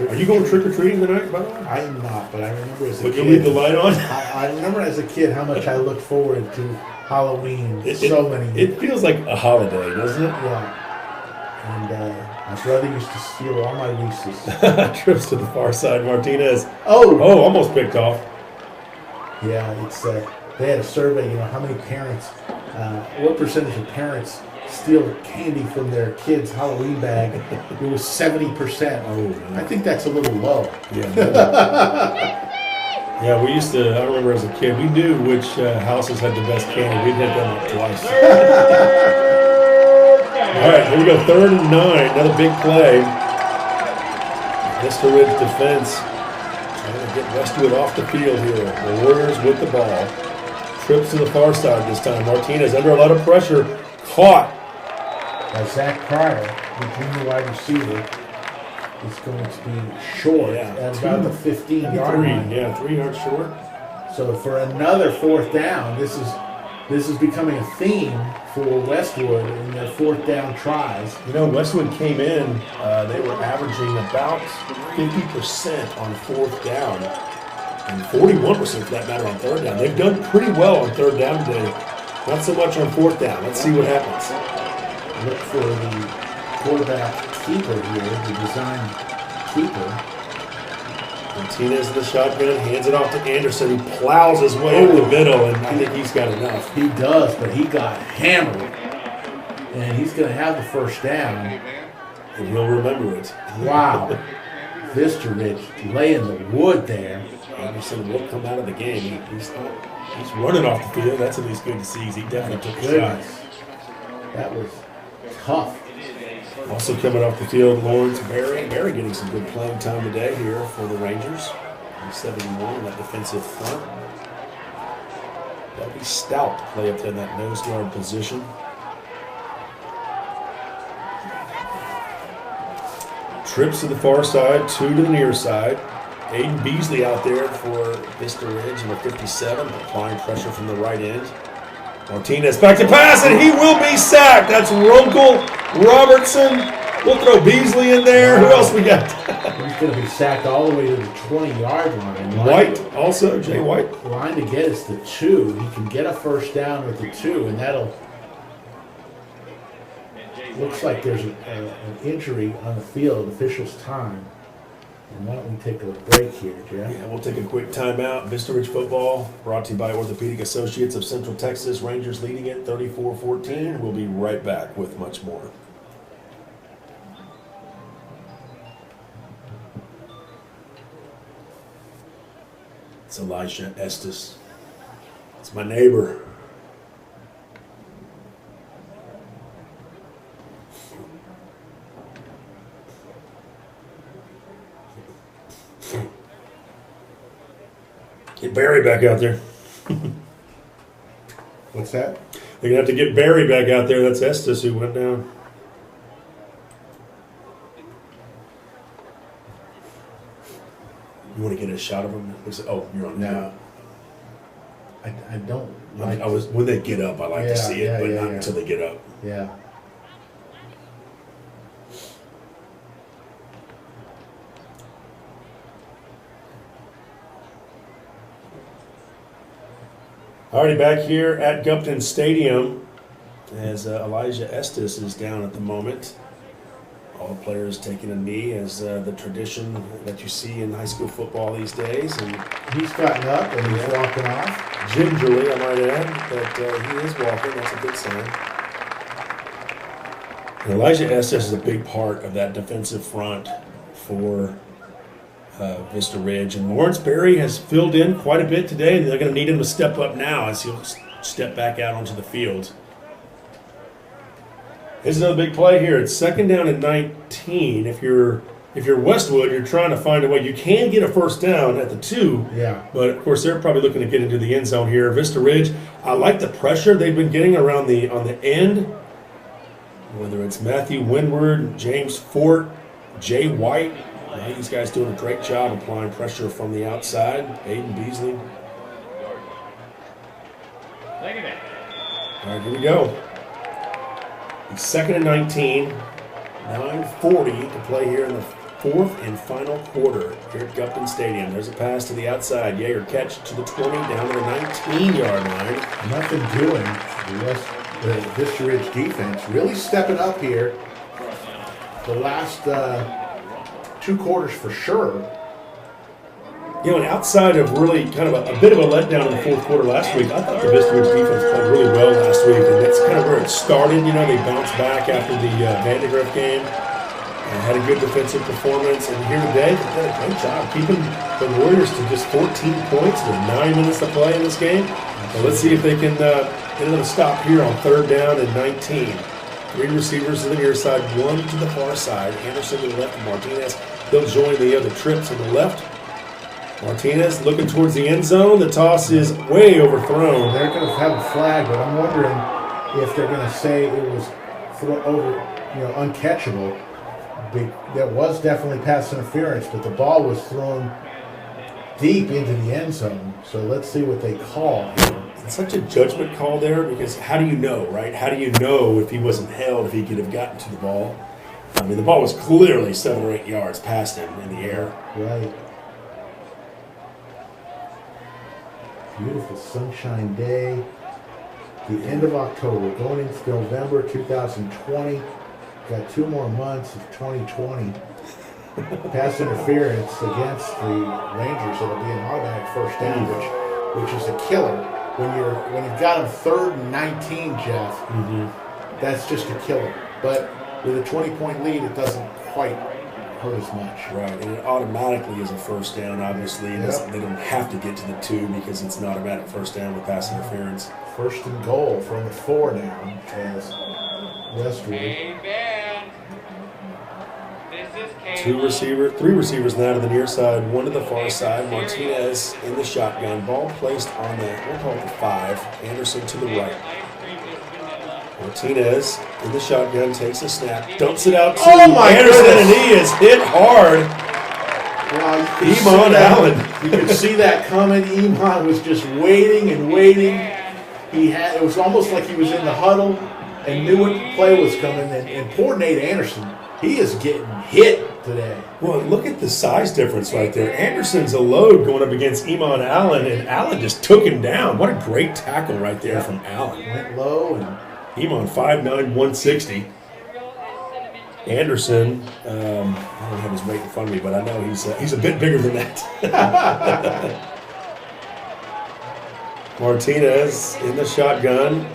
[SPEAKER 2] Are you going trick-or-treating tonight, by the way?
[SPEAKER 1] I am not, but I remember as a
[SPEAKER 2] kid.
[SPEAKER 1] But
[SPEAKER 2] you leave the light on?
[SPEAKER 1] I remember as a kid how much I looked forward to Halloween. It
[SPEAKER 2] feels like a holiday, doesn't it?
[SPEAKER 1] Yeah. And my brother used to steal all my Reese's.
[SPEAKER 2] Trips to the far side, Martinez.
[SPEAKER 1] Oh,
[SPEAKER 2] almost picked off.
[SPEAKER 1] Yeah, it's they had a survey, how many parents, what percentage of parents steal candy from their kids' Halloween bag. It was 70%.
[SPEAKER 2] Oh,
[SPEAKER 1] I think that's a little low.
[SPEAKER 2] Yeah. Yeah, we used to, I remember as a kid, we knew which houses had the best candy. We'd hit them up twice. All right, here we go, 3rd and 9, another big play. Vista Ridge defense trying to get Westwood off the field here. The Warriors with the ball. Trips to the far side this time. Martinez under a lot of pressure. Caught
[SPEAKER 1] by Zach Pryor, the junior wide receiver, is going to be short at about the 15-yard line.
[SPEAKER 2] Yeah, 3 yards short.
[SPEAKER 1] So for another 4th down, this is becoming a theme for Westwood in their 4th down tries.
[SPEAKER 2] Westwood came in, they were averaging about 50% on 4th down and 41% for that matter on 3rd down. They've done pretty well on 3rd down today. Not so much on 4th down. Let's see what happens.
[SPEAKER 1] Look for the quarterback keeper here, the design keeper.
[SPEAKER 2] Martinez in the shotgun, hands it off to Anderson. He plows his way over the middle, and I think he's got enough.
[SPEAKER 1] He does, but he got hammered. And he's going to have the 1st down.
[SPEAKER 2] And he'll remember it.
[SPEAKER 1] Wow. Vista Ridge laying the wood there.
[SPEAKER 2] Anderson will come out of the game. He's running off the field. That's at least good to see. He definitely took a shot.
[SPEAKER 1] That was tough.
[SPEAKER 2] Also coming off the field, Lawrence Berry. Berry getting some good playing time today here for the Rangers. He's 71 in that defensive front. That'll be Stout to play up there in that nose guard position. Trips to the far side, 2 to the near side. Aiden Beasley out there for Vista Ridge in the 57, applying pressure from the right end. Martinez back to pass, and he will be sacked. That's Runkle, Robertson. We'll throw Beasley in there. Who else we got?
[SPEAKER 1] He's going to be sacked all the way to the 20-yard line.
[SPEAKER 2] White also, Jay White.
[SPEAKER 1] Line to get is the 2. He can get a 1st down with the 2, and that'll... Looks like there's an injury on the field, officials' time. And why don't we take a break here, Jeff?
[SPEAKER 2] Yeah, we'll take a quick timeout. Vista Ridge football brought to you by Orthopedic Associates of Central Texas. Rangers leading it 34-14. We'll be right back with much more. It's Elisha Estes. It's my neighbor. Get Barry back out there.
[SPEAKER 1] What's that?
[SPEAKER 2] They're going to have to get Barry back out there. That's Estes who went down. You want to get a shot of him? Oh, you're on.
[SPEAKER 1] No. I don't like.
[SPEAKER 2] I was when they get up. I like to see it, but not until they get up.
[SPEAKER 1] Yeah.
[SPEAKER 2] Alrighty, back here at Gupton Stadium, as Elijah Estes is down at the moment. All the players taking a knee, as the tradition that you see in high school football these days. And
[SPEAKER 1] he's gotten up and he's walking off.
[SPEAKER 2] Gingerly, I might add, but he is walking. That's a good sign. And Elijah Estes is a big part of that defensive front for Vista Ridge. And Lawrence Berry has filled in quite a bit today, and they're going to need him to step up now as he'll step back out onto the field. Here's another big play here. It's 2nd down and 19. If you're Westwood, you're trying to find a way. You can get a first down at the 2.
[SPEAKER 1] Yeah.
[SPEAKER 2] But of course, they're probably looking to get into the end zone here. Vista Ridge, I like the pressure they've been getting around on the end. Whether it's Matthew Windward, James Fort, Jay White, these guys doing a great job applying pressure from the outside. Aiden Beasley. All right, here we go. 2nd and 19, 9:40 to play here in the 4th and final quarter here at Gupton Stadium. There's a pass to the outside. Yeager catch to the 20, down to the 19-yard line.
[SPEAKER 1] Nothing doing. The Vista Ridge defense really stepping up here the last 2 quarters for sure.
[SPEAKER 2] You know, and outside of really kind of a bit of a letdown in the 4th quarter last week, I thought the Vista Ridge defense played really well last week, and that's kind of where it started. You know, they bounced back after the Vandergrift game and had a good defensive performance. And here today, they did a great job keeping the Warriors to just 14 points with 9 minutes to play in this game. So let's see if they can get another stop here on 3rd down and 19. 3 receivers to the near side, 1 to the far side. Anderson to the left, and Martinez. They'll join the other trips on the left. Martinez looking towards the end zone. The toss is way overthrown.
[SPEAKER 1] They're going to have a flag, but I'm wondering if they're going to say it was uncatchable. There was definitely pass interference, but the ball was thrown deep into the end zone. So let's see what they call here.
[SPEAKER 2] It's such a judgment call there, because how do you know, right? How do you know if he wasn't held, if he could have gotten to the ball? I mean, the ball was clearly 7 or 8 yards past him in the air.
[SPEAKER 1] Right. Beautiful sunshine day. The end of October, going into November 2020. Got 2 more months of 2020. Pass interference against the Rangers. It'll be an automatic first down, which is a killer. When you've got them 3rd and 19, Jeff, that's just a killer. But with a 20-point lead, it doesn't quite hurt as much.
[SPEAKER 2] Right, and it automatically is a first down, obviously. They don't have to get to the 2 because it's an automatic first down with pass interference.
[SPEAKER 1] 1st and goal from the 4 now as Westwood.
[SPEAKER 3] Amen. This is
[SPEAKER 2] 3 receivers now to the near side, 1 to the far side. Martinez in the shotgun. Ball placed on we'll call it the 5. Anderson to the right. Martinez in the shotgun takes a snap, dumps it out to Anderson, and he is hit hard.
[SPEAKER 1] Iman Allen. You could see that coming. Iman was just waiting and waiting. It was almost like he was in the huddle and knew what the play was coming. And poor Nate Anderson, he is getting hit today.
[SPEAKER 2] Well, look at the size difference right there. Anderson's a load going up against Iman Allen, and Allen just took him down. What a great tackle right there from Allen.
[SPEAKER 1] Went low and
[SPEAKER 2] Iman 5'9", 160. Anderson, I don't have his weight in front of me, but I know he's a bit bigger than that. Martinez in the shotgun,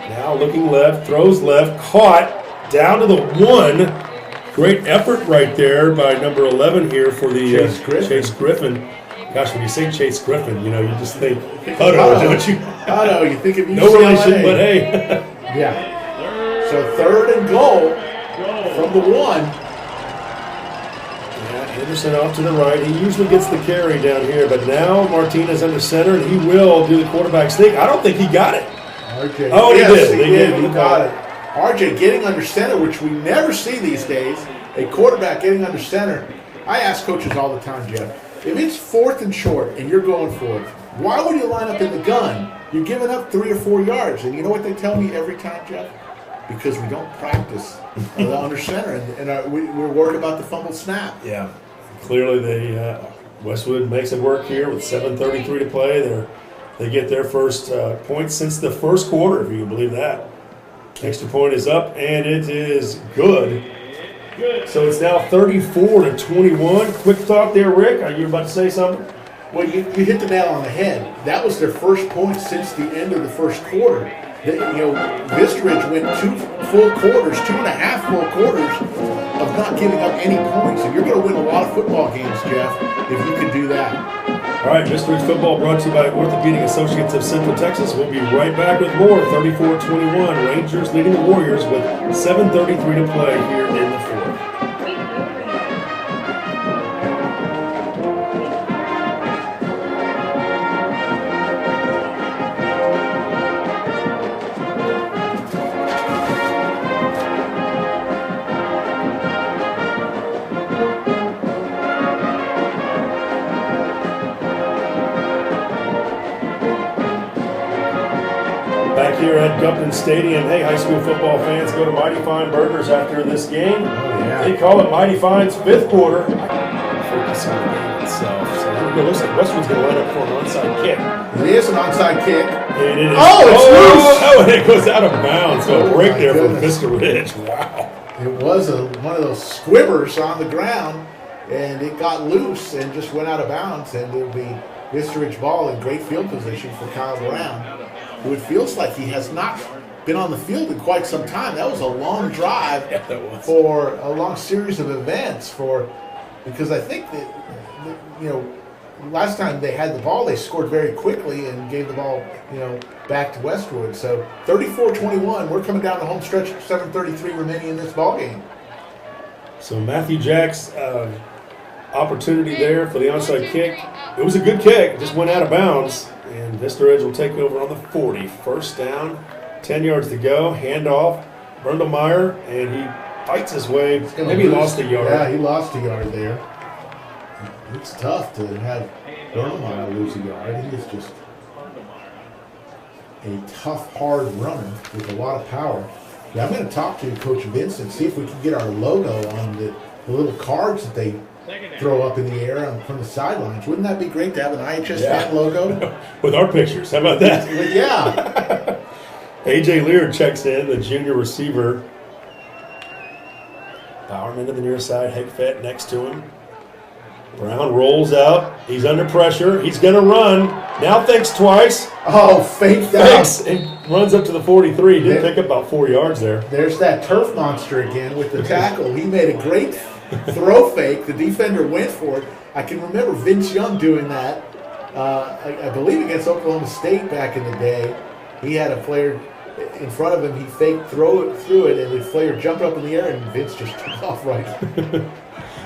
[SPEAKER 2] now looking left, throws left, caught, down to the 1. Great effort right there by number 11 here for the Chase Griffin. Gosh, when you say Chase Griffin, you just think Hutto, don't you?
[SPEAKER 1] Hutto, you think of UCLA.
[SPEAKER 2] No relation, but hey.
[SPEAKER 1] Yeah. So 3rd and goal from the 1.
[SPEAKER 2] Yeah, Anderson off to the right. He usually gets the carry down here, but now Martinez under center, and he will do the quarterback sneak. I don't think he got it.
[SPEAKER 1] RJ.
[SPEAKER 2] Oh,
[SPEAKER 1] yes,
[SPEAKER 2] he did.
[SPEAKER 1] He got it. RJ getting under center, which we never see these days. A quarterback getting under center. I ask coaches all the time, Jeff, if it's 4th and short and you're going for it, why would you line up in the gun? You're giving up 3 or 4 yards. And you know what they tell me every time, Jeff? Because we don't practice under center, and we're worried about the fumble snap.
[SPEAKER 2] Yeah, clearly Westwood makes it work here with 7:33 to play. They get their first point since the first quarter, if you can believe that. Extra point is up, and it is good. So it's now 34-21. Quick thought there, Rick. Are you about to say something?
[SPEAKER 1] Well, you hit the nail on the head. That was their first point since the end of the first quarter. Vista Ridge went 2 full quarters, 2.5 full quarters of not giving up any points. And you're going to win a lot of football games, Jeff, if you can do that.
[SPEAKER 2] All right, Vista Ridge football brought to you by Orthopedic Associates of Central Texas. We'll be right back with more. 34-21, Rangers leading the Warriors with 7:33 to play here in the fourth. Here at Gupton Stadium. Hey, high school football fans, go to Mighty Fine Burgers after this game. They call it Mighty Fine's 5th quarter. Focus on the game itself. So here we go. Looks like Westwood's going to line up for an onside kick.
[SPEAKER 1] It is an onside kick.
[SPEAKER 2] It is.
[SPEAKER 1] Oh, it's loose!
[SPEAKER 2] Oh, and it goes out of bounds. So a break there from Vista Ridge. Wow.
[SPEAKER 1] It was one of those squibbers on the ground, and it got loose and just went out of bounds, and it'll be Vista Ridge ball in great field position for Kyle Brown, who it feels like he has not been on the field in quite some time. That was a long drive for a long series of events because I think that, last time they had the ball, they scored very quickly and gave the ball, back to Westwood. So 34-21, we're coming down the home stretch, 7:33 remaining in this ball game.
[SPEAKER 2] So Matthew Jack's opportunity there for the onside kick. It was a good kick, it just went out of bounds. And Vista Ridge will take over on the 40. First down, 10 yards to go. Handoff, Brundlemeyer, and he fights his way. Maybe he lost a yard.
[SPEAKER 1] Yeah, he lost a yard there. It's tough to have Brundlemeyer lose a yard. He is just a tough, hard runner with a lot of power. Yeah, I'm going to talk to Coach Vincent, see if we can get our logo on the little cards that they throw up in the air from the sidelines. Wouldn't that be great to have an IHS fan logo?
[SPEAKER 2] With our pictures. How about that?
[SPEAKER 1] Yeah.
[SPEAKER 2] A.J. Lear checks in, the junior receiver. Bowerman to the near side, Hegfett next to him. Brown rolls out. He's under pressure. He's going to run. Now thinks twice.
[SPEAKER 1] Oh, fake down.
[SPEAKER 2] Fakes and runs up to the 43. Did pick up about 4 yards there.
[SPEAKER 1] There's that turf monster again with the tackle. He made a great throw fake. The defender went for it. I can remember Vince Young doing that. I believe against Oklahoma State back in the day. He had a player in front of him. He faked through it, and the player jumped up in the air, and Vince just took off right.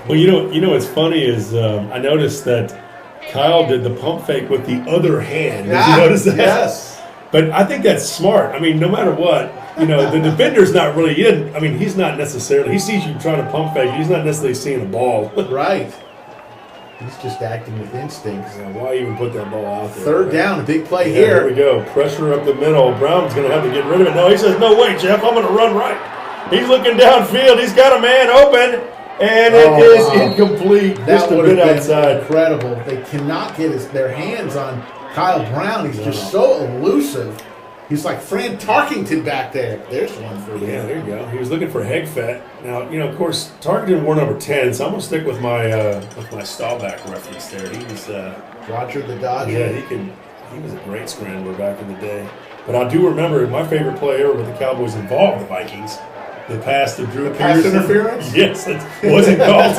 [SPEAKER 2] Well, you know what's funny is I noticed that Kyle did the pump fake with the other hand. Did you notice that?
[SPEAKER 1] Yes.
[SPEAKER 2] But I think that's smart. I mean, no matter what, the defender's not really. He's not necessarily. He sees you trying to pump fake. He's not necessarily seeing the ball.
[SPEAKER 1] Right. He's just acting with instincts.
[SPEAKER 2] Yeah, why even put that ball out there?
[SPEAKER 1] Third down, a big play here.
[SPEAKER 2] Here we go. Pressure up the middle. Brown's going to have to get rid of it. No, he says, no, wait, Jeff, I'm going to run right. He's looking downfield. He's got a man open, and it is incomplete. Just a bit outside.
[SPEAKER 1] Incredible. They cannot get their hands on Kyle Brown. He's just so elusive. He's like Fran Tarkington back there. There's one for you.
[SPEAKER 2] Yeah, there you go. He was looking for Hegfett. Now, of course, Tarkington wore number 10, so I'm going to stick with my Staubach reference there. He was
[SPEAKER 1] Roger the Dodger.
[SPEAKER 2] Yeah, he was a great scrambler back in the day. But I do remember my favorite play ever with the Cowboys involved the Vikings. The pass to Drew
[SPEAKER 1] Pass
[SPEAKER 2] Pearson.
[SPEAKER 1] interference?
[SPEAKER 2] Yes, it wasn't called.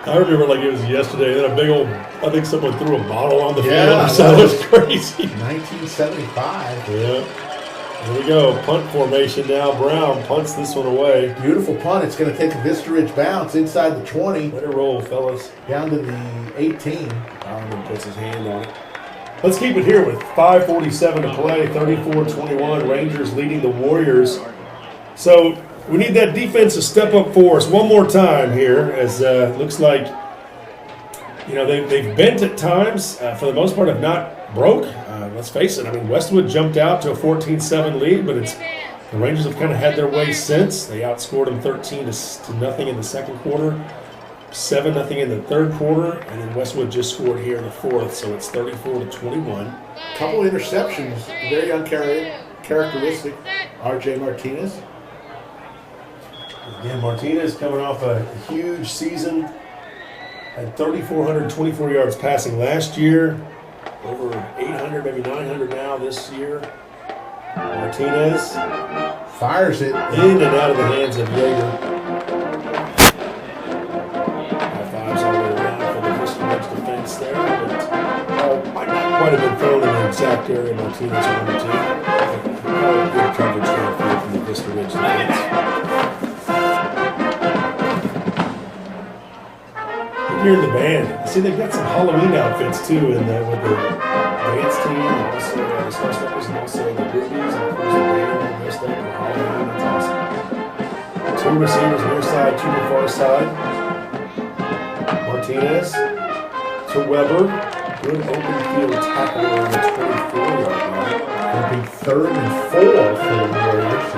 [SPEAKER 2] I remember like it was yesterday. Then a big old, I think someone threw a bottle on the field. So it was crazy.
[SPEAKER 1] 1975.
[SPEAKER 2] Yeah. Here we go. Punt formation now. Brown punts this one away.
[SPEAKER 1] Beautiful punt. It's going to take a Vista Ridge bounce inside the 20.
[SPEAKER 2] Let it roll, fellas.
[SPEAKER 1] Down to the 18.
[SPEAKER 2] Bowerman puts his hand on it. Let's keep it here with 5:47 to play. 34-21. Rangers leading the Warriors. So we need that defense to step up for us one more time here, as looks like You know, they've bent at times. For the most part, have not broke. Let's face it. I mean, Westwood jumped out to a 14-7 lead, but the Rangers have kind of had their way since. They outscored them 13-0 in the second quarter, 7-0 in the third quarter, and then Westwood just scored here in the fourth, so it's 34-21.
[SPEAKER 1] Couple interceptions, very uncharacteristic. R.J. Martinez.
[SPEAKER 2] Again, Martinez coming off a huge season. Had 3,424 yards passing last year. Over 800, maybe 900 now this year. Martinez
[SPEAKER 1] Fires it.
[SPEAKER 2] in and out of the hands of Yeager. High fives all the way around for the Vista Ridge defense there. But might not quite have been thrown in the exact area Martinez wanted to. Good coverage downfield from the Vista Ridge defense. Hearing the band. See, they've got some Halloween outfits too, with the dance team, and also the Star Steppers, and also the Rubies, and of course the band all dressed up for Halloween. That's awesome. Two receivers near side, two to far side. Martinez to Weber. Good open field tackle on the 24-yard line.
[SPEAKER 1] It'll be 3rd and 4 for the Warriors.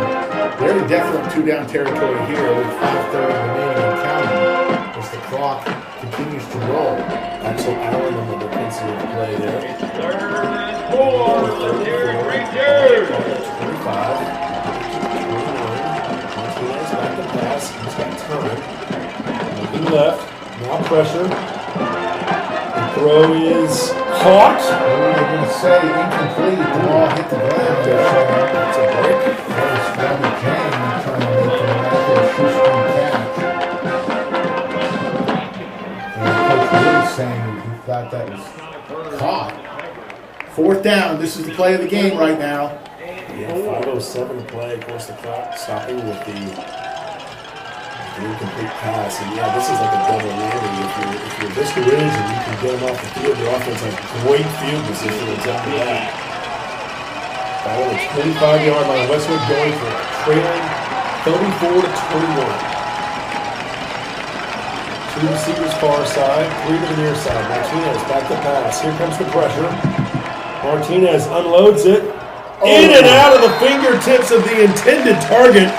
[SPEAKER 1] They're in definite two-down territory here with 5:30 remaining and counting as the clock continues to roll.
[SPEAKER 2] Axel Allen on the defensive play there.
[SPEAKER 3] 3rd and 4 for the Rangers.
[SPEAKER 2] 25. 29. Martinez back to pass. He's got time. Looking left. Now pressure. The throw is caught.
[SPEAKER 1] What are they going to say? Incomplete. The ball hit the ground.
[SPEAKER 2] That's a break.
[SPEAKER 1] That was Robert Jane trying to make a miraculous shoestring catch. And Coach Wood saying he thought that was caught. 4th down. This is the play of the game right now.
[SPEAKER 2] Yeah, 5:07 to play. Of course, the clock stopping with the incomplete pass. And yeah, this is like a double whammy. If you're Vista Ridge and you can get them off the field, your offense has great field position on top of that. By the 25-yard line, Westwood going for a trailing 34-21. Two receivers far side, three to the near side. Martinez back to pass. Here comes the pressure. Martinez unloads it. In and out of the fingertips of the intended target.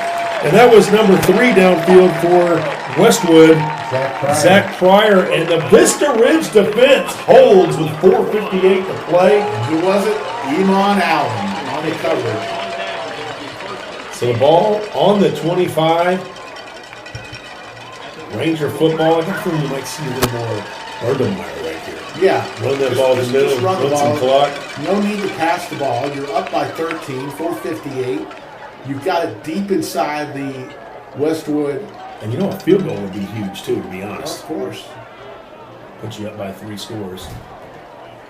[SPEAKER 2] And that was number 3 downfield for Westwood. Zach Pryor. And the Vista Ridge defense holds with 4:58 to play.
[SPEAKER 1] Who was it? Iman Allen on the coverage.
[SPEAKER 2] So the ball on the 25. Ranger football. I think you might see a little more Urbanmeyer right here.
[SPEAKER 1] Yeah.
[SPEAKER 2] Run that ball in the middle,
[SPEAKER 1] run the
[SPEAKER 2] run some
[SPEAKER 1] ball.
[SPEAKER 2] clock.
[SPEAKER 1] No need to pass the ball. You're up by 13, 4:58. You've got it deep inside the Westwood.
[SPEAKER 2] And you know, a field goal would be huge too, to be honest.
[SPEAKER 1] Of course.
[SPEAKER 2] Put you up by 3 scores.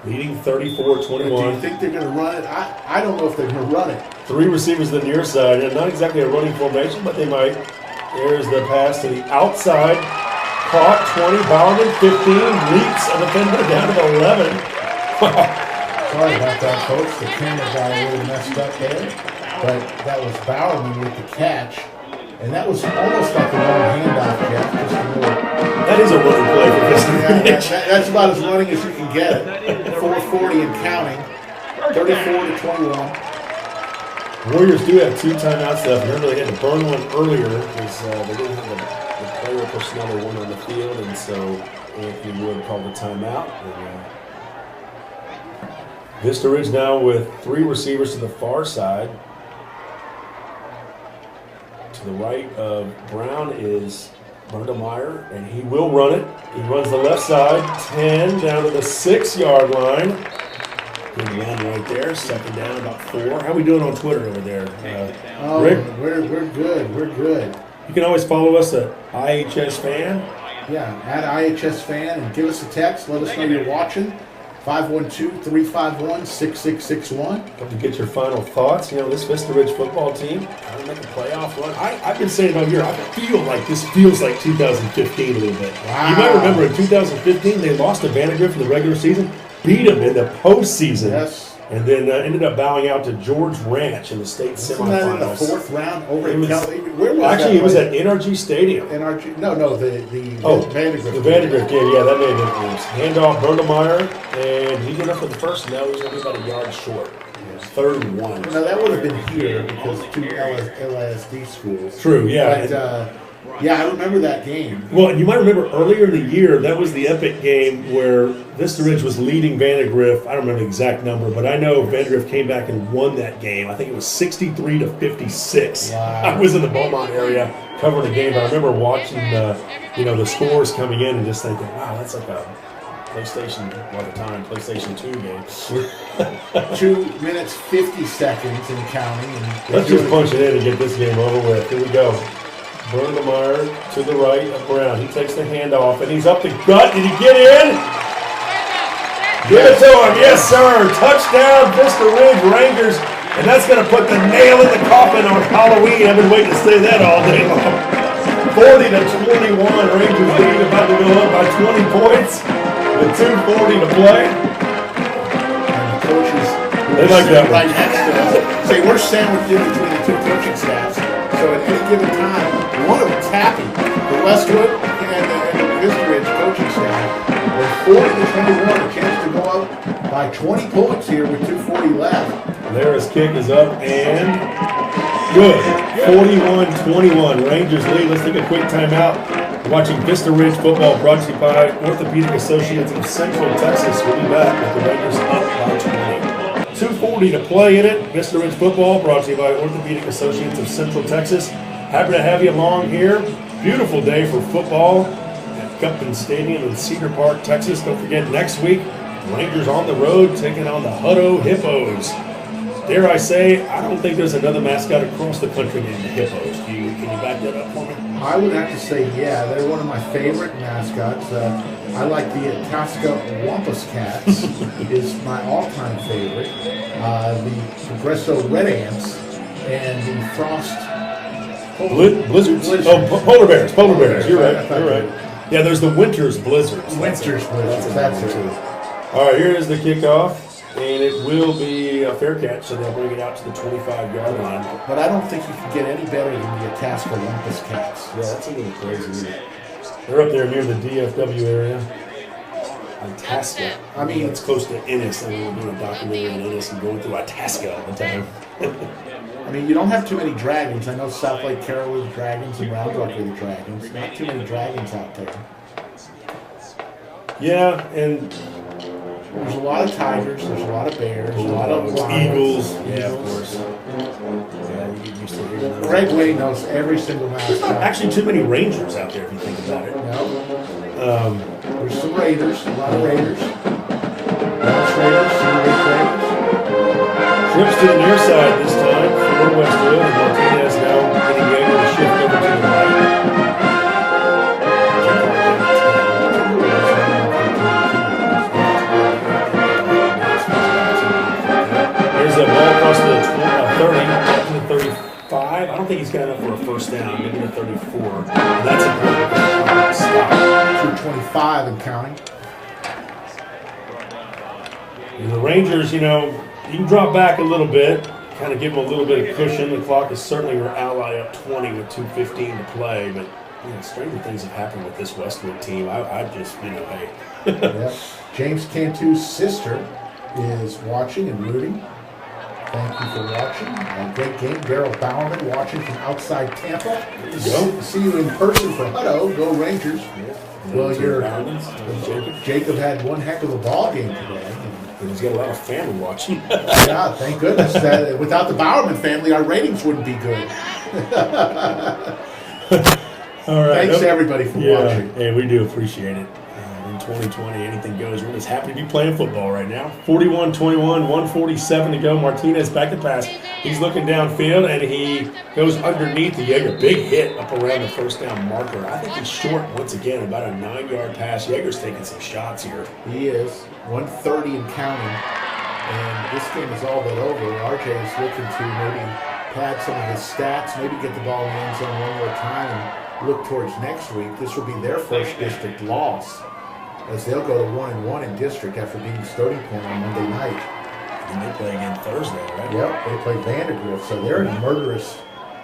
[SPEAKER 2] Leading
[SPEAKER 1] But do you
[SPEAKER 2] 34-21.
[SPEAKER 1] think they're going to run it? I don't know if they're going to run it.
[SPEAKER 2] 3 receivers to the near side. And not exactly a running formation, but they might. There's the pass to the outside. Caught 20, Bowerman 15, leaps a defender down to 11.
[SPEAKER 1] Sorry about that, folks. The camera got a little messed up there. But that was Bowerman with the catch. And that was almost like a long handoff, Jeff. Just a little.
[SPEAKER 2] That is a running play for Vista Ridge.
[SPEAKER 1] That's about as running as you can get it. 4:40 and counting. 34-21.
[SPEAKER 2] Warriors do have 2 timeouts left. Remember, they had to burn one earlier because they didn't have the player personnel they wanted on the field, and so Anthony Wood called the timeout. And, Vista Ridge now with 3 receivers to the far side. To the right of Brown is Brundelmeyer, and he will run it. He runs the left side, 10 down to the 6-yard line. Good run right there. 2nd down, about 4. How are we doing on Twitter over there? Rick?
[SPEAKER 1] We're good. We're good.
[SPEAKER 2] You can always follow us at IHS Fan.
[SPEAKER 1] Yeah, at IHS Fan, and give us a text. Let us know you're watching. 512-351-6661.
[SPEAKER 2] Come to get your final thoughts. You know, this Vista Ridge football team trying to make a playoff run. I've been saying all year, I feel like this feels like 2015 a little bit.
[SPEAKER 1] Wow.
[SPEAKER 2] You might remember in 2015, they lost to Vandergrift in the regular season, beat them in the postseason.
[SPEAKER 1] Yes.
[SPEAKER 2] and then ended up bowing out to George Ranch in the state
[SPEAKER 1] Wasn't that in the
[SPEAKER 2] semifinals.
[SPEAKER 1] 4th round over
[SPEAKER 2] It
[SPEAKER 1] at
[SPEAKER 2] was-
[SPEAKER 1] Kelly? Where was
[SPEAKER 2] Actually,
[SPEAKER 1] that
[SPEAKER 2] it was
[SPEAKER 1] played?
[SPEAKER 2] at NRG Stadium.
[SPEAKER 1] NRG? No, the Vandergrift.
[SPEAKER 2] The Vandergrift game, yeah, that made a difference. Handoff, Bergemeyer, and he went up for the first. No, he's going to be about a yard short. 3rd and 1.
[SPEAKER 1] No, that would have been here because 2 LISD schools.
[SPEAKER 2] True, yeah.
[SPEAKER 1] But, yeah, I remember that game.
[SPEAKER 2] Well, and you might remember earlier in the year, that was the epic game where Vista Ridge was leading Vandergrift. I don't remember the exact number, but I know Vandergrift came back and won that game. I think it was 63-56.
[SPEAKER 1] Wow.
[SPEAKER 2] I was in the Beaumont area covering the game. I remember watching the scores coming in and just thinking, wow, that's like a PlayStation, well, at the time, PlayStation 2 game.
[SPEAKER 1] 2 minutes, 50 seconds and counting. And
[SPEAKER 2] Let's just punch it in and get this game over with. Here we go. Bergemeyer to the right of Brown. He takes the handoff and he's up the gut. Did he get in? Give it to him. Yes, sir. Touchdown, Vista Ridge Rangers. And that's going to put the nail in the coffin on Halloween. I've been waiting to say that all day long. 40-21. Rangers lead, about to go up by 20 points with 2:40 to play.
[SPEAKER 1] And the coaches
[SPEAKER 2] They like that one.
[SPEAKER 1] right next to us say we're sandwiched in between the 2 coaching staffs. So at any given time, one of them's happy. The Westwood and the Vista Ridge coaching staff. With 40-21, a chance to go up by 20 points here with 2:40 left.
[SPEAKER 2] There's kick is up and good. 41-21. Rangers lead. Let's take a quick timeout. Watching Vista Ridge football brought to you by Orthopedic Associates of Central Texas. We'll be back with the Rangers up by 20. 2:40 to play in it. Vista Ridge football brought to you by Orthopedic Associates of Central Texas. Happy to have you along here. Beautiful day for football at Gupton Stadium in Cedar Park, Texas. Don't forget, next week, Rangers on the road taking on the Hutto Hippos. Dare I say, I don't think there's another mascot across the country named the Hippos. Can you back that up for me?
[SPEAKER 1] I would have to say, yeah, they're one of my favorite mascots. I like the Itasca Wampus Cats is my all-time favorite. The Progresso Red Ants and the Frost
[SPEAKER 2] Blizzards? Oh, polar bears. Polar bears. You're right. You're right. Yeah, there's the Winters Blizzards.
[SPEAKER 1] Winters Blizzards. That's it.
[SPEAKER 2] All right, here is the kickoff, and it will be a fair catch, so they'll bring it out to the 25-yard line.
[SPEAKER 1] But I don't think you can get any better than the Itasca Wampus Cats.
[SPEAKER 2] Yeah, that's a little crazy, isn't it? They're up there near the DFW area. Itasca.
[SPEAKER 1] I mean,
[SPEAKER 2] it's close to Ennis. I mean, we're doing a documentary on Ennis and going through Itasca all the time.
[SPEAKER 1] I mean, you don't have too many dragons. I know South Lake Carroll is dragons and Round Rock are the dragons. Not too many dragons out there.
[SPEAKER 2] Yeah, and
[SPEAKER 1] there's a lot of tigers. There's a lot of bears. A lot of
[SPEAKER 2] eagles.
[SPEAKER 1] lions,
[SPEAKER 2] Yeah, of course. Yeah, you get used to hearing that.
[SPEAKER 1] Greg Way knows every single
[SPEAKER 2] There's not
[SPEAKER 1] mascot.
[SPEAKER 2] actually too many Rangers out there if you think about it.
[SPEAKER 1] No. There's some Raiders. A lot of Raiders. Dallas Raiders. Cedar Lake Raiders.
[SPEAKER 2] Trips to the near side this time for Westwood, and Martinez now getting Yeager to shift over to the right. There's a ball across the 30, up to the 35. I don't think he's got enough for a first down, maybe the 34. And that's a stop.
[SPEAKER 1] Through 25 and counting.
[SPEAKER 2] And the Rangers, you can drop back a little bit, kind of give them a little bit of cushion. The clock is certainly your ally up 20 with 2:15 to play, but stranger things have happened with this Westwood team. I just, hey.
[SPEAKER 1] Yeah. James Cantu's sister is watching and rooting. Thank you for watching. A great game. Daryl Bowerman watching from outside Tampa.
[SPEAKER 2] There you go.
[SPEAKER 1] See you in person for Hutto. Go Rangers. Well, Jacob had one heck of a ball game today.
[SPEAKER 2] He's got a lot of family watching.
[SPEAKER 1] Yeah, thank goodness. Without the Bowerman family, our ratings wouldn't be good.
[SPEAKER 2] All right.
[SPEAKER 1] Thanks to everybody for watching.
[SPEAKER 2] Hey, we do appreciate it. In 2020, anything goes. We're just happy to be playing football right now. 41-21, 1:47 to go. Martinez back to pass. He's looking downfield, and he goes underneath the Yeager. Big hit up around the first down marker. I think he's short once again, about a 9-yard pass. Yeager's taking some shots here.
[SPEAKER 1] He is. 1:30 and counting. And this game is all but over. RJ is looking to maybe pad some of his stats, maybe get the ball in the end zone one more time and look towards next week. This will be their first district loss, as they'll go to 1-1 in district after beating Stony Point on Monday night.
[SPEAKER 2] And they play again Thursday, right?
[SPEAKER 1] Yep, they play Vandergrift, so they're in a murderous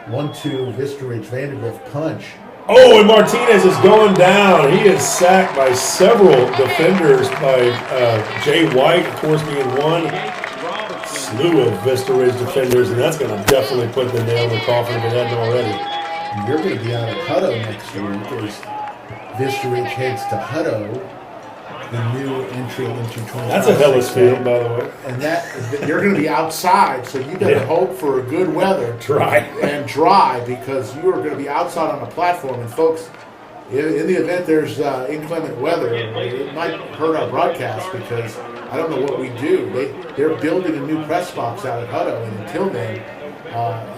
[SPEAKER 1] 1-2 Vista Ridge Vandergrift punch.
[SPEAKER 2] Oh, and Martinez is going down. He is sacked by several defenders, by Jay White, of course, being one. Slew of Vista Ridge defenders, and that's going to definitely put the nail in the coffin if it hadn't already.
[SPEAKER 1] And you're going to be out at Hutto next week as Vista Ridge heads to Hutto, the new entry into 20.
[SPEAKER 2] That's a hellish field, by the way.
[SPEAKER 1] And that you're going to be outside, so you better hope for a good weather.
[SPEAKER 2] Dry.
[SPEAKER 1] And dry, because you are going to be outside on the platform. And folks, in the event there's inclement weather, it might hurt our broadcast, because I don't know what we do. They're building a new press box out at Hutto, and until then,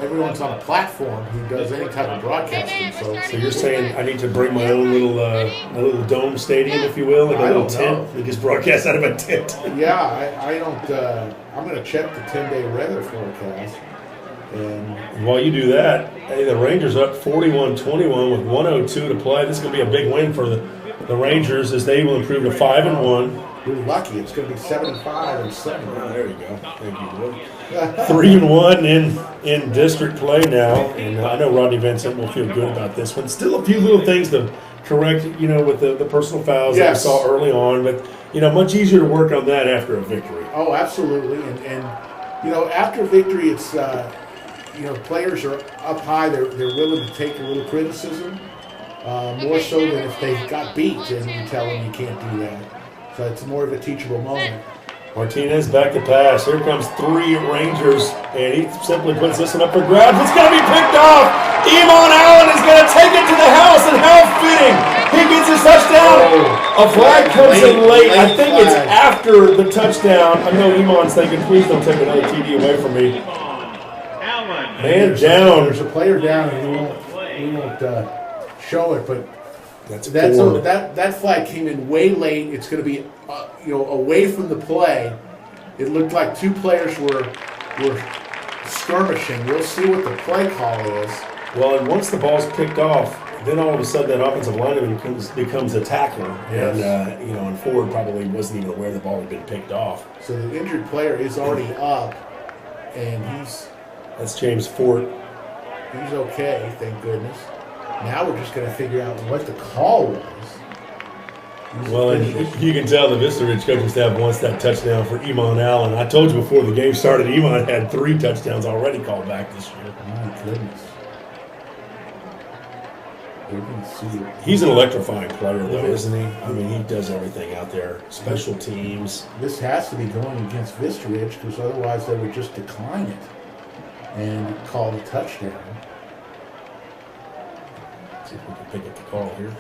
[SPEAKER 1] everyone's on a platform who does any type of broadcasting. So
[SPEAKER 2] you're saying I need to bring my own little dome stadium, if you will, like a little tent? We just broadcast out of a tent.
[SPEAKER 1] Yeah, I don't. I'm going to check the 10-day weather forecast. And
[SPEAKER 2] while you do that, hey, the Rangers up 41-21 with 1:02 to play. This is going to be a big win for the Rangers, as they will improve to 5-1.
[SPEAKER 1] You're lucky. It's going to be 75 and 7.
[SPEAKER 2] Oh, there you go. Thank you, Lord. 3-1 in district play now, and I know Rodney Vincent will feel good about this one. Still a few little things to correct, with the personal fouls that we saw early on, but much easier to work on that after a victory.
[SPEAKER 1] Oh, absolutely, and after victory, it's players are up high. They're willing to take a little criticism, more so than if they got beat and you tell them you can't do that. So it's more of a teachable moment.
[SPEAKER 2] Martinez back to pass. Here comes 3 Rangers, and he simply puts this one up for grabs. It's going to be picked off. Iman Allen is going to take it to the house, and how fitting. He gets his touchdown. A flag comes in late. I think it's after the touchdown. I know Iman's thinking, please don't take another TD away from me. Man down.
[SPEAKER 1] There's a player down, and we won't show it, but that flag came in way late. It's going to be away from the play. It looked like 2 players were skirmishing. We'll see what the play call is.
[SPEAKER 2] Well, and once the ball's picked off, then all of a sudden that offensive lineman becomes a tackler.
[SPEAKER 1] Yes.
[SPEAKER 2] And Ford probably wasn't even aware the ball had been picked off.
[SPEAKER 1] So the injured player is already up, and
[SPEAKER 2] that's James Ford.
[SPEAKER 1] He's okay, thank goodness. Now we're just going to figure out what the call was.
[SPEAKER 2] Well, and you can tell the Vista Ridge coaching staff wants that touchdown for Iman Allen. I told you before the game started, Iman had 3 touchdowns already called back this year.
[SPEAKER 1] My goodness.
[SPEAKER 2] He's an electrifying player, though, isn't he? I mean, he does everything out there. Special teams.
[SPEAKER 1] This has to be going against Vista Ridge, because otherwise they would just decline it and call the touchdown.
[SPEAKER 2] Let's see if we can pick up the call here.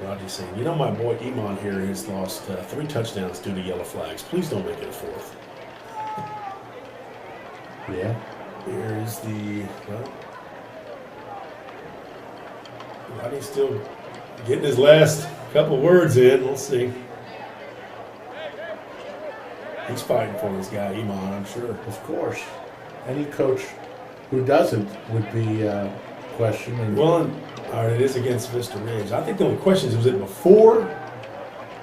[SPEAKER 2] Rodney's saying, my boy Iman here has lost 3 touchdowns due to yellow flags. Please don't make it a 4th.
[SPEAKER 1] Yeah.
[SPEAKER 2] Here is Rodney's still getting his last couple words in. We'll see. He's fighting for this guy, Iman, I'm sure.
[SPEAKER 1] Of course. Any coach who doesn't would be questioned.
[SPEAKER 2] Well, it is against Vista Ridge. I think the only question is, was it before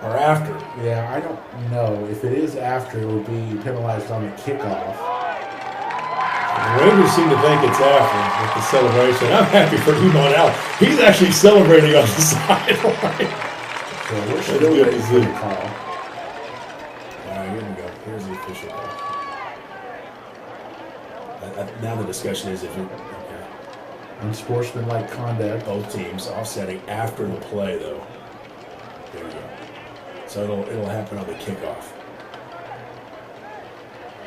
[SPEAKER 2] or after?
[SPEAKER 1] Yeah, I don't know. If it is after, it would be penalized on the kickoff.
[SPEAKER 2] The Rangers seem to think it's after with the celebration. I'm happy for Iman Allen. He's actually celebrating on the sideline.
[SPEAKER 1] So we're still waiting for the call.
[SPEAKER 2] All right, here we go. Here's the official call. Now the discussion is if you
[SPEAKER 1] unsportsmanlike conduct.
[SPEAKER 2] Both teams offsetting after the play, though. There you go. So it'll happen on the kickoff.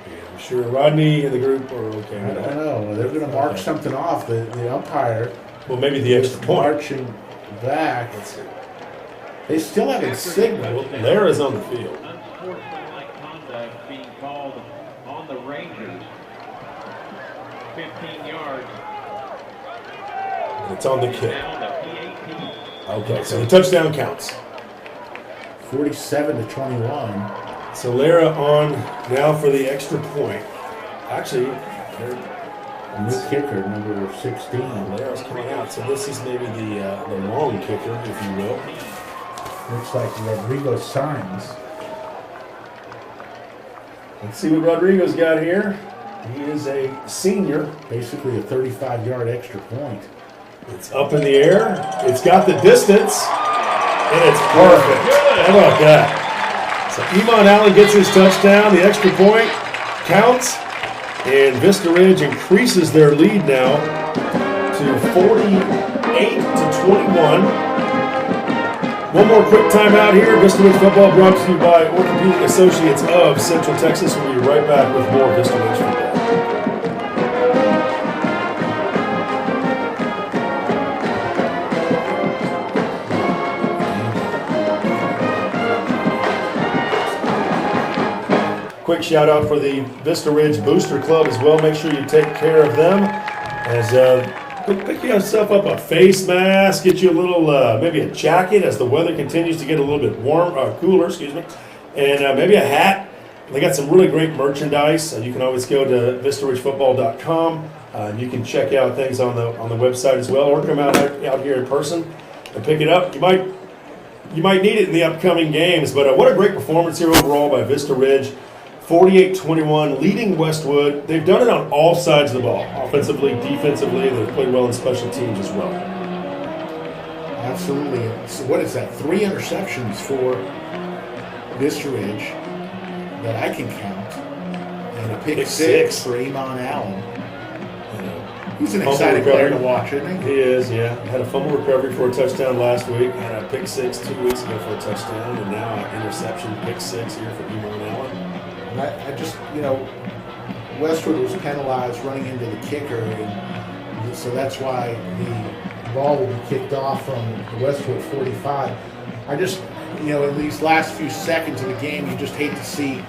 [SPEAKER 2] Yeah, I'm sure Rodney and the group are okay with that.
[SPEAKER 1] I don't know. They're going to mark something off. The umpire.
[SPEAKER 2] Well, maybe the extra point.
[SPEAKER 1] Marching back. They still haven't signaled.
[SPEAKER 2] Lara's on the field.
[SPEAKER 3] Unsportsmanlike conduct being called on the Rangers. 15 yards.
[SPEAKER 2] It's on the kick. Okay, so the touchdown counts.
[SPEAKER 1] 47-21.
[SPEAKER 2] So Lara on now for the extra point. Actually,
[SPEAKER 1] new kicker, number 16.
[SPEAKER 2] Lara's coming out. So this is maybe the long kicker, if you will.
[SPEAKER 1] Looks like Rodrigo signs.
[SPEAKER 2] Let's see what Rodrigo's got here. He is a senior.
[SPEAKER 1] Basically a 35-yard extra point.
[SPEAKER 2] It's up in the air. It's got the distance. And it's perfect. How about that? So Iman Allen gets his touchdown. The extra point counts. And Vista Ridge increases their lead now to 48-21. One more quick timeout here. Vista Ridge football brought to you by Orthopedic Associates of Central Texas. We'll be right back with more Vista Ridge football. Quick shout out for the Vista Ridge Booster Club as well. Make sure you take care of them. As pick yourself up a face mask, get you a little maybe a jacket as the weather continues to get a little bit cooler. And maybe a hat. They got some really great merchandise. You can always go to vistaridgefootball.com. You can check out things on the website as well, or come out here in person and pick it up. You might need it in the upcoming games. But what a great performance here overall by Vista Ridge. 48-21, leading Westwood. They've done it on all sides of the ball, offensively, defensively. They've played well in special teams as well.
[SPEAKER 1] Absolutely. So what is that? 3 interceptions for Vista Ridge that I can count, and a pick six for Iman Allen. He's an exciting player to watch, isn't he?
[SPEAKER 2] He is, yeah. Had a fumble recovery for a touchdown last week. Had a pick six 2 weeks ago for a touchdown, and now an interception, pick six here for Iman Allen.
[SPEAKER 1] And I just, Westwood was penalized running into the kicker, and so that's why the ball will be kicked off from the Westwood 45. I just, in these last few seconds of the game, you just hate to see,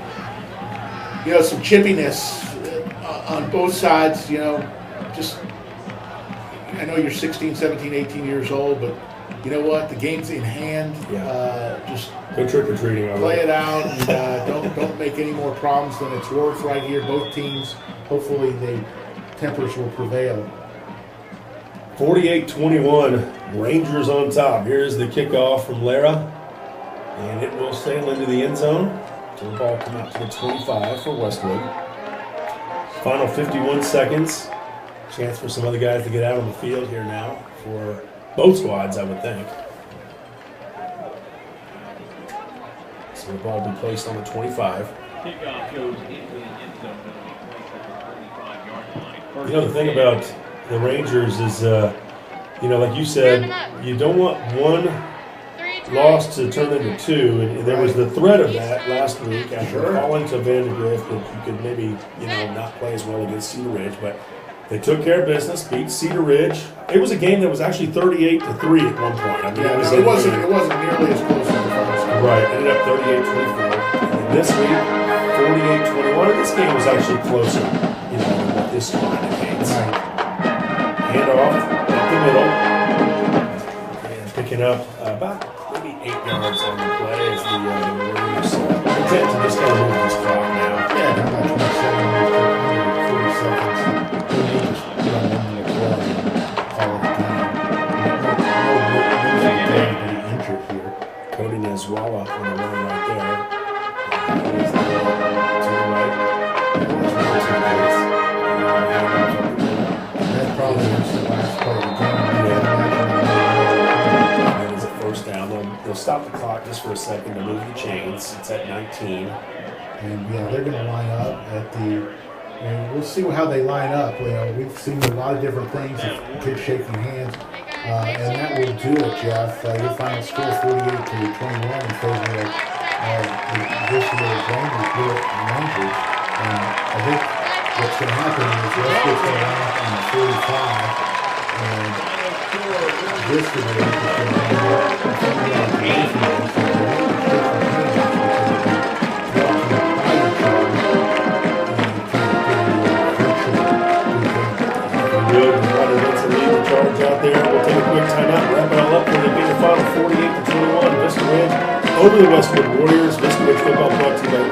[SPEAKER 1] some chippiness on both sides, just, I know you're 16, 17, 18 years old, but you know what? The game's in hand.
[SPEAKER 2] Yeah.
[SPEAKER 1] Just
[SPEAKER 2] go trick-or-treating.
[SPEAKER 1] Play it out, and don't make any more problems than it's worth right here. Both teams, hopefully, the tempers will prevail.
[SPEAKER 2] 48-21, Rangers on top. Here's the kickoff from Lara, and it will sail into the end zone. So the ball come out to the 25 for Westwood. Final 51 seconds. Chance for some other guys to get out on the field here now for both squads, I would think. So the ball will be placed on the 25.
[SPEAKER 3] Kickoff goes into the end zone at the 25-yard line.
[SPEAKER 2] The thing about the Rangers is, like you said, you don't want one loss to turn into two. And there was the threat of that last week after falling to Vandergrift that you could maybe, not play as well against Cedar Ridge. But they took care of business, beat Cedar Ridge. It was a game that was actually 38-3 at one point. I mean,
[SPEAKER 1] it wasn't nearly as close as the first game.
[SPEAKER 2] Right, ended up 38-24. And this week, 48-21. And this game was actually closer, than what this score indicates.
[SPEAKER 1] Right.
[SPEAKER 2] Hand off up the middle, and picking up about maybe 8 yards on the play as the Warriors attempt to just kind of move this clock now.
[SPEAKER 1] Yeah, not much more 40 seconds.
[SPEAKER 2] Cody Nesralla on the run right there. He's to the right.
[SPEAKER 1] That probably was the last part of the game.
[SPEAKER 2] That is a first down. They'll stop the clock just for a second to move the chains. It's at 19.
[SPEAKER 1] And they're going to line up at the. And we'll see how they line up. We've seen a lot of different things, kids shaking hands, and that will do it, Jeff. Your final score 48-21 in favor of the Vista Rangers. And I think what's going to happen is Westwood's going to line up on the 45, and Vista Rangers is going to line up away from them. So they're going to shake their hands because they're walking by each other.
[SPEAKER 2] Good. Ryder gets a lead and charge out there. We'll take a quick timeout, wrap it all up when they beat the final 48-21. Vista Ridge over the Westwood Warriors. Vista Ridge football brought to you by